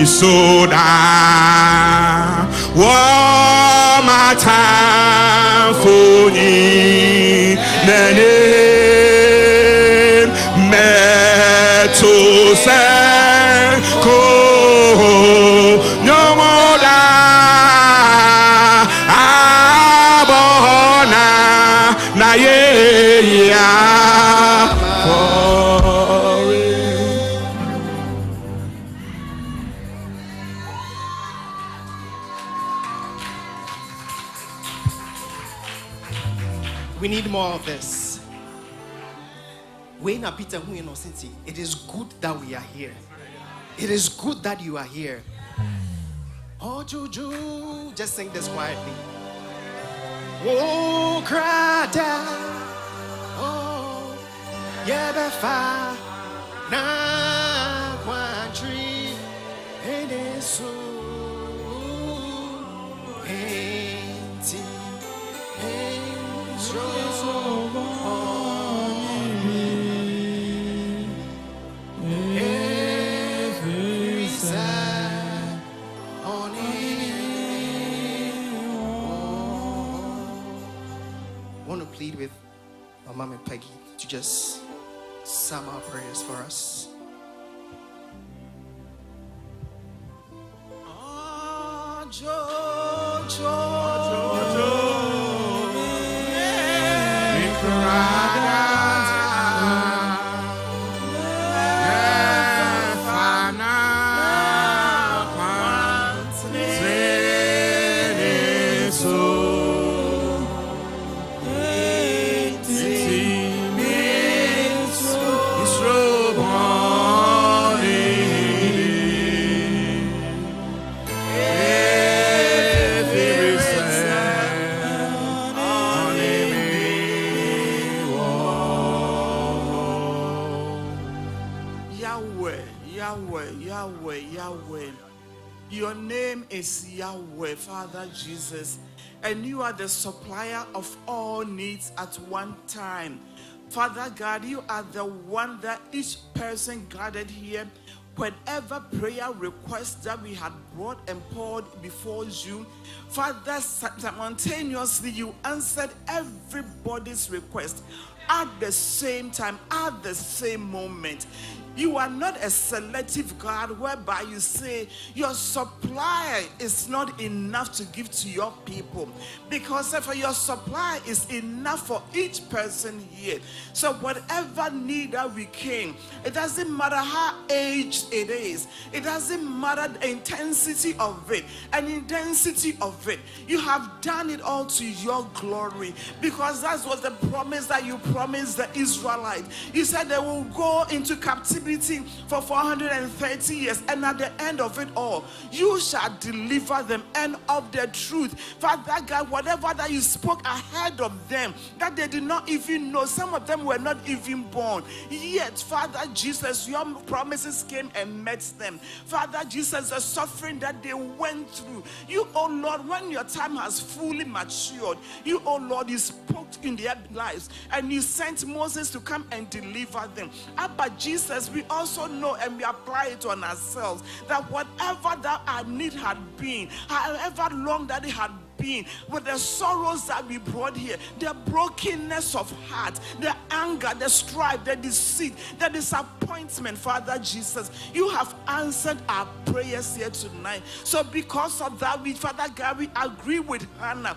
Soda, one more time for you, nene, meto senko, no more abona na ye ya. We need more of this. It is good that we are here. It is good that you are here. Oh, Juju, just sing this quietly. Oh, Krada. Oh, Yebefa. Na Quantry. And it's so. I want to plead with our mom and Peggy to just sum our prayers for us. Yahweh, Yahweh, Yahweh, Yahweh. Your name is Yahweh, Father Jesus, and you are the supplier of all needs at one time. Father God, you are the one that each person gathered here, whatever prayer request that we had brought and poured before you, Father, simultaneously you answered everybody's request at the same time, at the same moment. You are not a selective God whereby you say your supply is not enough to give to your people, because if your supply is enough for each person here. So whatever need that we came, it doesn't matter how aged it is, it doesn't matter the intensity of it and intensity of it, you have done it all to your glory, because that was the promise that you promised the Israelites. You said they will go into captivity for 430 years, and at the end of it all, you shall deliver them, and of the truth. Father God, whatever that you spoke ahead of them, that they did not even know, some of them were not even born, yet, Father Jesus, your promises came and met them. Father Jesus, the suffering that they went through, you, oh Lord, when your time has fully matured, you, oh Lord, you spoke in their lives, and you sent Moses to come and deliver them. But Jesus, we also know and we apply it on ourselves, that whatever that our need had been, however long that it had been, with the sorrows that we brought here, the brokenness of heart, the anger, the strife, the deceit, the disappointment, Father Jesus, you have answered our prayers here tonight. So because of that, we, Father God, we agree with Hannah.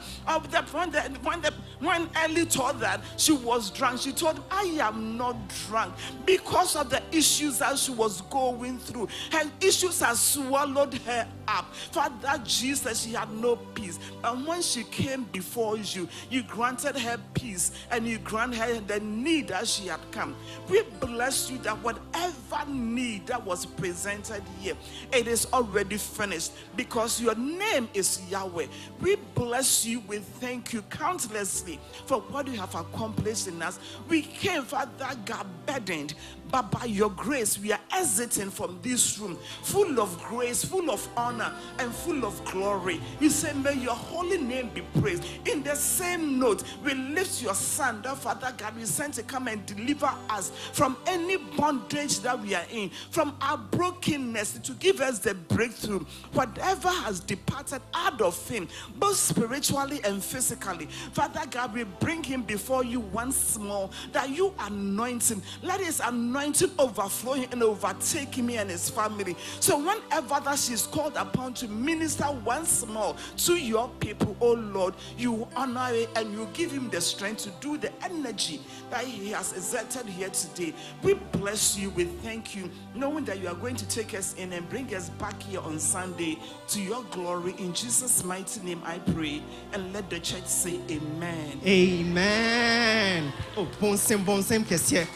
When Ellie told that she was drunk, she told, I am not drunk, because of the issues that she was going through. Her issues have swallowed her up. Father Jesus, she had no peace. And when she came before you, you granted her peace, and you granted her the need that she had come. We bless you that whatever need that was presented here, it is already finished, because your name is Yahweh. We bless you. We thank you countlessly for what you have accomplished in us. We came, Father God, burdened, but by your grace, we are exiting from this room full of grace, full of honor, and full of glory. You say, may your holy name be praised. In the same note, we lift your son, that Father God, we sent to come and deliver us from any bondage that we are in, from our brokenness, to give us the breakthrough. Whatever has departed out of him, both spiritually and physically, Father God, we bring him before you once more, that you anoint him. Let his anointing overflow him and overtake him and his family. So whenever that she is called upon to minister once more to your people, oh Lord, you honor it and you give him the strength to do the energy that he has exerted here today. We bless you, we thank you, knowing that you are going to take us in and bring us back here on Sunday to your glory. In Jesus' mighty name I pray, and let the church say amen. Amen. Oh, bonsem kesye.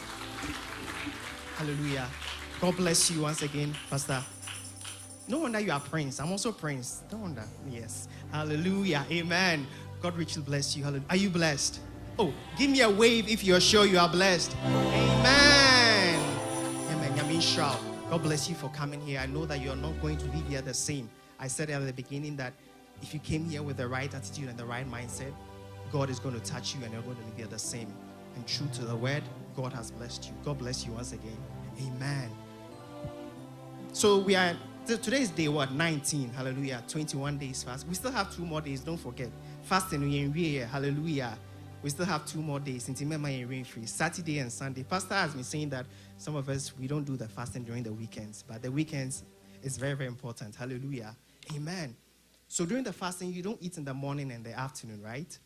Hallelujah. God bless you once again, Pastor. No wonder you are Prince. I'm also Prince. No wonder. Yes. Hallelujah. Amen. God richly bless you. Hallelujah. Are you blessed? Oh, give me a wave if you're sure you are blessed. Amen. Amen. Yamin Shao. God bless you for coming here. I know that you're not going to leave here the same. I said at the beginning that if you came here with the right attitude and the right mindset, God is going to touch you and you're going to leave here the same. And true to the word, God has blessed you. God bless you once again. Amen. So we are, today's day what? 19. Hallelujah. 21 days fast. We still have 2 more days. Don't forget. Fasting, hallelujah. We still have 2 more days. Saturday and Sunday. Pastor has been saying that some of us, we don't do the fasting during the weekends. But the weekends is very, very important. Hallelujah. Amen. So during the fasting, you don't eat in the morning and the afternoon, right?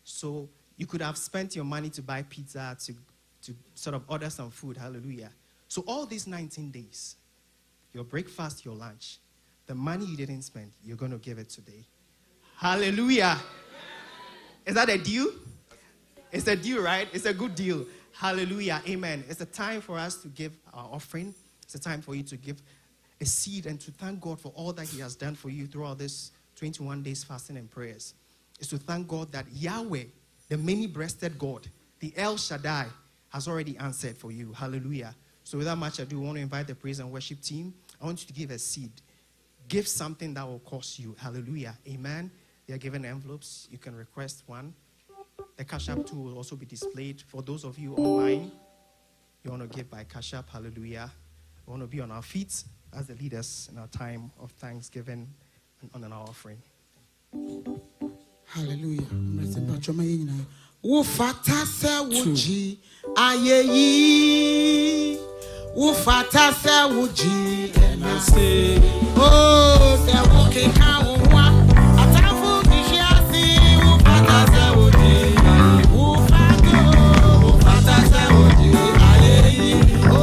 So you could have spent your money to buy pizza, to sort of order some food. Hallelujah. So all these 19 days, your breakfast, your lunch, the money you didn't spend, you're going to give it today. Hallelujah. Is that a deal? It's a deal, right? It's a good deal. Hallelujah. Amen. It's a time for us to give our offering. It's a time for you to give a seed and to thank God for all that he has done for you throughout this 21 days fasting and prayers. It's to thank God that Yahweh, the many-breasted God, the El Shaddai, has already answered for you. Hallelujah. So without much ado, we want to invite the praise and worship team. I want you to give a seed. Give something that will cost you. Hallelujah. Amen. They are given envelopes. You can request one. The Cash App tool will also be displayed. For those of you online, you want to give by Cash App. Hallelujah. We want to be on our feet as the leaders in our time of thanksgiving and on our offering. Hallelujah. Wo fata se wuji ayeyi. Wo fata se wuji enase. Oh, se wo keka wo wa. Atafu kishiasi. Wo fata se wuji. Wo fata se wuji ayeyi. Oh,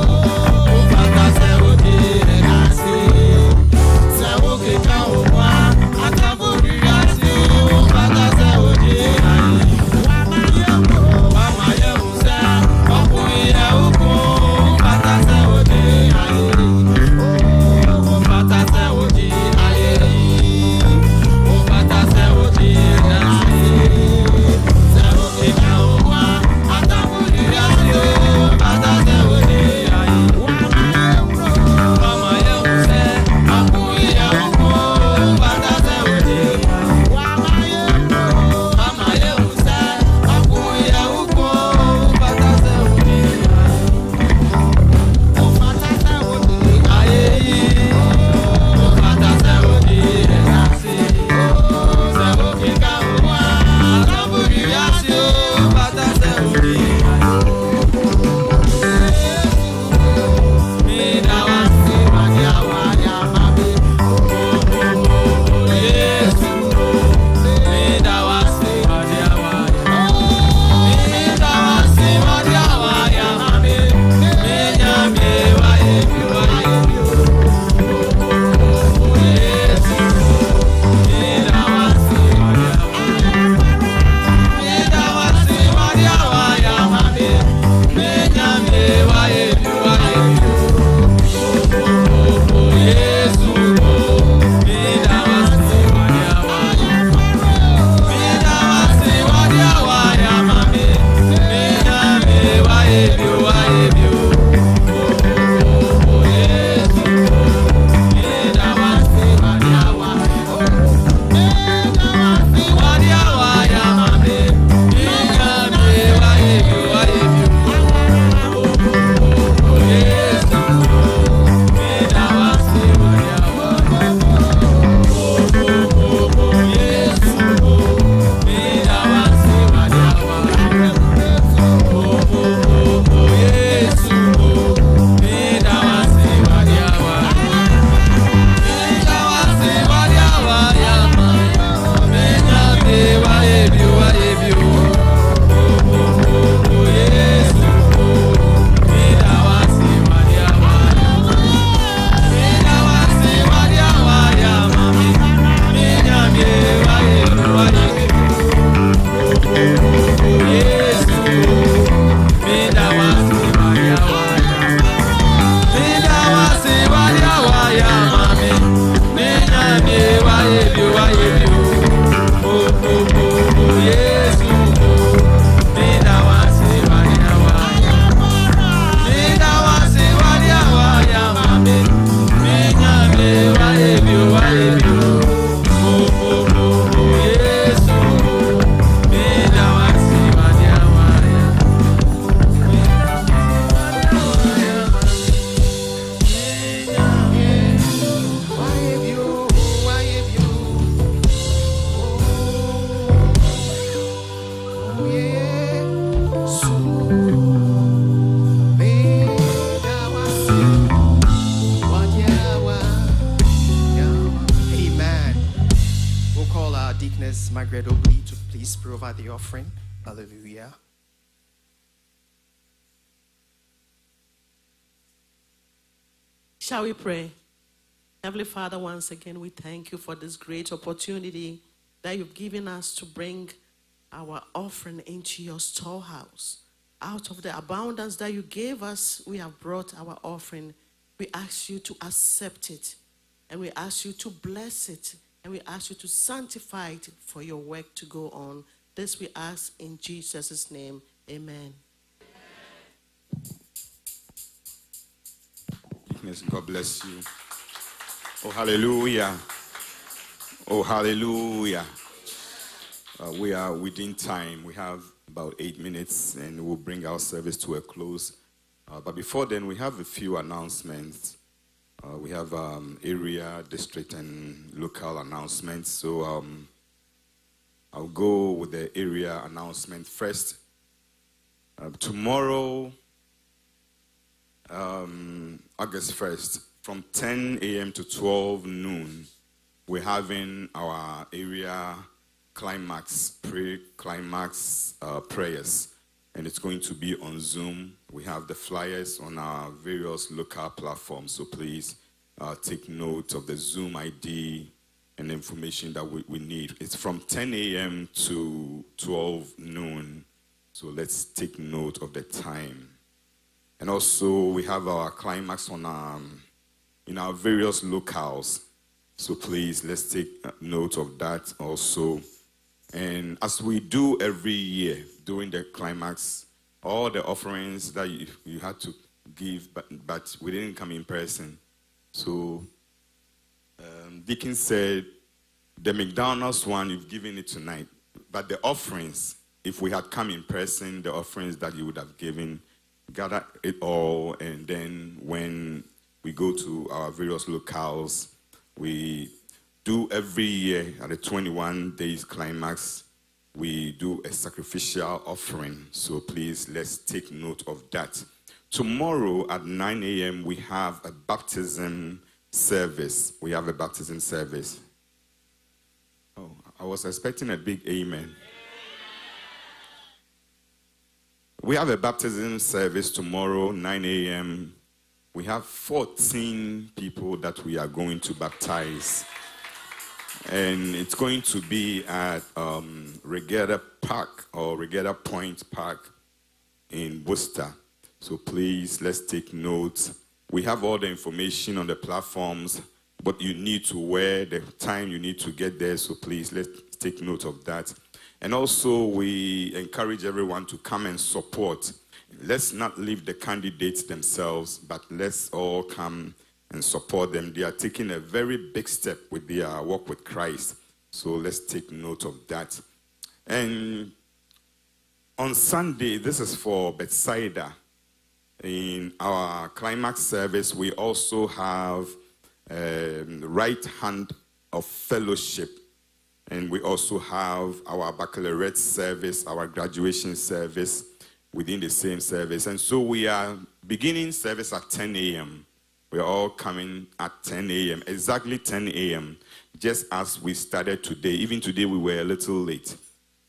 wo fata se wuji enase. Se wo keka wo wa. Atafu kishiasi. Wo fata se wuji ayeyi. Margaret Obley to please provide the offering. Hallelujah. Shall we pray? Heavenly Father, once again, we thank you for this great opportunity that you've given us to bring our offering into your storehouse. Out of the abundance that you gave us, we have brought our offering. We ask you to accept it, and we ask you to bless it, and we ask you to sanctify it for your work to go on. This we ask in Jesus' name. Amen. Eunice. God bless you. Oh, hallelujah. Oh, hallelujah. We are within time. We have about 8 minutes and we'll bring our service to a close. But before then, we have a few announcements. We have area, district, and local announcements. So I'll go with the area announcement first. Tomorrow, August 1st, from 10 a.m. to 12 noon, we're having our area climax, pre-climax prayers. And it's going to be on Zoom. We have the flyers on our various local platforms. So please take note of the Zoom ID and the information that we need. It's from 10 a.m. to 12 noon. So let's take note of the time. And also we have our climax on in our various locales. So please let's take note of that also. And as we do every year during the climax, all the offerings that you had to give, but we didn't come in person. So Deacon said, the McDonald's one, you've given it tonight. But the offerings, if we had come in person, the offerings that you would have given, gather it all. And then when we go to our various locales, we do every year at the 21 days climax, we do a sacrificial offering. So please, let's take note of that. Tomorrow at 9 a.m., we have a baptism service. We have a baptism service. Oh, I was expecting a big amen. We have a baptism service tomorrow, 9 a.m. We have 14 people that we are going to baptize. And it's going to be at Regatta Park or Regatta Point Park in Worcester. So please, let's take note. We have all the information on the platforms, but you need to wear the time you need to get there. So please, let's take note of that. And also, we encourage everyone to come and support. Let's not leave the candidates themselves, but let's all come and support them. They are taking a very big step with their walk with Christ. So let's take note of that. And on Sunday, this is for Bethsaida. In our climax service, we also have right hand of fellowship. And we also have our baccalaureate service, our graduation service within the same service. And so we are beginning service at 10 a.m. We're all coming at 10 a.m., exactly 10 a.m., just as we started today. Even today, we were a little late.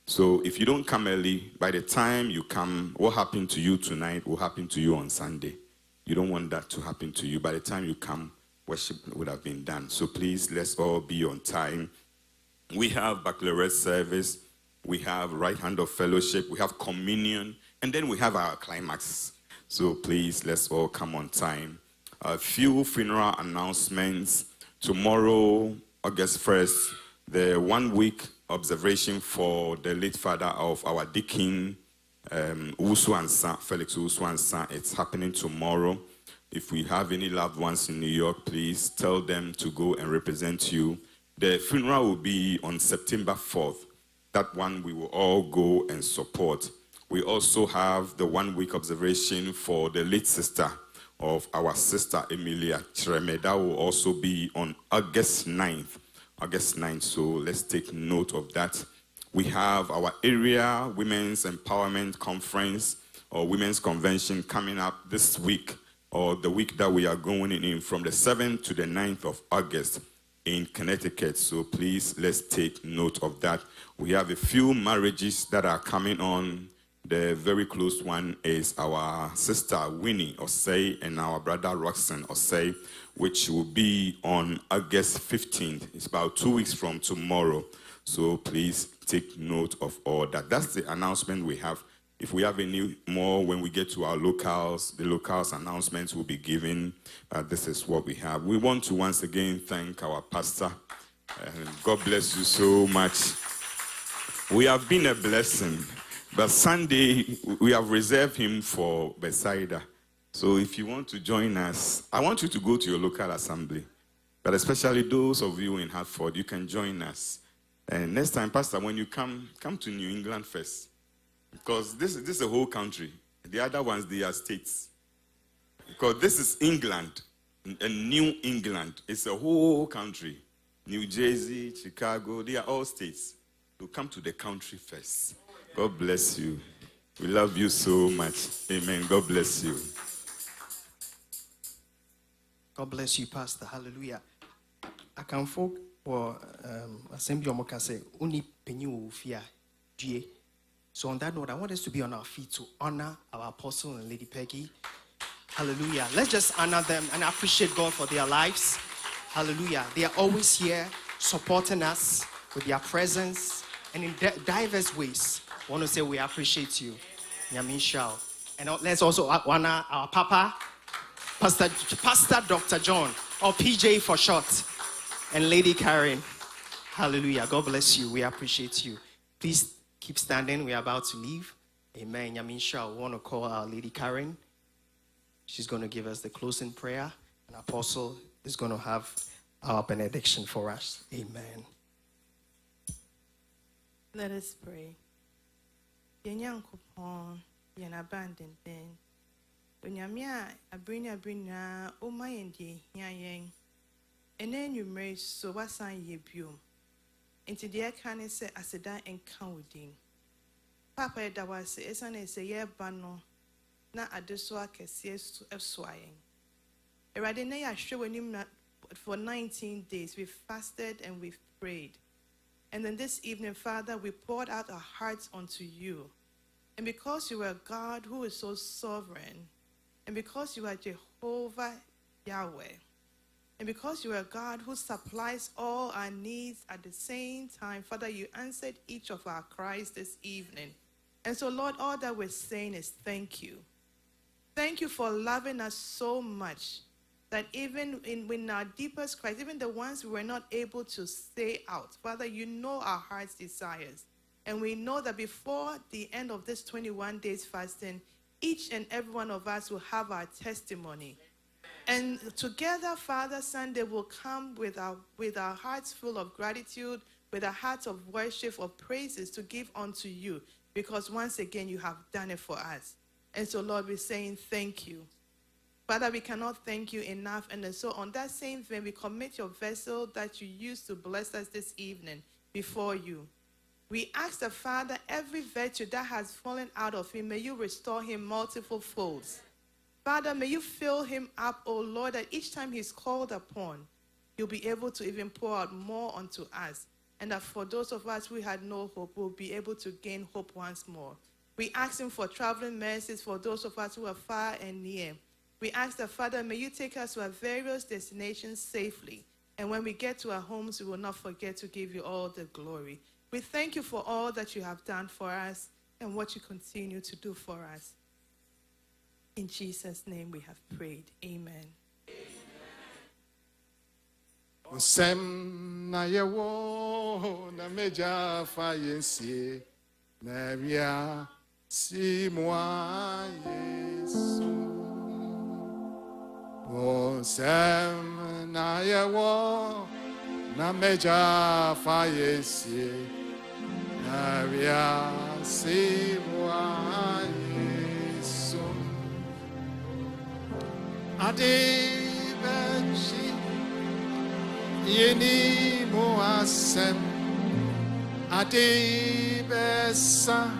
So if you don't come early, by the time you come, what happened to you tonight will happen to you on Sunday. You don't want that to happen to you. By the time you come, worship would have been done. So please, let's all be on time. We have baccalaureate service. We have right hand of fellowship. We have communion. And then we have our climax. So please, let's all come on time. A few funeral announcements. Tomorrow, August 1st, the 1 week observation for the late father of our deacon, Usu-Ansa, Felix Usu-Ansa. It's happening tomorrow. If we have any loved ones in New York, please tell them to go and represent you. The funeral will be on September 4th. That one we will all go and support. We also have the 1 week observation for the late sister of our sister Emilia Treme. That will also be on August 9th. August 9th, so let's take note of that. We have our area Women's Empowerment Conference or Women's Convention coming up this week, or the week that we are going in from the 7th to the 9th of August in Connecticut. So please, let's take note of that. We have a few marriages that are coming on. The very close one is our sister Winnie Osei and our brother Roxanne Osei, which will be on August 15th. It's about 2 weeks from tomorrow. So please take note of all that. That's the announcement we have. If we have any more when we get to our locals, the locals announcements will be given. This is what we have. We want to once again thank our pastor. God bless you so much. We have been a blessing. But Sunday, we have reserved him for Bethsaida. So if you want to join us, I want you to go to your local assembly. But especially those of you in Hartford, you can join us. And next time, Pastor, when you come to New England first. Because this is a whole country. The other ones, they are states. Because this is England, and New England. It's a whole country. New Jersey, Chicago, they are all states. So come to the country first. God bless you. We love you so much. Amen. God bless you. God bless you, Pastor. Hallelujah. I can folk for assembly omokase uni penyu ufia die. So on that note, I want us to be on our feet to honor our apostle and Lady Peggy. Hallelujah. Let's just honor them and appreciate God for their lives. Hallelujah. They are always here supporting us with their presence and in diverse ways. I want to say we appreciate you. Yamin Shao. And let's also honor our Papa, Pastor Dr. John, or PJ for short, and Lady Karen. Hallelujah. God bless you. We appreciate you. Please keep standing. We are about to leave. Amen. Yamin Shao. We want to call our Lady Karen. She's going to give us the closing prayer. And Apostle is going to have our benediction for us. Amen. Let us pray. Yenyankopon, yen abandon den. Onyamia abrinya oma yende hiayen. Enen yumre so wasan ye biom. Enti de aka se aseda enka wodin. Papa edawase esane se ye ba no na adeso akese esoayen. Erade na ya hwe wanim for 19 days we fasted and we've prayed. And then this evening, Father, we poured out our hearts unto you. And because you are God who is so sovereign, and because you are Jehovah Yahweh, and because you are God who supplies all our needs at the same time, Father, you answered each of our cries this evening. And so, Lord, all that we're saying is thank you. Thank you for loving us so much that even in our deepest cries, even the ones we were not able to say out, Father, you know our heart's desires. And we know that before the end of this 21 days fasting, each and every one of us will have our testimony. And together, Father, Sunday will come with our hearts full of gratitude, with our hearts of worship, of praises to give unto you. Because once again, you have done it for us. And so, Lord, we're saying thank you. Father, we cannot thank you enough. And so on that same vein, we commit your vessel that you used to bless us this evening before you. We ask the Father, every virtue that has fallen out of him, may you restore him multiple folds. Father, may you fill him up, O Lord, that each time he's called upon, you'll be able to even pour out more unto us. And that for those of us who had no hope, we'll be able to gain hope once more. We ask him for traveling mercies for those of us who are far and near. We ask the Father, may you take us to our various destinations safely. And when we get to our homes, we will not forget to give you all the glory. We thank you for all that you have done for us and what you continue to do for us. In Jesus' name we have prayed. Amen. Sem na yewo na meja fayensie na via si moi Yesu. Sem na yewo na meja fayensie na via si moi Yesu. Adi benchi yeni moasem adi besa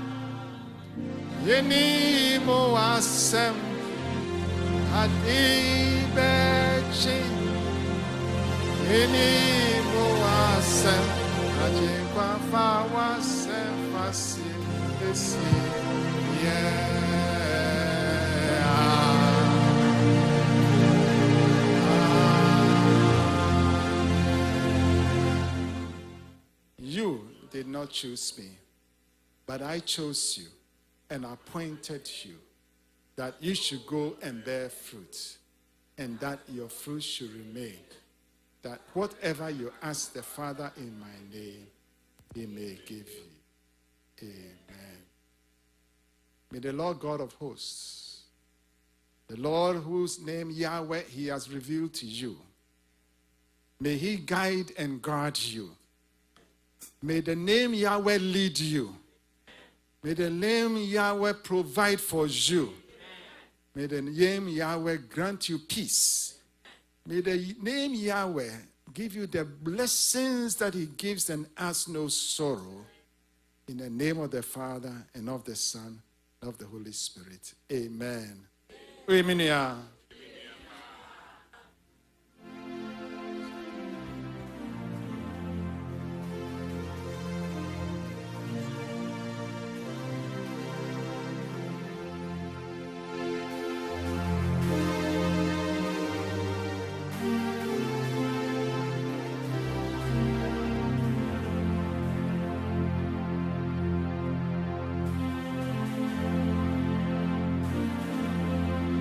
yeni moasem adi benchi yeni moasem adi kwa wasem fasi esi yeah. You did not choose me, but I chose you and appointed you that you should go and bear fruit, and that your fruit should remain, that whatever you ask the Father in my name, he may give you. Amen. May the Lord God of hosts, The Lord whose name Yahweh he has revealed to you. May he guide and guard you. May the name Yahweh lead you. May the name Yahweh provide for you. May the name Yahweh grant you peace. May the name Yahweh give you the blessings that he gives and asks no sorrow. In the name of the Father and of the Son and of the Holy Spirit. Amen. Amen.